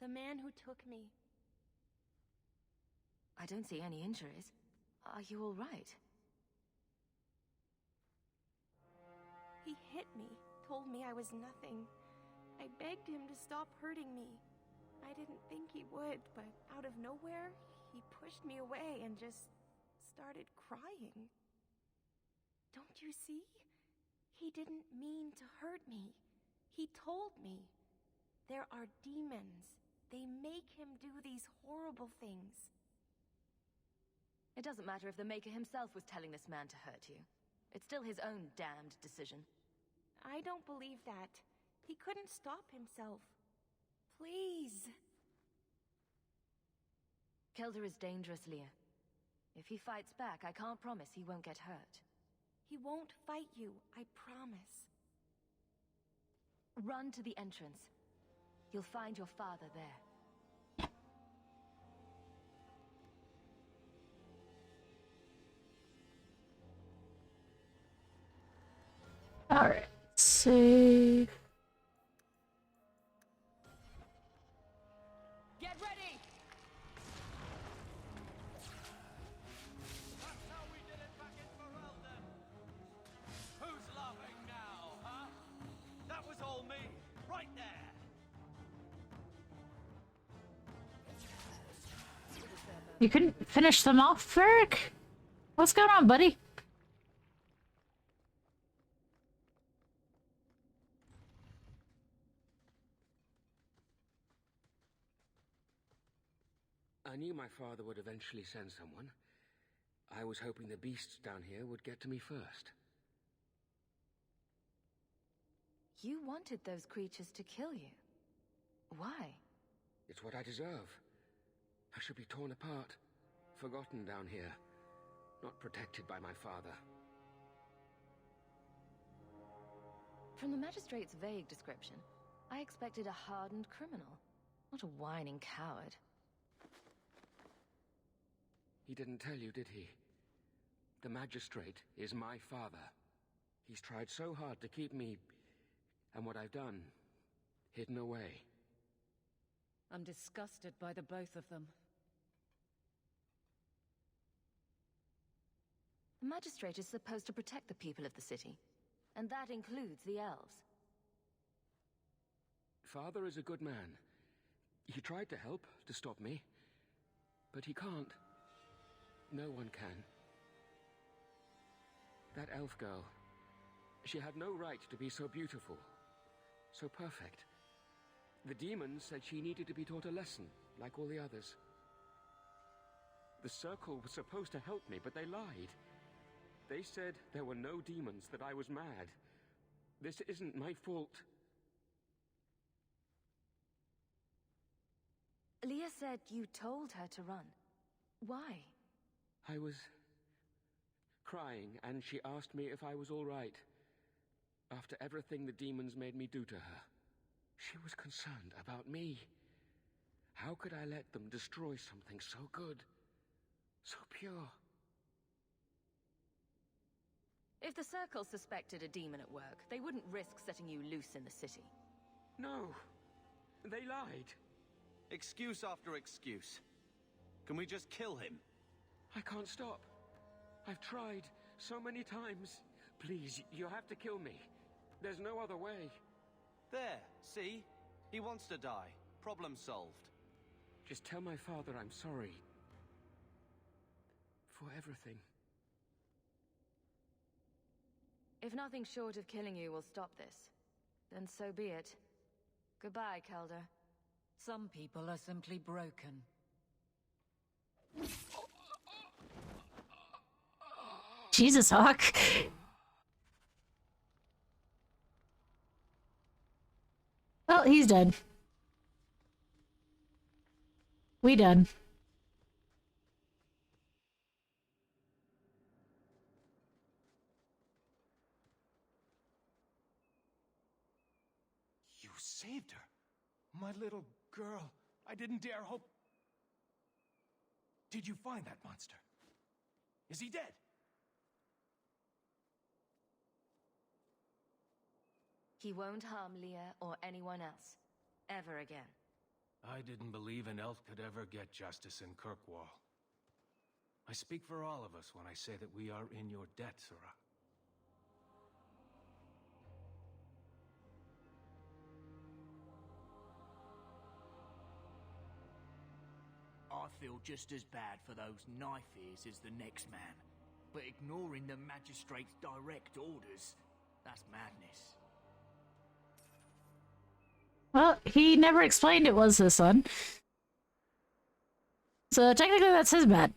The man who took me. I don't see any injuries. Are you all right? He hit me, told me I was nothing. I begged him to stop hurting me. I didn't think he would, but out of nowhere, he pushed me away and just started crying. Don't you see? He didn't mean to hurt me. He told me. There are demons. They make him do these horrible things. It doesn't matter if the Maker himself was telling this man to hurt you. It's still his own damned decision. I don't believe that. He couldn't stop himself. Please. Kelder is dangerous, Leah. If he fights back, I can't promise he won't get hurt. He won't fight you, I promise. Run to the entrance. You'll find your father there. Alright, save. Get ready! That's how we did it back in Ferelden. Who's laughing now, huh? That was all me, right there. You couldn't finish them off, Varric? What's going on, buddy? I knew my father would eventually send someone. I was hoping the beasts down here would get to me first. You wanted those creatures to kill you. Why? It's what I deserve. I should be torn apart, forgotten down here, not protected by my father. From the magistrate's vague description, I expected a hardened criminal, not a whining coward. He didn't tell you, did he? The magistrate is my father. He's tried so hard to keep me, and what I've done, hidden away. I'm disgusted by the both of them. The magistrate is supposed to protect the people of the city, and that includes the elves. Father is a good man. He tried to help, to stop me, but he can't. No one can. That elf girl, she had no right to be so beautiful, so perfect. The demons said she needed to be taught a lesson, like all the others. The Circle was supposed to help me, but they lied. They said there were no demons, that I was mad. This isn't my fault. Leah said you told her to run. Why? I was crying, and she asked me if I was all right. After everything the demons made me do to her, she was concerned about me. How could I let them destroy something so good, so pure? If the Circle suspected a demon at work, they wouldn't risk setting you loose in the city. No, they lied. Excuse after excuse. Can we just kill him? I can't stop. I've tried so many times. Please, you have to kill me. There's no other way. There, see? He wants to die. Problem solved. Just tell my father I'm sorry. For everything. If nothing short of killing you will stop this, then so be it. Goodbye, Kelder. Some people are simply broken. Jesus, Hawk. Well, he's dead. We done. You saved her. My little girl. I didn't dare hope. Did you find that monster? Is he dead? He won't harm Leah or anyone else. Ever again. I didn't believe an elf could ever get justice in Kirkwall. I speak for all of us when I say that we are in your debt, Sirrah. I feel just as bad for those knife ears as the next man. But ignoring the magistrate's direct orders, that's madness. Well, he never explained it was his son. So technically that's his bad.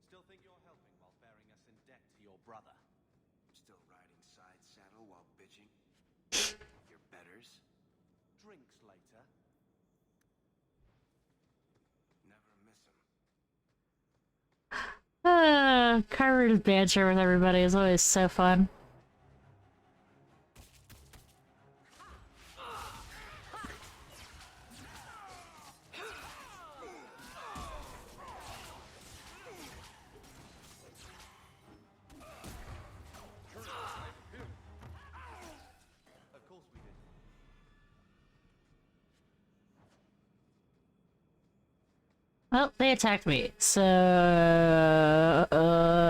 Still think you're helping while bearing us in debt to your brother? Still riding side saddle while bitching? Your betters? Drinks later? Never miss 'em. Carver's banter with everybody is always so fun. Well, they attacked me, so...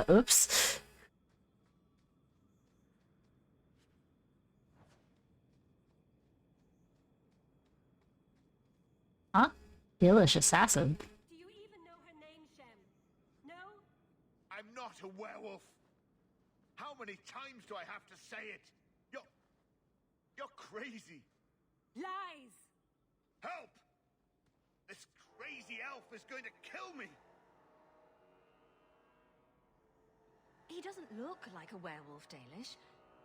oops. Huh? Delish assassin. I'm not a werewolf. How many times do I have to say it? You're crazy. Lies! Help! This crazy elf is going to kill me. He doesn't look like a werewolf, Dalish.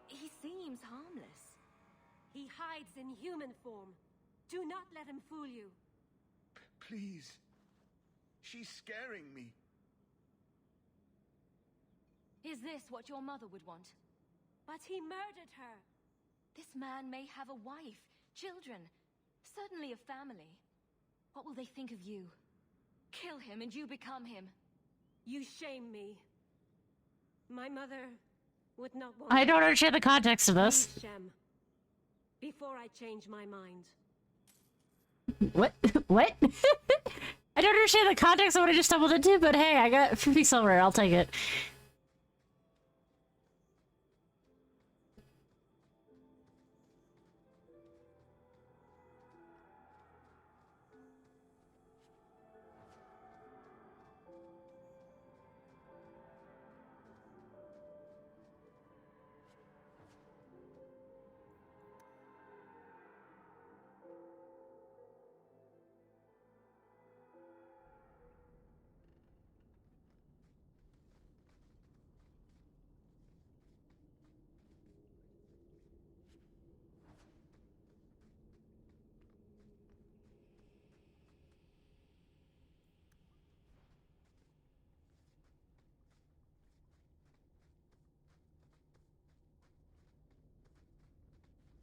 He seems harmless. He hides in human form. Do not let him fool you. Please. She's scaring me. Is this what your mother would want? But he murdered her. This man may have a wife, children, certainly a family. What will they think of you? Kill him and you become him. You shame me. My mother would not want... I don't understand the context of this. Please, Shem. Before I change my mind. What? What? I don't understand the context of what I just stumbled into, but hey, I got 50 silver. I'll take it.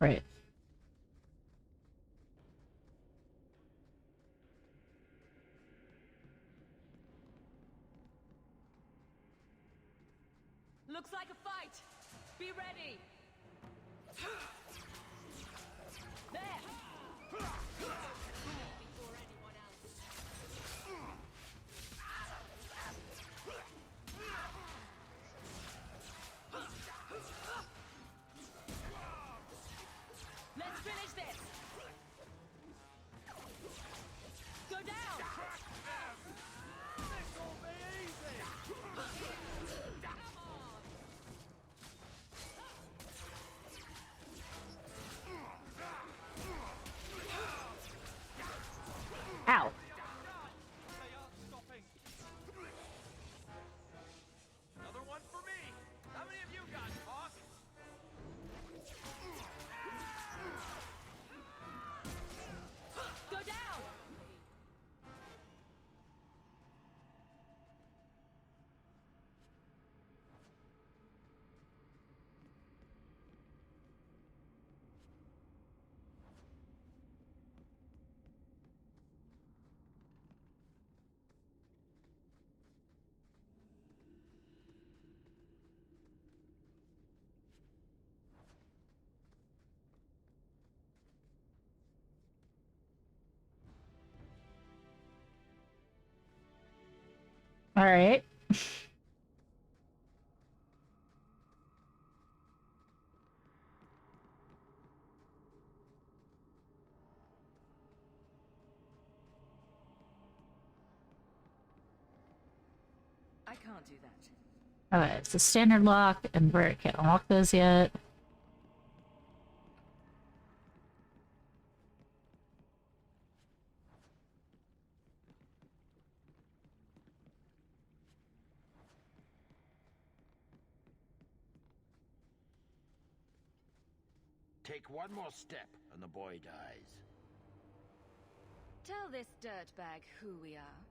Right. Looks like a fight. Be ready. There. Before anyone else. Let's finish this. Go down. This will be easy. Ow. Another one for me. How many of you got, boss? Go down. All right. I can't do that. Okay, it's a standard lock, and Bert can't unlock those yet. Take one more step, and the boy dies. Tell this dirtbag who we are.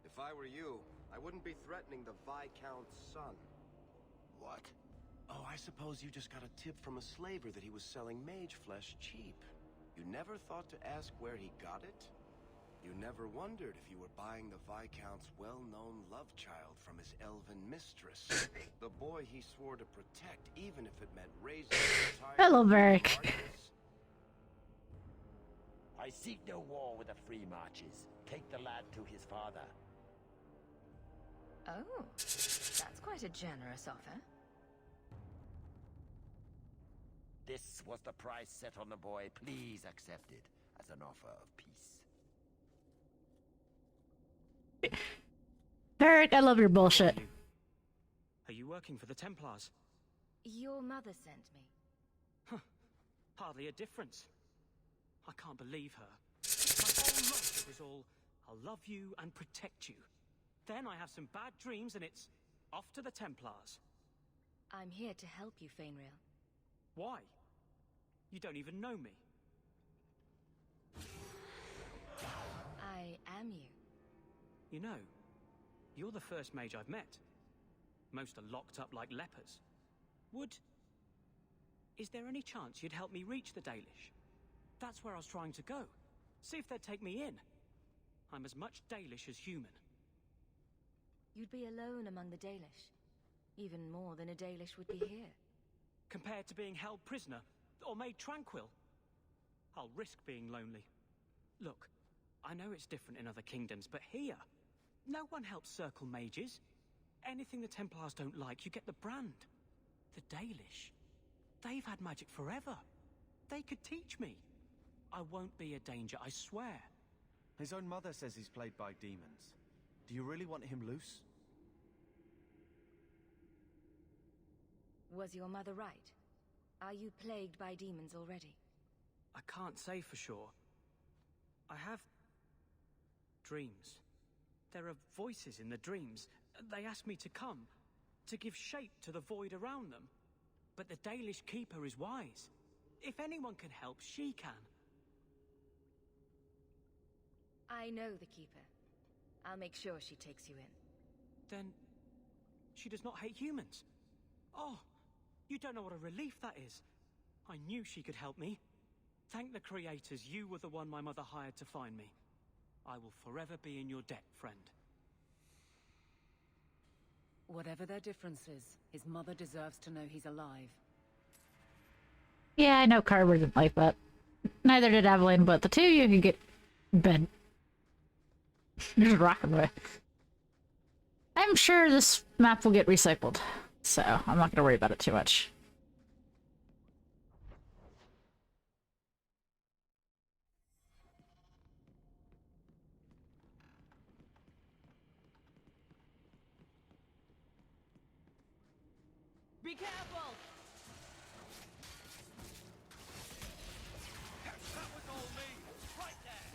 If I were you, I wouldn't be threatening the Viscount's son. What? Oh, I suppose you just got a tip from a slaver that he was selling mage flesh cheap. You never thought to ask where he got it? You never wondered if you were buying the Viscount's well-known love child from his elven mistress. The boy he swore to protect, even if it meant raising his entire... Hello, Beric. I seek no war with the free marches. Take the lad to his father. Oh, that's quite a generous offer. This was the price set on the boy. Please accept it as an offer of peace. Varric, I love your bullshit. Are you working for the Templars? Your mother sent me. Huh. Hardly a difference. I can't believe her. My whole life was all, I'll love you and protect you. Then I have some bad dreams and it's off to the Templars. I'm here to help you, Fainrail. Why? You don't even know me. I am you. You know, you're the first mage I've met. Most are locked up like lepers. Is there any chance you'd help me reach the Dalish? That's where I was trying to go. See if they'd take me in. I'm as much Dalish as human. You'd be alone among the Dalish. Even more than a Dalish would be here. Compared to being held prisoner, or made tranquil, I'll risk being lonely. Look, I know it's different in other kingdoms, but here, no one helps circle mages. Anything the Templars don't like, you get the brand. The Dalish, they've had magic forever. They could teach me. I won't be a danger, I swear. His own mother says he's plagued by demons. Do you really want him loose? Was your mother right? Are you plagued by demons already? I can't say for sure. I have dreams. There are voices in the dreams. They ask me to come, to give shape to the void around them. But the Dalish Keeper is wise. If anyone can help, she can. I know the Keeper. I'll make sure she takes you in. Then she does not hate humans. Oh, you don't know what a relief that is. I knew she could help me. Thank the creators, you were the one my mother hired to find me. I will forever be in your debt, friend. Whatever their differences, his mother deserves to know he's alive. Yeah, I know Carver didn't like that. Neither did Evelyn, but the two of you can get in bed. Just rocking away. I'm sure this map will get recycled, so I'm not gonna worry about it too much. Be careful! That was all me! Right there!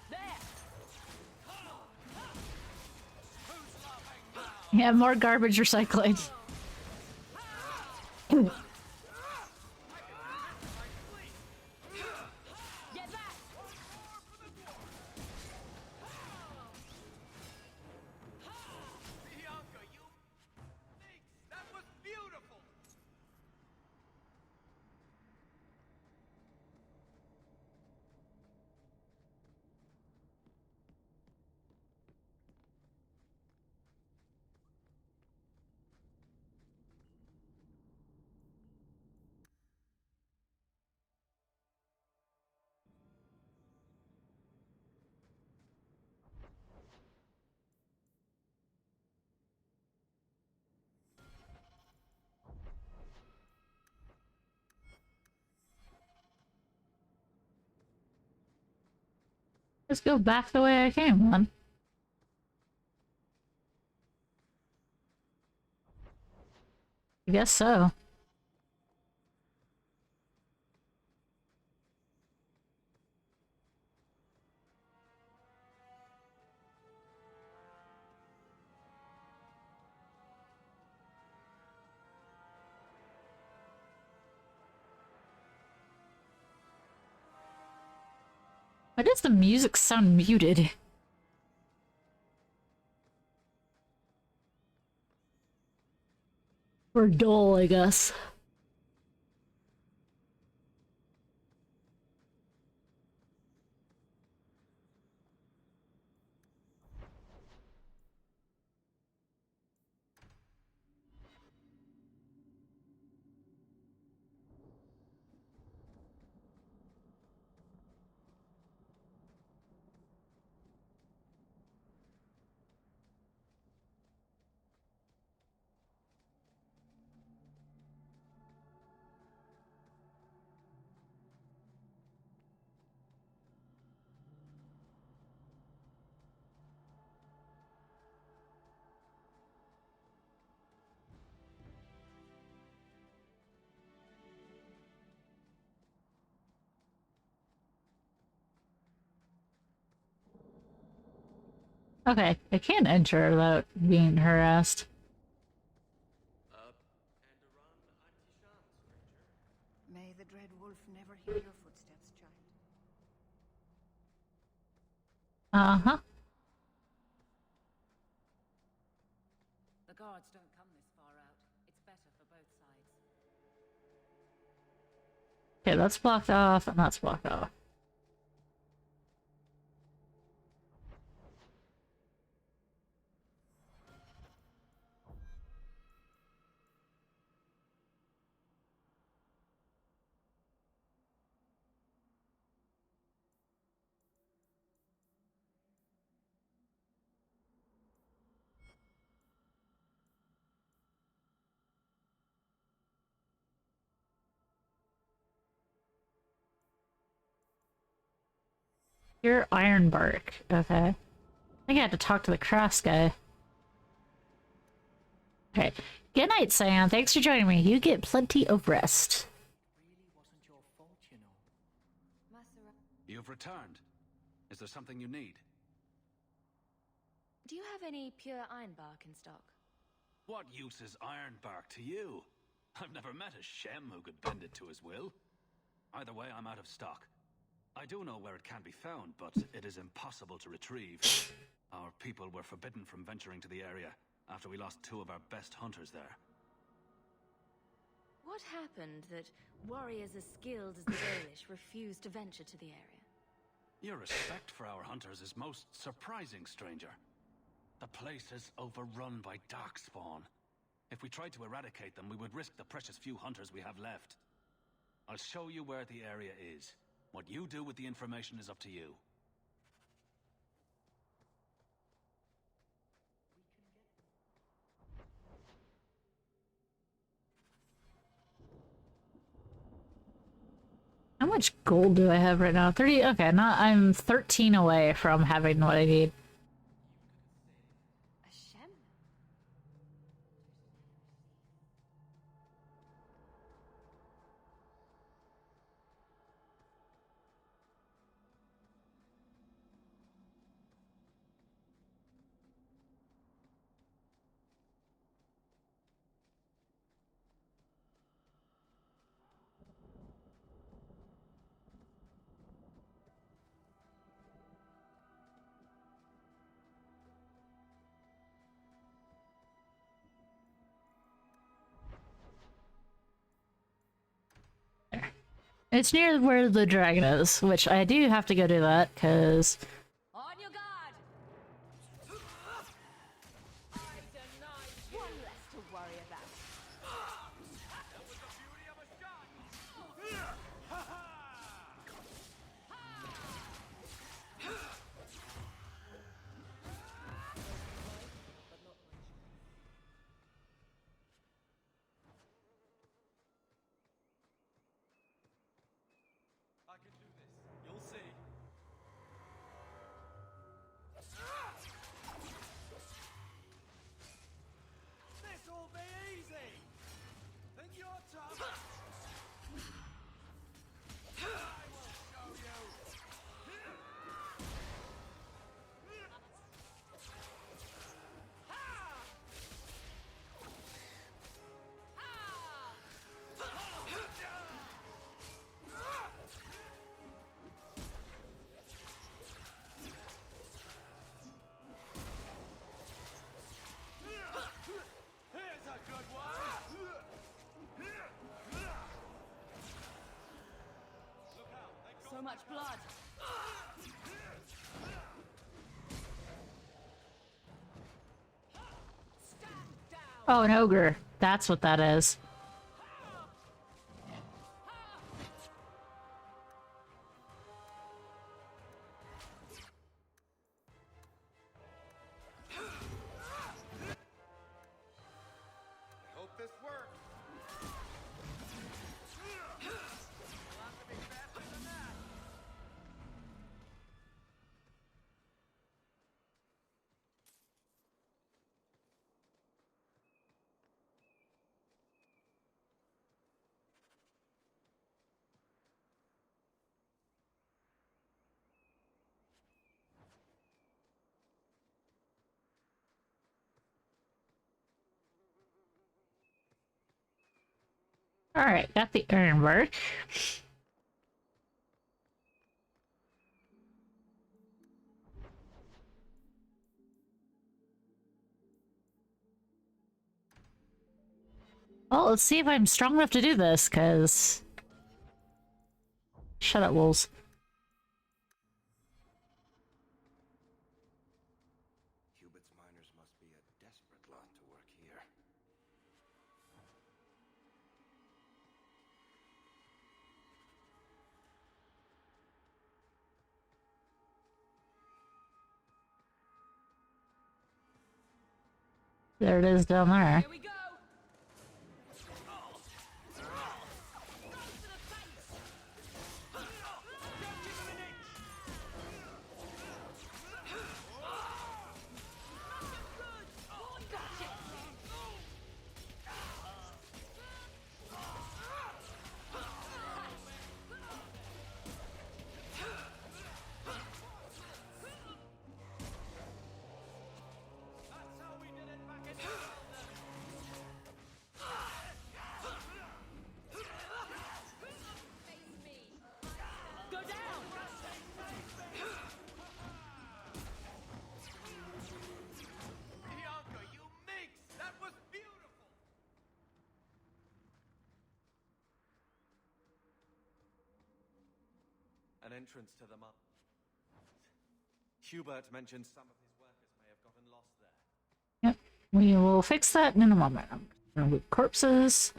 There! Who's laughing now? Yeah, more garbage recycling. Get back! Bianca, you... Thanks! That was beautiful! Let's go back the way I came, then. I guess so. Why does the music sound muted? Or dull, I guess. Okay, I can't enter without being harassed. May the Dread Wolf never hear your footsteps, child. Uh-huh. The guards don't come this far out. It's better for both sides. Okay, that's blocked off, and that's blocked off. You're Ironbark. Okay. I think I had to talk to the cross guy. Okay. Good night, Cyan. Thanks for joining me. You get plenty of rest. You've returned. Is there something you need? Do you have any pure ironbark in stock? What use is ironbark to you? I've never met a Shem who could bend it to his will. Either way, I'm out of stock. I do know where it can be found, but it is impossible to retrieve. Our people were forbidden from venturing to the area after we lost 2 of our best hunters there. What happened that warriors as skilled as the Baelish refused to venture to the area? Your respect for our hunters is most surprising, stranger. The place is overrun by darkspawn. If we tried to eradicate them, we would risk the precious few hunters we have left. I'll show you where the area is. What you do with the information is up to you. How much gold do I have right now? 30? Okay, I'm 13 away from having what I need. It's near where the dragon is, which I do have to go do that, because... On your guard! One less to worry about. That was the beauty of a shot! I can do this. You'll see. This'll be easy! Think you're tough? I will show you! Here's a good one! So much blood. Oh, an ogre. That's what that is. I hope this works. Alright, got the ironwork. Well, let's see if I'm strong enough to do this, because... Shut up, wolves. Hubit's miners must be a desperate lot to work here. There it is down there. Here we go. Go down. Bianca, you minx! That was beautiful! An entrance to the mine. Hubert mentioned some of his workers may have gotten lost there. Yep, we will fix that in a moment. I'm gonna loot corpses.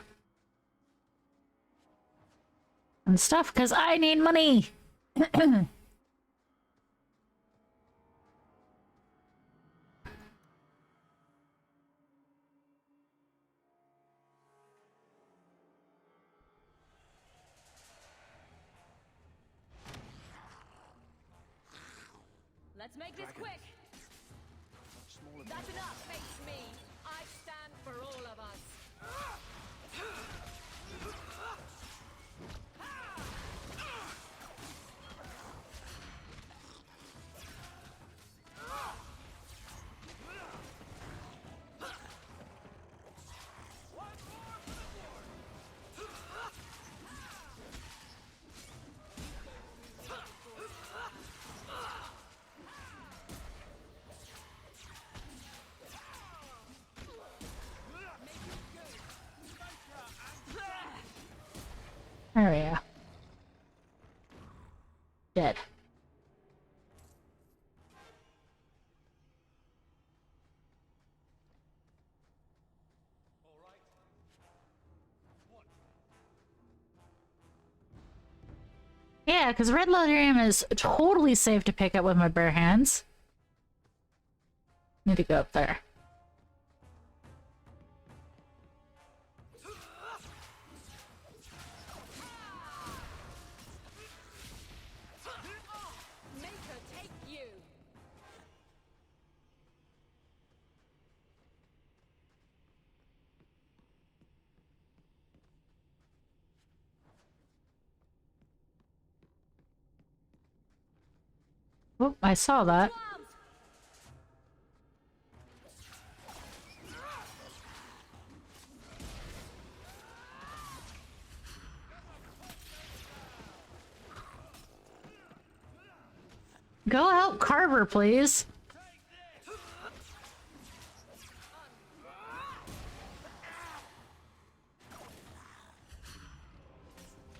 And stuff, because I need money! Let's make this quick. That's enough. Face me. I stand for all of us. There we go. Dead. Yeah, because red leatherium is totally safe to pick up with my bare hands. Need to go up there. Make her take you. Oh, I saw that. Go help Carver, please.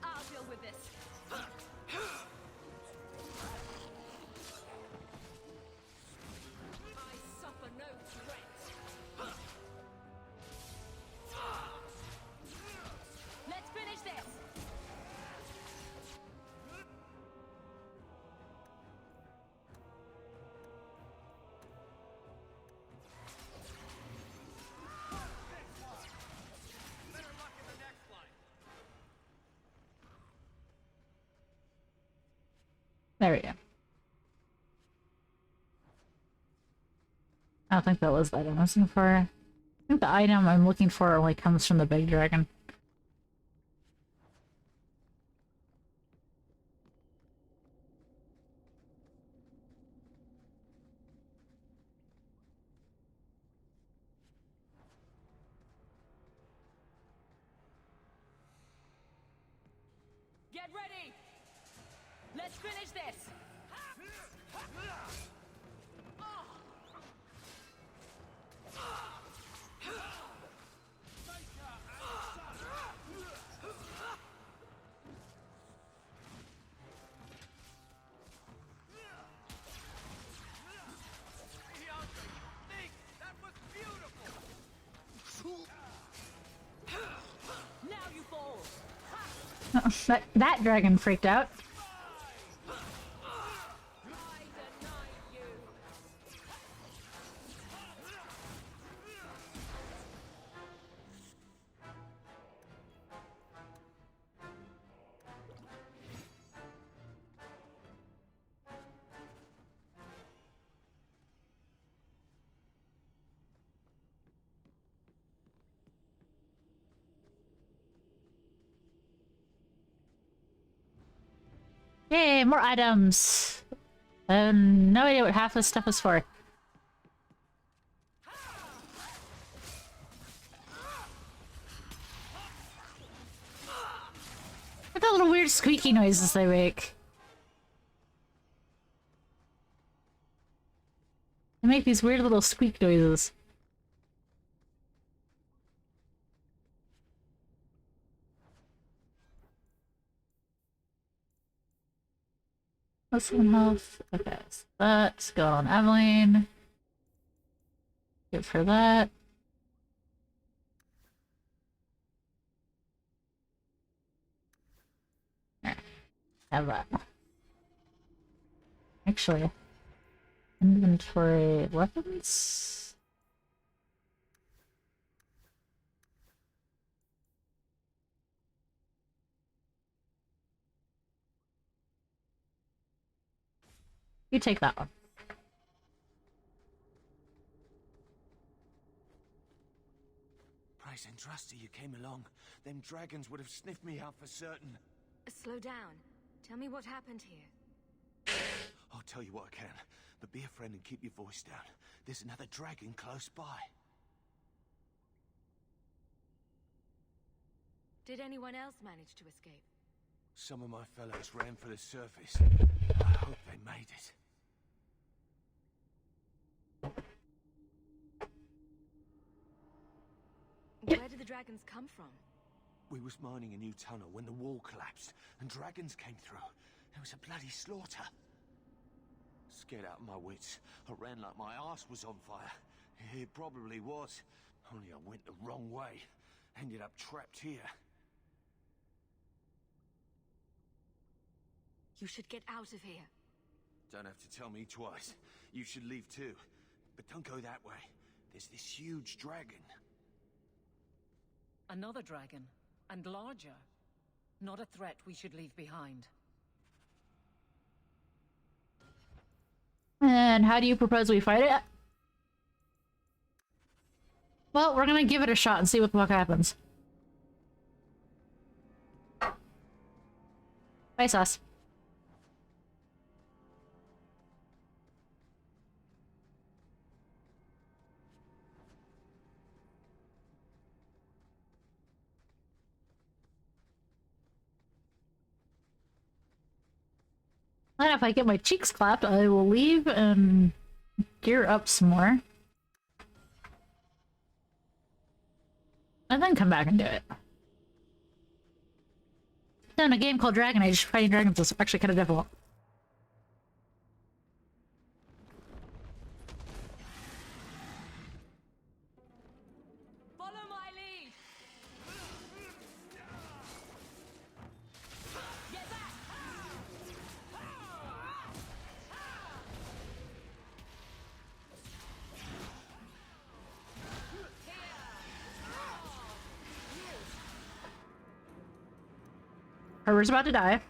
I'll deal with this. I suffer no threat. Let's finish this. There we go. I don't think that was the item I was looking for. I think the item I'm looking for only comes from the big dragon. Let's finish this! Now you fall. That dragon freaked out. Yay, more items. No idea what half this stuff is for. What are the little weird squeaky noises they make? They make these weird little squeak noises. That's some health. Okay, so that's go on Evelyn. Good for that. There. Have that. Actually, inventory weapons. You take that one. Price and trusty you came along. Them dragons would have sniffed me out for certain. Slow down. Tell me what happened here. I'll tell you what I can, but be a friend and keep your voice down. There's another dragon close by. Did anyone else manage to escape? Some of my fellows ran for the surface. I hope they made it. Where did the dragons come from? We was mining a new tunnel when the wall collapsed, and dragons came through. It was a bloody slaughter. Scared out of my wits, I ran like my arse was on fire. It probably was, only I went the wrong way. Ended up trapped here. You should get out of here. Don't have to tell me twice. You should leave too. But don't go that way. There's this huge dragon. Another dragon, and larger. Not a threat we should leave behind. And how do you propose we fight it? Well, we're gonna give it a shot and see what the fuck happens. Bye, Sauce. And if I get my cheeks clapped, I will leave and gear up some more. And then come back and do it. Then a game called Dragon Age, fighting dragons is actually kind of difficult. Follow my lead. Get back. Herbert's about to die.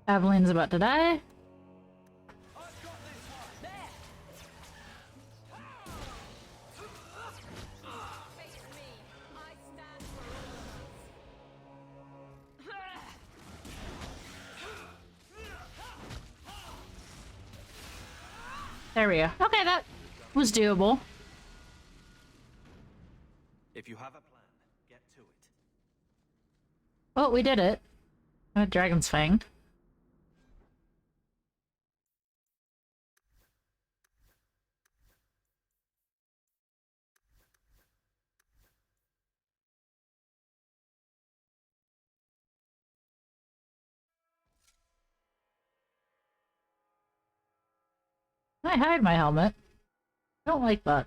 Evelyn's about to die. There we go. Okay, that was doable. If you have a plan, get to it. Oh, we did it. Dragon's Fang. I hide my helmet. I don't like that.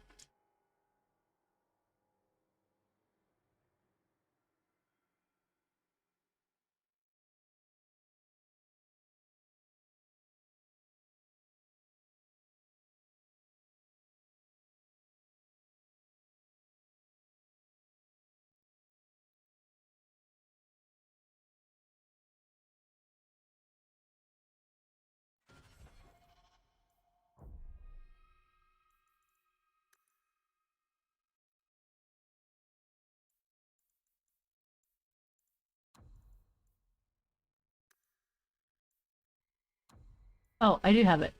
Oh, I do have it.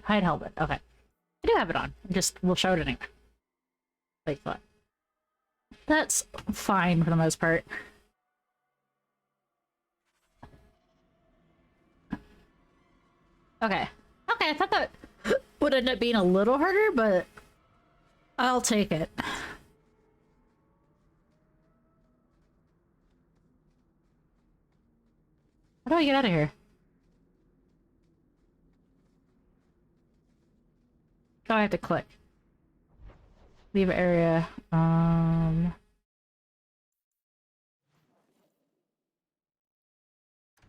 Hide helmet. Okay. I do have it on. We'll show it anyway. Like that. That's fine for the most part. Okay. Okay, I thought that would end up being a little harder, but I'll take it. How do I get out of here? Oh, I have to click. Leave area.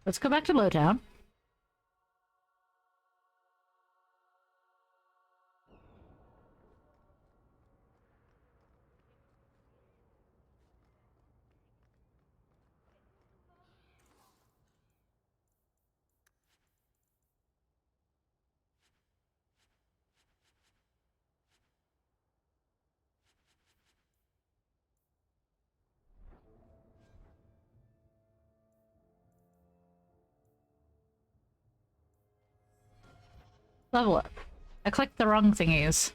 Let's go back to Lowtown. Level up. I clicked the wrong thingies.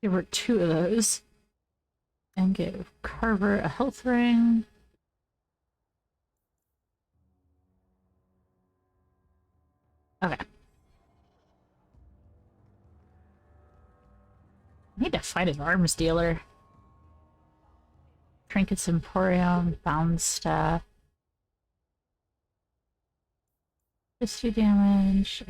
There were 2 of those. And give Carver a health ring. Okay. I need to find an arms dealer. Trinkets Emporium, Bound Staff. Just 2 damage.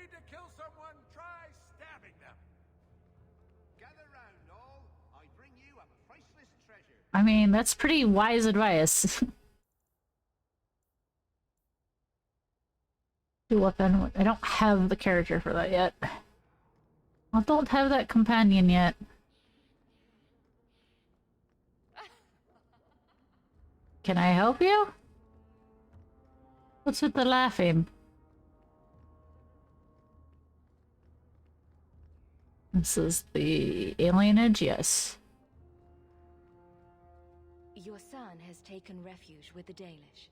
need to kill someone, try stabbing them. Gather round, all. I bring you a priceless treasure. I mean, that's pretty wise advice. Weapon. I don't have the character for that yet. I don't have that companion yet. Can I help you? What's with the laughing? This is the alienage, yes. Your son has taken refuge with the Dalish.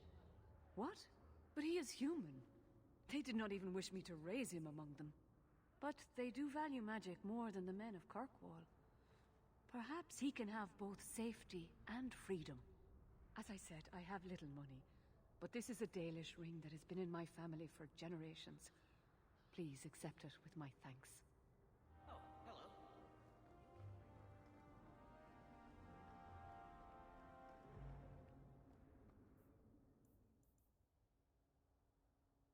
What? But he is human. They did not even wish me to raise him among them. But they do value magic more than the men of Kirkwall. Perhaps he can have both safety and freedom. As I said, I have little money, but this is a Dalish ring that has been in my family for generations. Please accept it with my thanks. Oh,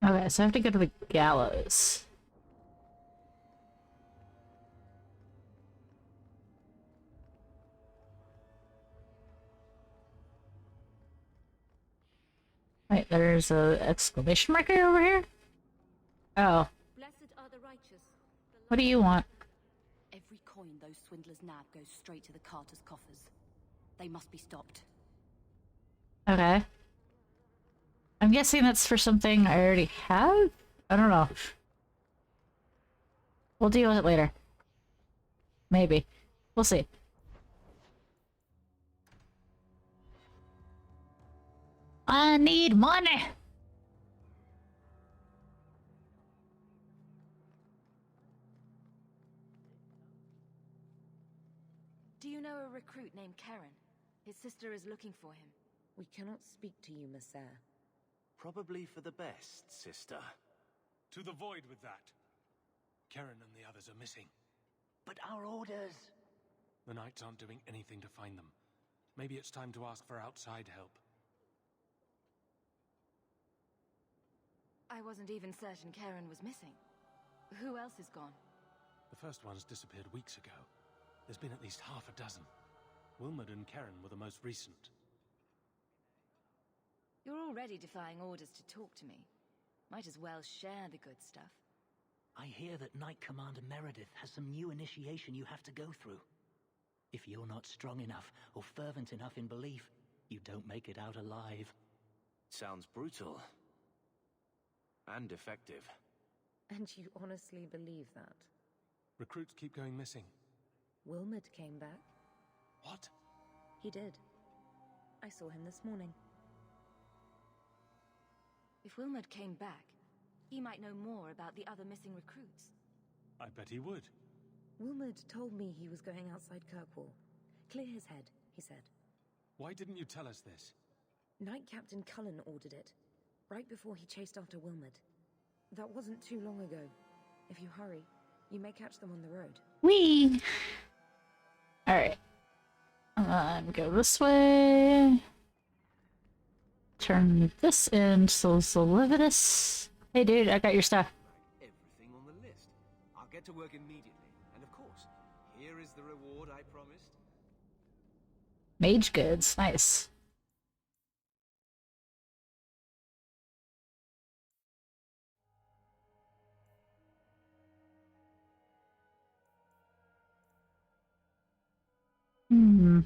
hello. Okay, so I have to go to the gallows. Wait, there's a exclamation mark over here? Oh. Blessed are the righteous. What do you want? Every coin those swindlers nab goes straight to the carter's coffers. They must be stopped. Okay. I'm guessing that's for something I already have? I don't know. We'll deal with it later. Maybe. We'll see. I need money! Do you know a recruit named Karen? His sister is looking for him. We cannot speak to you, Messer. Probably for the best, sister. To the void with that. Karen and the others are missing. But our orders... The Knights aren't doing anything to find them. Maybe it's time to ask for outside help. I wasn't even certain Karen was missing. Who else is gone? The first ones disappeared weeks ago. There's been at least half a dozen. Wilmot and Karen were the most recent. You're already defying orders to talk to me. Might as well share the good stuff. I hear that Knight Commander Meredith has some new initiation you have to go through. If you're not strong enough or fervent enough in belief, you don't make it out alive. Sounds brutal. And effective. And you honestly believe that? Recruits keep going missing. Wilmot came back. What? He did. I saw him this morning. If Wilmot came back, he might know more about the other missing recruits. I bet he would. Wilmot told me he was going outside Kirkwall. Clear his head, he said. Why didn't you tell us this? Knight Captain Cullen ordered it, right before he chased after Wilmot. That wasn't too long ago. If you hurry, you may catch them on the road. Whee! Alright. Go this way. Turn this into Zolividus. Hey dude, I got your stuff. Everything on the list. I'll get to work immediately. And of course, here is the reward I promised. Mage goods, nice. Hmm.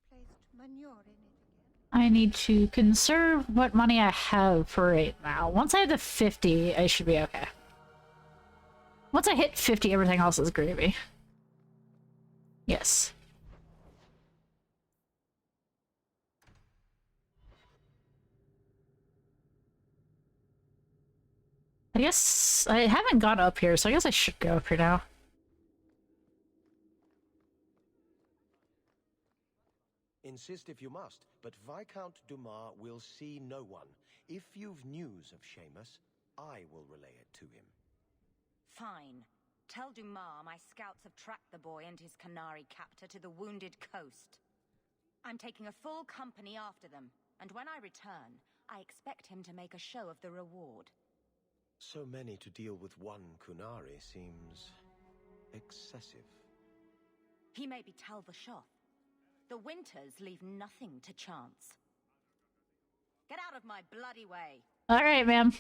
Placed manure in it. I need to conserve what money I have for right now. Once I have the 50, I should be okay. Once I hit 50, everything else is gravy. Yes. I guess I haven't gone up here, so I guess I should go up here now. Insist if you must, but Viscount Dumas will see no one. If you've news of Seamus, I will relay it to him. Fine. Tell Dumas my scouts have tracked the boy and his Canary captor to the Wounded Coast. I'm taking a full company after them, and when I return, I expect him to make a show of the reward. So many to deal with one Kunari seems excessive. He may be Tal Vashoth. The Winters leave nothing to chance. Get out of my bloody way! All right, ma'am.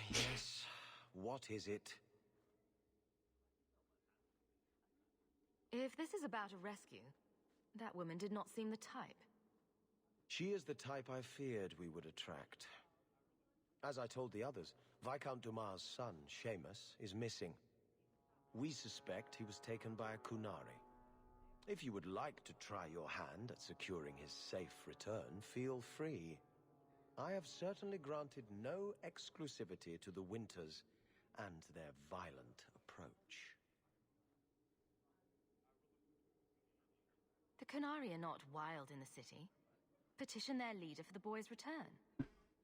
Yes, what is it? If this is about a rescue, that woman did not seem the type. She is the type I feared we would attract. As I told the others, Viscount Dumas' son, Seamus, is missing. We suspect he was taken by a Kunari. If you would like to try your hand at securing his safe return, feel free. I have certainly granted no exclusivity to the Winters and their violent approach. The Kunari are not wild in the city. Petition their leader for the boy's return.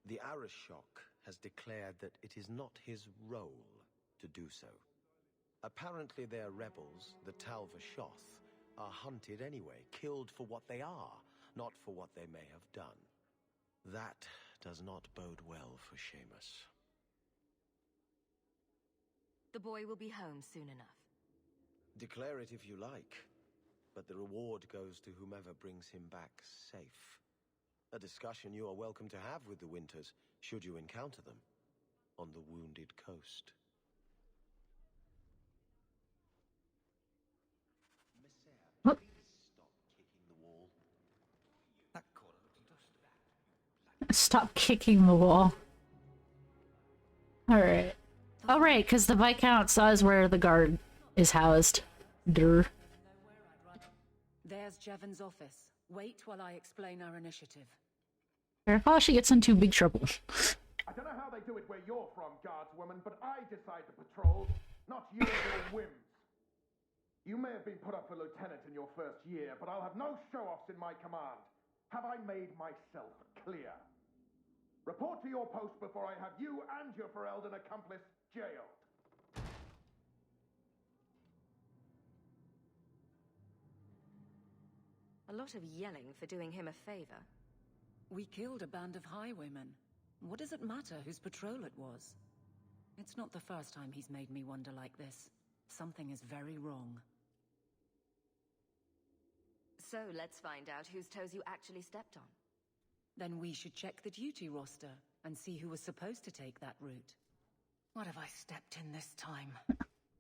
The Arishok has declared that it is not his role to do so. Apparently their rebels, the Tal Vashoth, are hunted anyway, killed for what they are, not for what they may have done. That does not bode well for Seamus. The boy will be home soon enough. Declare it if you like, but the reward goes to whomever brings him back safe. A discussion you are welcome to have with the Winters, should you encounter them, on the Wounded Coast. What? Stop kicking the wall. Alright. Oh, right, because the Viscount saws where the guard is housed. Durr. There's Jevon's office. Wait while I explain our initiative. Careful, she gets into big trouble. I don't know how they do it where you're from, guardswoman, but I decide the patrols, not you and your whims. You may have been put up for lieutenant in your first year, but I'll have no show-offs in my command. Have I made myself clear? Report to your post before I have you and your Ferelden accomplice jailed. A lot of yelling for doing him a favor. We killed a band of highwaymen. What does it matter whose patrol it was? It's not the first time he's made me wonder like this. Something is very wrong. So let's find out whose toes you actually stepped on. Then we should check the duty roster and see who was supposed to take that route. What have I stepped in this time?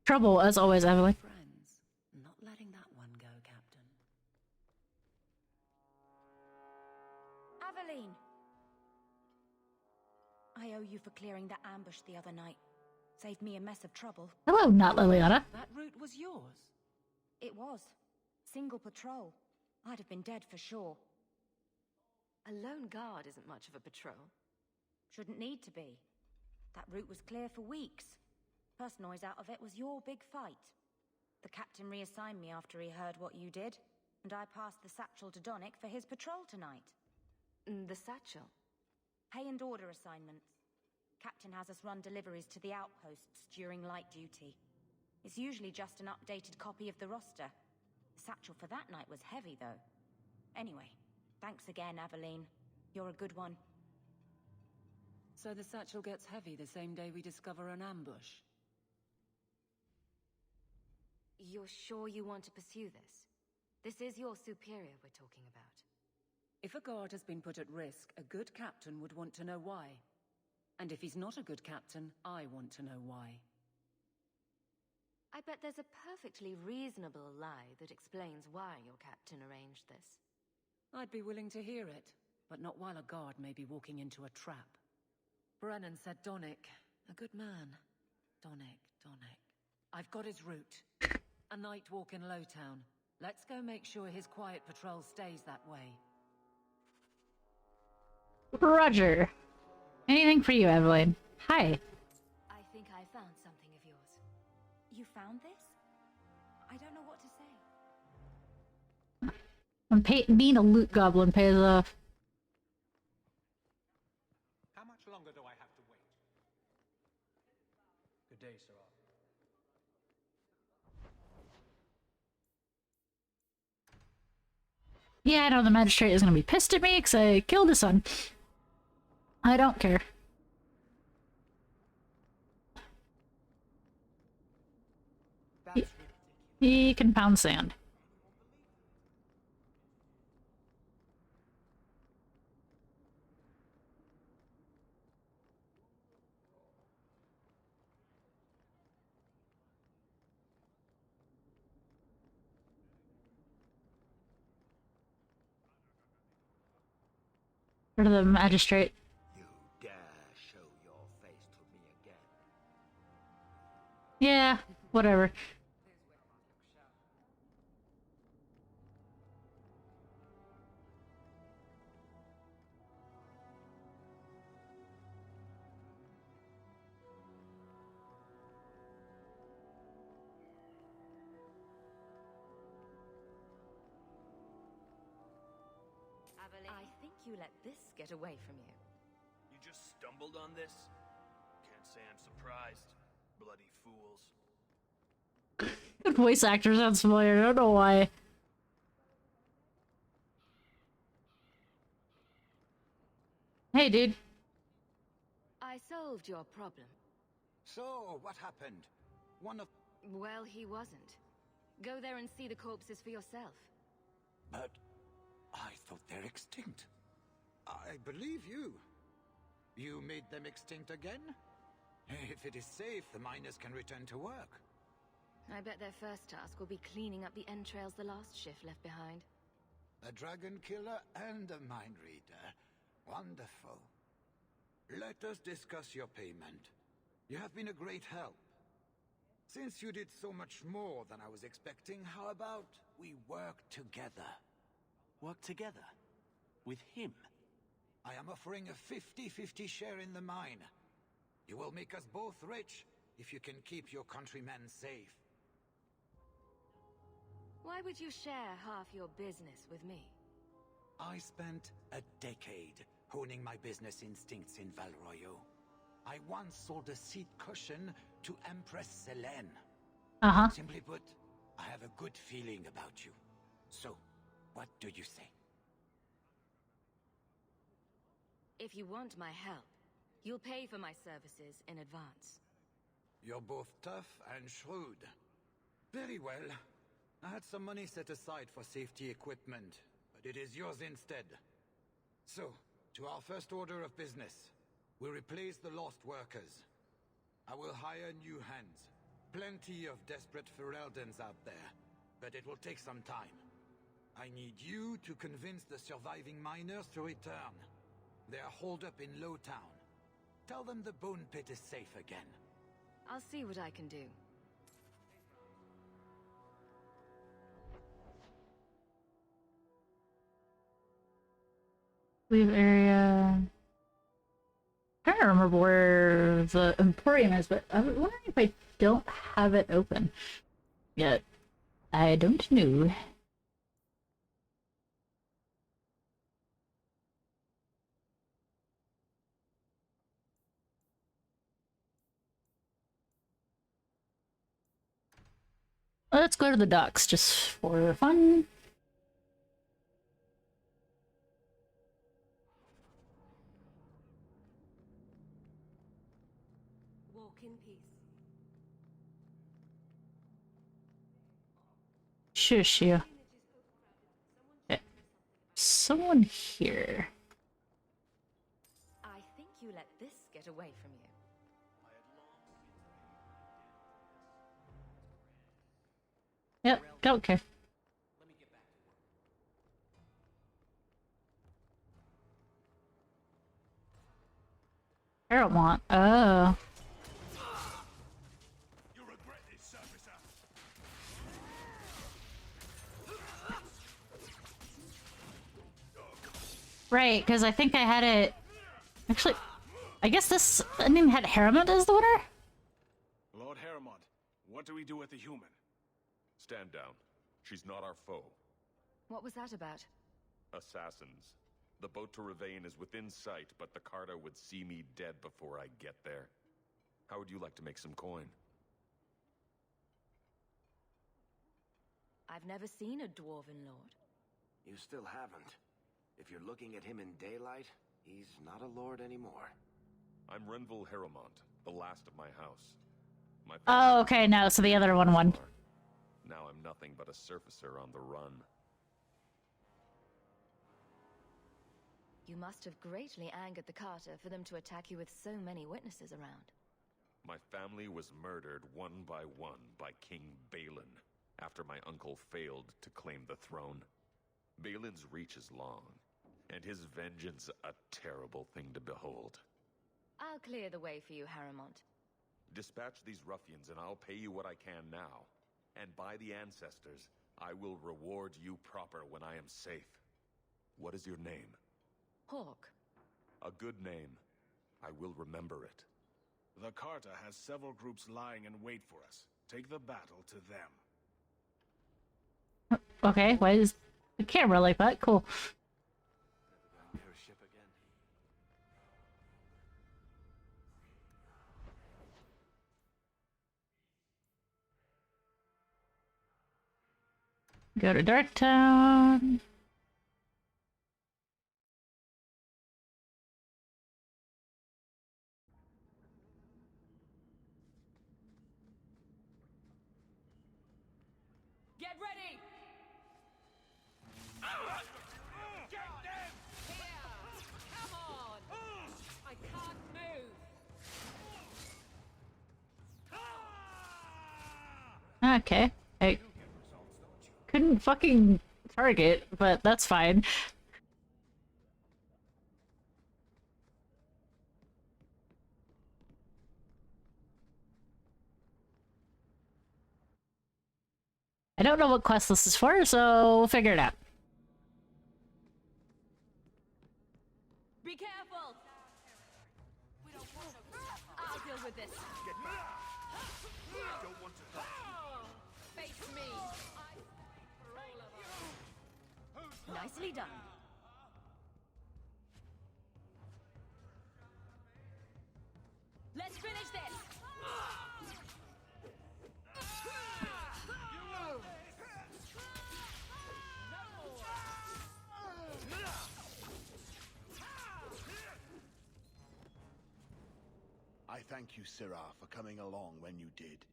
Trouble, as always, Evelyn. Friends, not letting that one go, Captain. Aveline! I owe you for clearing that ambush the other night. Saved me a mess of trouble. Hello, not Liliana. That route was yours? It was. Single patrol. I'd have been dead for sure. A lone guard isn't much of a patrol. Shouldn't need to be. That route was clear for weeks. First noise out of it was your big fight. The captain reassigned me after he heard what you did, and I passed the satchel to Donick for his patrol tonight. The satchel? Pay and order assignments. Captain has us run deliveries to the outposts during light duty. It's usually just an updated copy of the roster. The satchel for that night was heavy, though. Anyway, thanks again, Aveline. You're a good one. So the satchel gets heavy the same day we discover an ambush? You're sure you want to pursue this? This is your superior we're talking about. If a guard has been put at risk, a good captain would want to know why. And if he's not a good captain, I want to know why. I bet there's a perfectly reasonable lie that explains why your captain arranged this. I'd be willing to hear it, but not while a guard may be walking into a trap. Brennan said Donick. A good man. Donick. I've got his route. A night walk in Lowtown. Let's go make sure his quiet patrol stays that way. Roger. Anything for you, Evelyn. Hi. I think I found something of yours. You found this? I don't know what to say. Being a loot goblin pays off. How much longer do I have to wait? Good day, Sir Arthur. Yeah, I know the magistrate is gonna be pissed at me because I killed his son. I don't care. He can pound sand. Or the magistrate. You dare show your face to me again? Yeah, whatever. I think you let this get away from you. You just stumbled on this? Can't say I'm surprised. Bloody fools. The voice actor sounds familiar, I don't know why. Hey, dude. I solved your problem. So, what happened? One of... Well, he wasn't. Go there and see the corpses for yourself. But I thought they're extinct. I believe you. You made them extinct again? If it is safe, the miners can return to work. I bet their first task will be cleaning up the entrails the last shift left behind. A dragon killer and a mind reader. Wonderful. Let us discuss your payment. You have been a great help. Since you did so much more than I was expecting, how about we work together? Work together? With him? I am offering a 50-50 share in the mine. You will make us both rich if you can keep your countrymen safe. Why would you share half your business with me? I spent a decade honing my business instincts in Val Royeaux. I once sold a seat cushion to Empress Selene. Uh-huh. Simply put, I have a good feeling about you. So, what do you say? If you want my help, you'll pay for my services in advance. You're both tough and shrewd. Very well. I had some money set aside for safety equipment, but it is yours instead. So, to our first order of business. We replace the lost workers. I will hire new hands. Plenty of desperate Ferelden's out there, but it will take some time. I need you to convince the surviving miners to return. They are holed up in Lowtown. Tell them the Bone Pit is safe again. I'll see what I can do. Leave area. I don't remember where the Emporium is, but I'm wondering if I don't have it open yet. I don't know. Let's go to the docks just for fun. Walk in peace. Shush you. Okay. Someone here. I think you let this get away from you. Yep, don't care. I don't want. Oh. Right, because I think I had it. Actually, I guess this name had Harriman as the winner? Lord Harriman, what do we do with the human? Stand down. She's not our foe. What was that about? Assassins. The boat to Ravane is within sight, but the Carta would see me dead before I get there. How would you like to make some coin? I've never seen a Dwarven Lord. You still haven't. If you're looking at him in daylight, he's not a lord anymore. I'm Renville Harrowmont, the last of my house. My Oh, okay, no, so the other one won. Now I'm nothing but a surfacer on the run. You must have greatly angered the Carter for them to attack you with so many witnesses around. My family was murdered one by King Balin after my uncle failed to claim the throne. Balin's reach is long, and his vengeance a terrible thing to behold. I'll clear the way for you, Harrowmont. Dispatch these ruffians and I'll pay you what I can now. And by the ancestors, I will reward you proper when I am safe. What is your name? Hawk. A good name. I will remember it. The Carter has several groups lying in wait for us. Take the battle to them. Okay, why is the camera like that? Cool. Never near a ship again. Go to Darktown. Get ready! Get them! Here! Come on! I can't move! Okay. I couldn't fucking target, but that's fine. I don't know what quest this is for, so we'll figure it out. Be careful! I'll deal with this. Get back! Don't want to hurt. Face me! Nicely done. Let's finish this! I thank you, Sirrah, for coming along when you did.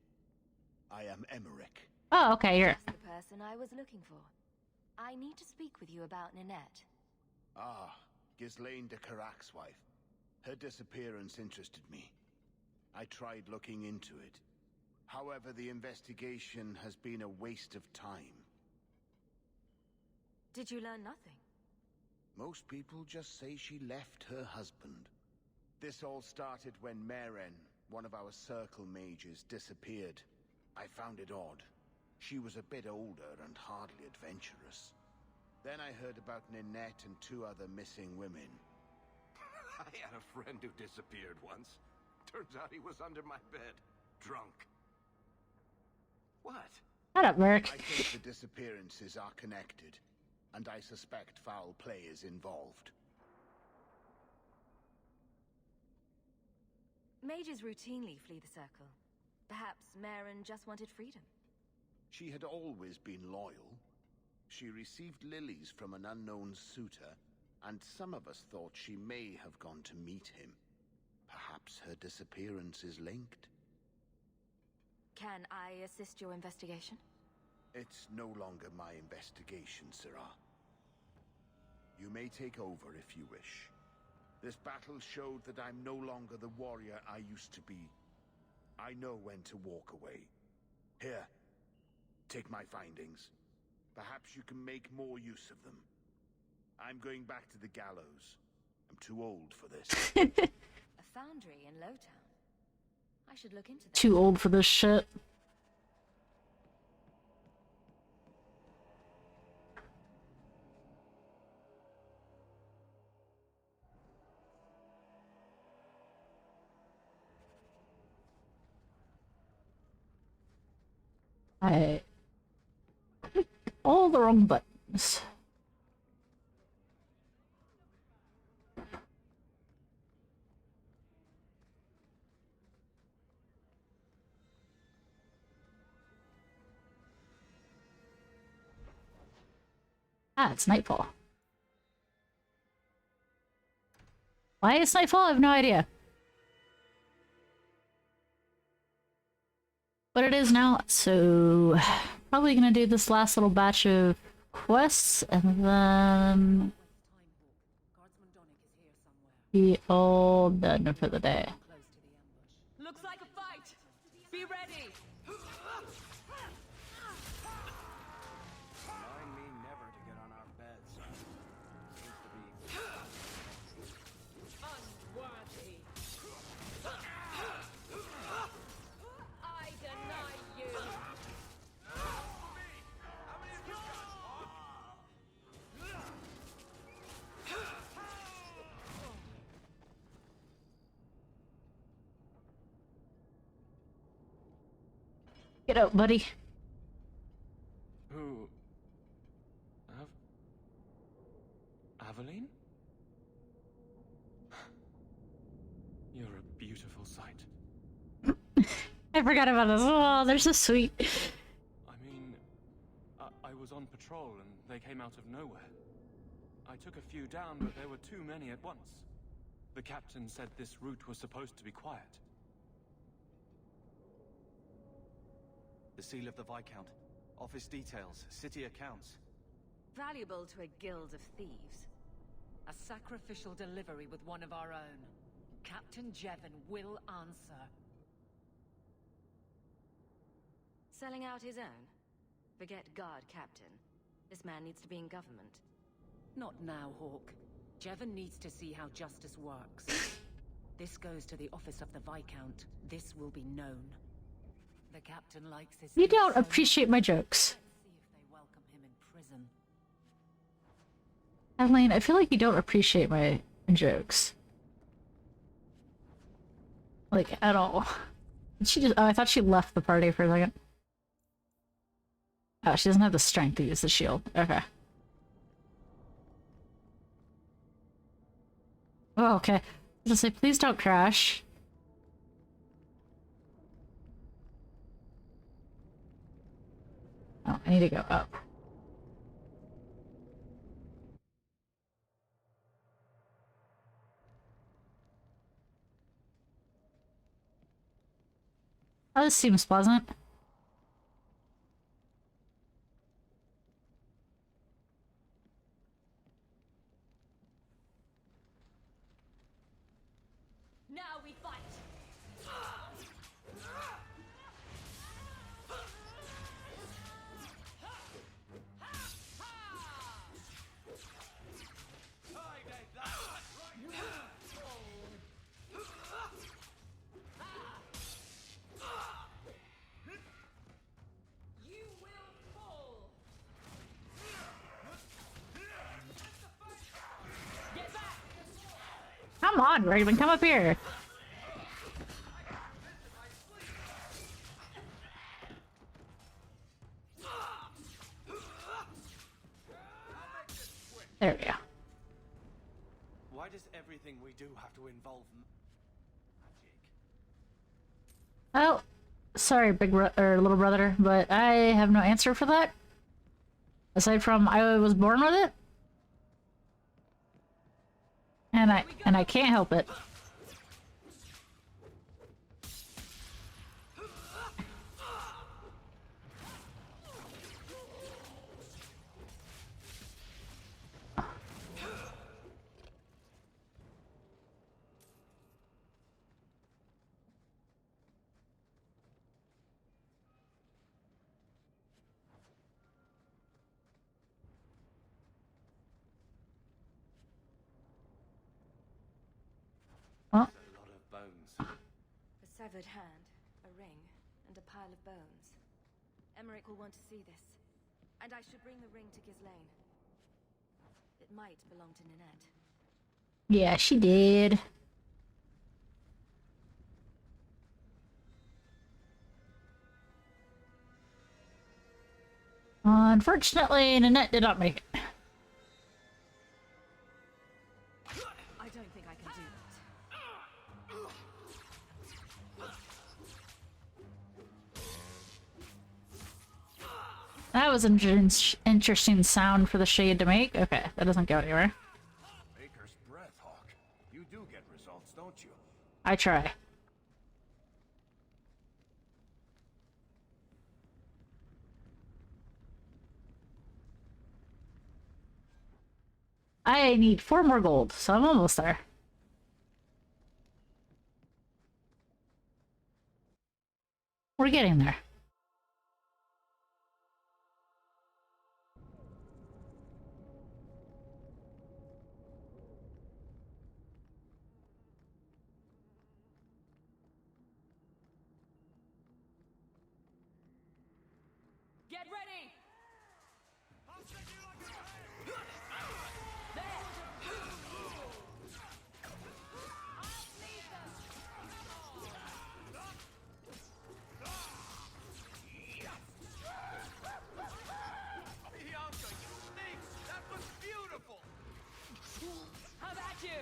I am Emmerich. Oh, okay, you're... That's the person I was looking for. I need to speak with you about Ninette. Ah, Ghislaine de Carac's wife. Her disappearance interested me. I tried looking into it. However, the investigation has been a waste of time. Did you learn nothing? Most people just say she left her husband. This all started when Meren, one of our circle mages, disappeared. I found it odd. She was a bit older and hardly adventurous. Then I heard about Ninette and 2 other missing women. I had a friend who disappeared once. Turns out he was under my bed, drunk. What? Shut up, Merrick. I think the disappearances are connected, and I suspect foul play is involved. Mages routinely flee the circle. Perhaps Maren just wanted freedom. She had always been loyal. She received lilies from an unknown suitor, and some of us thought she may have gone to meet him. Perhaps her disappearance is linked. Can I assist your investigation? It's no longer my investigation, Sirrah. You may take over if you wish. This battle showed that I'm no longer the warrior I used to be. I know when to walk away. Here, take my findings. Perhaps you can make more use of them. I'm going back to the gallows. I'm too old for this. A foundry in Lowtown. I should look into that. Too old for this shit. I clicked all the wrong buttons. Ah, it's nightfall. Why is nightfall? I have no idea. But it is now, so probably gonna do this last little batch of quests and then be all done for the day. Looks like a fight. Be ready. Remind me never to get on our beds. Seems to be Unworthy. I deny you. Get out, buddy. Who? Aveline? You're a beautiful sight. I forgot about this. Oh, they're so sweet. I mean, I was on patrol and they came out of nowhere. I took a few down, but there were too many at once. The captain said this route was supposed to be quiet. the seal of the Viscount. Office details, city accounts. Valuable to a guild of thieves. A sacrificial delivery with one of our own. Captain Jevon will answer. Selling out his own? Forget guard captain. This man needs to be in government. Not now, Hawk. Jevon needs to see how justice works. This goes to the office of the Viscount. This will be known. The captain likes his... You don't appreciate my jokes. See if they welcome him in prison. Adeline, I feel like you don't appreciate my jokes. Like, at all. Did she just... Oh, I thought she left the party for a second. Oh, she doesn't have the strength to use the shield. Okay. Oh, okay. I was gonna say, please don't crash. Oh, I need to go up. Oh, this seems pleasant. Now we fight! You will fall! Get back! Come on, Raven, come up here. There we go. Why does everything we do have to involve magic? Oh, sorry, big or little brother, but I have no answer for that. Aside from I was born with it, and I can't help it. A lot of bones. A severed hand, a ring, and a pile of bones. Emmerich will want to see this. And I should bring the ring to Ghislaine. It might belong to Ninette. Yeah, she did. Unfortunately, Ninette did not make it. I don't think I can do that. That was an interesting sound for the shade to make. Okay, that doesn't go anywhere. Baker's breath, Hawk. You do get results, don't you? I try. I need 4 more gold, so I'm almost there. We're getting there. Get ready! Bianca, you think? That was beautiful! How about you?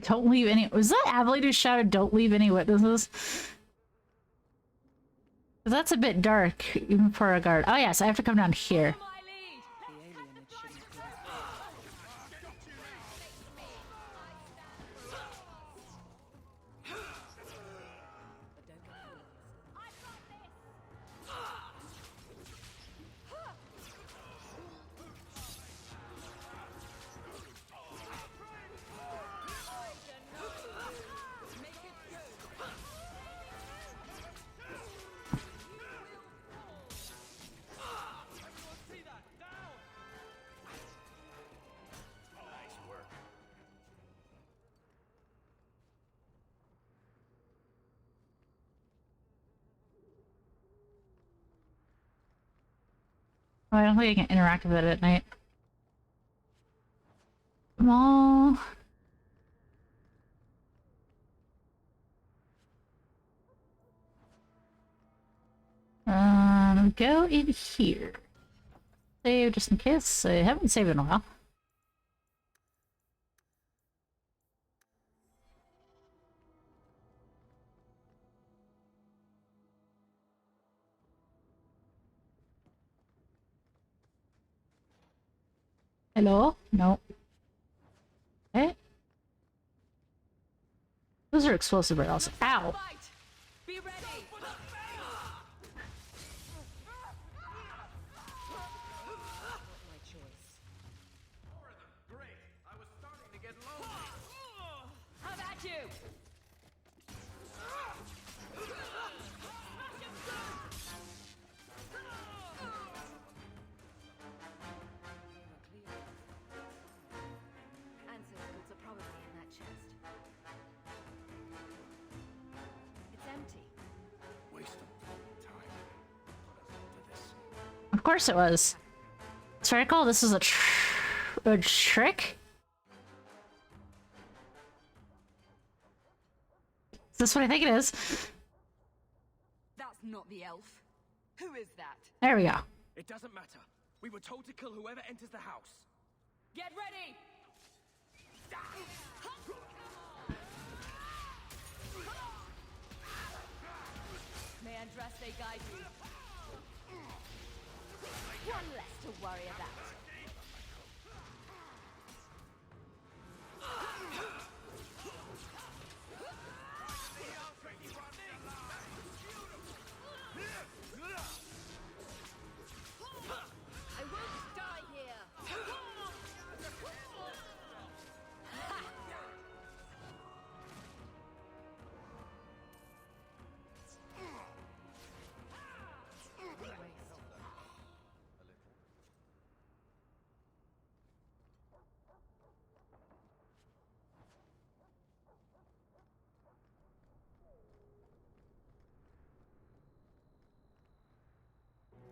Don't leave any— was that Abilene who shouted, "Don't leave any witnesses"? That's a bit dark, even for a guard. Oh yes, I have to come down here. Oh, I don't think I can interact with it at night. Come on. Go in here. Save just in case. I haven't saved in a while. Hello? No. Okay. Those are explosive barrels. Ow! Be ready! Great! I was starting to get lonely. How about you? Answer's goods are probably in that chest. It's empty. Waste of time. Put us into this. Of course it was. So I recall this is a trick? Is this what I think it is? That's not the elf. Who is that? There we go. It doesn't matter. We were told to kill whoever enters the house. Get ready! May Andraste guide you. One less to worry about. I won't die here.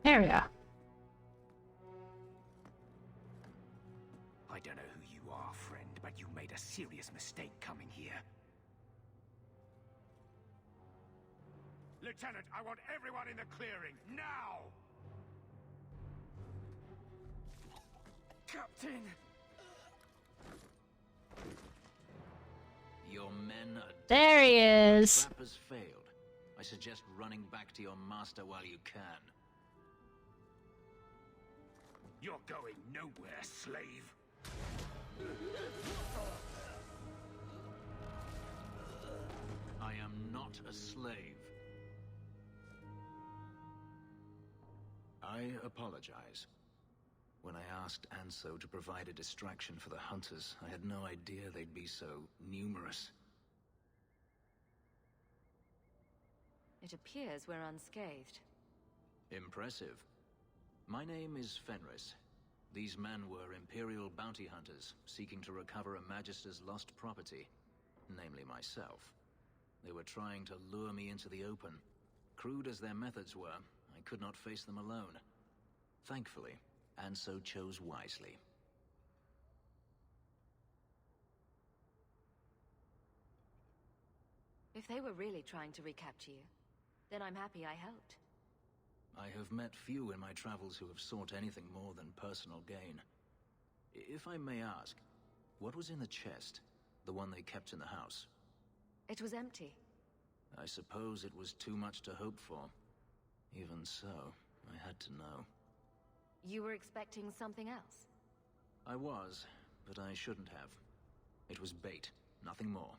There we go. I don't know who you are, friend, but you made a serious mistake coming here. Lieutenant, I want everyone in the clearing, now! Captain! Your men are There he is. Trap has failed. I suggest running back to your master while you can. You're going nowhere, slave. I am not a slave. I apologize. When I asked Anso to provide a distraction for the hunters, I had no idea they'd be so numerous. It appears we're unscathed. Impressive. My name is Fenris. These men were Imperial bounty hunters, seeking to recover a Magister's lost property, namely myself. They were trying to lure me into the open. Crude as their methods were, I could not face them alone. Thankfully, Anso chose wisely. If they were really trying to recapture you, then I'm happy I helped. I have met few in my travels who have sought anything more than personal gain. If I may ask, what was in the chest? The one they kept in the house? It was empty. I suppose it was too much to hope for. Even so, I had to know. You were expecting something else? I was, but I shouldn't have. It was bait, nothing more.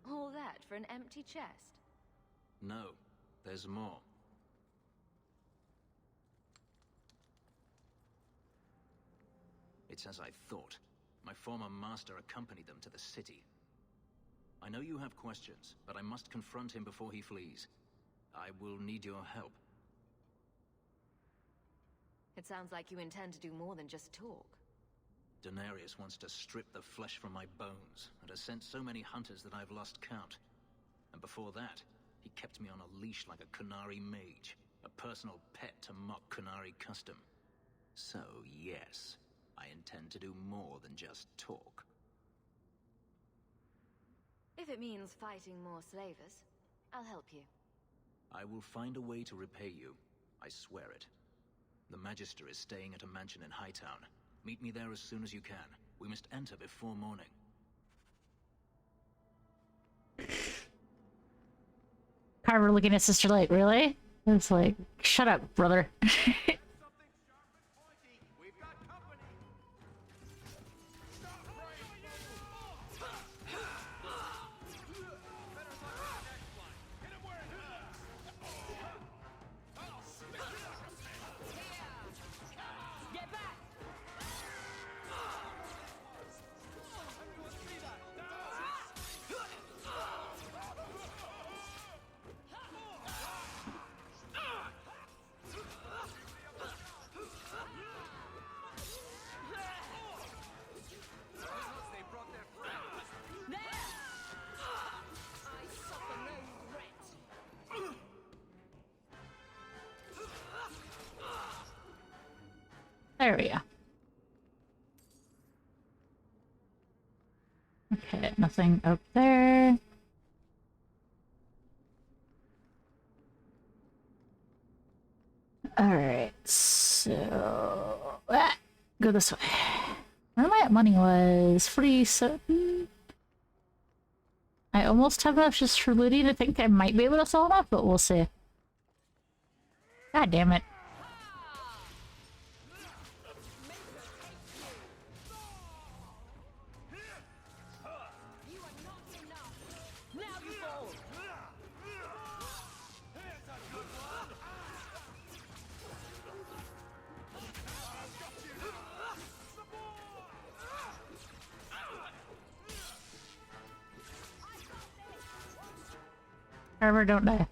All that for an empty chest? No, there's more. It's as I thought. My former master accompanied them to the city. I know you have questions, but I must confront him before he flees. I will need your help. It sounds like you intend to do more than just talk. Denarius wants to strip the flesh from my bones, and has sent so many hunters that I've lost count. And before that, he kept me on a leash like a Qunari mage, a personal pet to mock Qunari custom. So, yes, I intend to do more than just talk. If it means fighting more slavers, I'll help you. I will find a way to repay you. I swear it. The Magister is staying at a mansion in Hightown. Meet me there as soon as you can. We must enter before morning. Carver looking at Sister Light, really? It's like, shut up, brother. There we go. Okay, nothing up there. Alright, so... go this way. Where am I at money-wise? 47? I almost have enough just for looting. I think I might be able to sell enough, but we'll see. God damn it. Carver, don't die.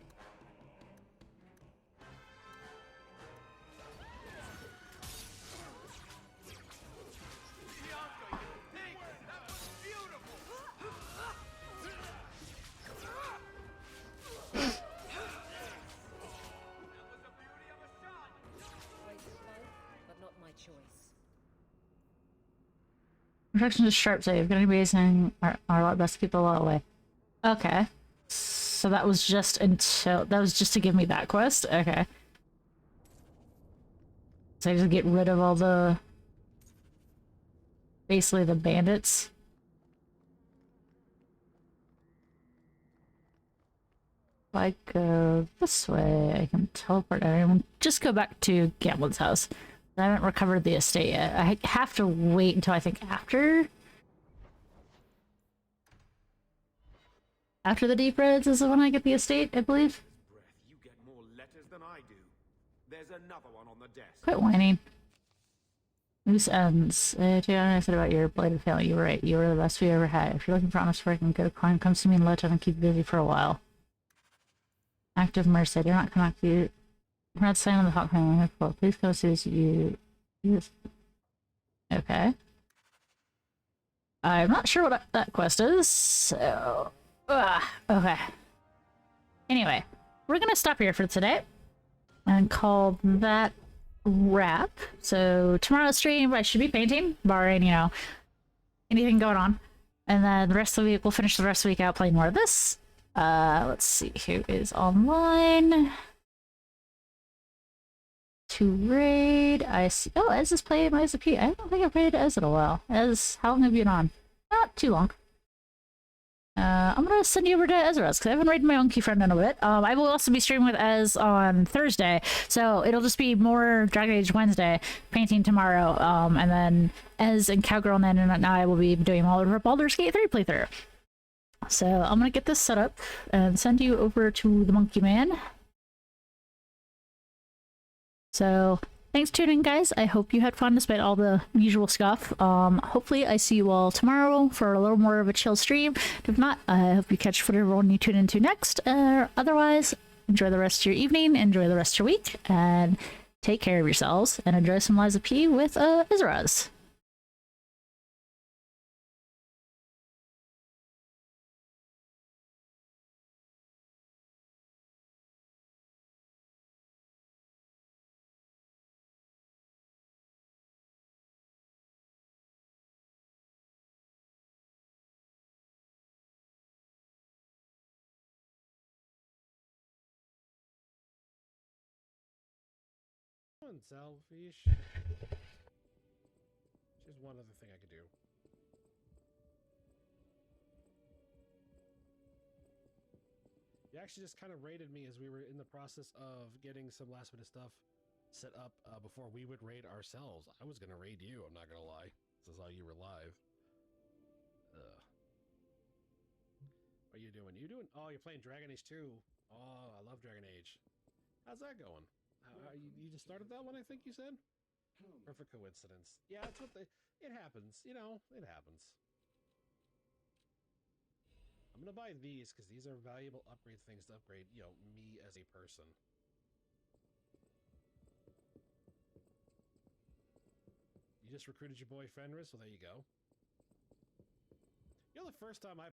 Protection is sharp save. Gonna be using our lot best keep a lot away. Okay. So that was just until that was just to give me that quest? Okay. So I just get rid of all the... basically the bandits. If I go this way, I can teleport everyone. Just go back to Gamblin's house. I haven't recovered the estate yet. I have to wait until I think after the deep reds is when I get the estate, I believe. You get more letters than I do. There's another one on the desk. Quit whining. Loose ends. To be honest about your bladed family, you were right. You were the best we ever had. If you're looking for honest work and good crime, come see me in Leto and keep you busy for a while. Active mercy. You're not coming back to you. We're not signing on the hot family. Well, please come see us. You. Yes. Okay. I'm not sure what that quest is, so... okay. Anyway, we're gonna stop here for today and call that wrap. So tomorrow's stream I should be painting, barring, you know, anything going on. And then the rest of the week, we'll finish the rest of the week out playing more of this. Let's see who is online. To raid, I see. Oh, Ez is playing my SP. I don't think I've raided Ez in a while. Ez, how long have you been on? Not too long. I'm gonna send you over to Ezra's because I haven't raided my monkey friend in a bit. I will also be streaming with Ez on Thursday, so it'll just be more Dragon Age Wednesday, painting tomorrow, and then Ez and Cowgirl Nan and I will be doing all of our Baldur's Gate 3 playthrough. So I'm gonna get this set up and send you over to the Monkey Man. So thanks for tuning in, guys. I hope you had fun despite all the usual stuff. Hopefully I see you all tomorrow for a little more of a chill stream. If not, I hope you catch whatever one you tune into next. Otherwise, enjoy the rest of your evening, enjoy the rest of your week, and take care of yourselves, and enjoy some Liza P with Izraz. Selfish. Just one other thing I could do. You actually just kind of raided me as we were in the process of getting some last minute stuff set up before we would raid ourselves. I was gonna raid you, I'm not gonna lie. This is how you were live. What are you doing? Oh, you're playing Dragon Age 2. Oh, I love Dragon Age. How's that going? You just started that one, I think you said? Perfect coincidence. Yeah, that's what it happens. You know, it happens. I'm gonna buy these because these are valuable upgrade things to upgrade, you know, me as a person. You just recruited your boy Fenris? Well, there you go. You know, the first time I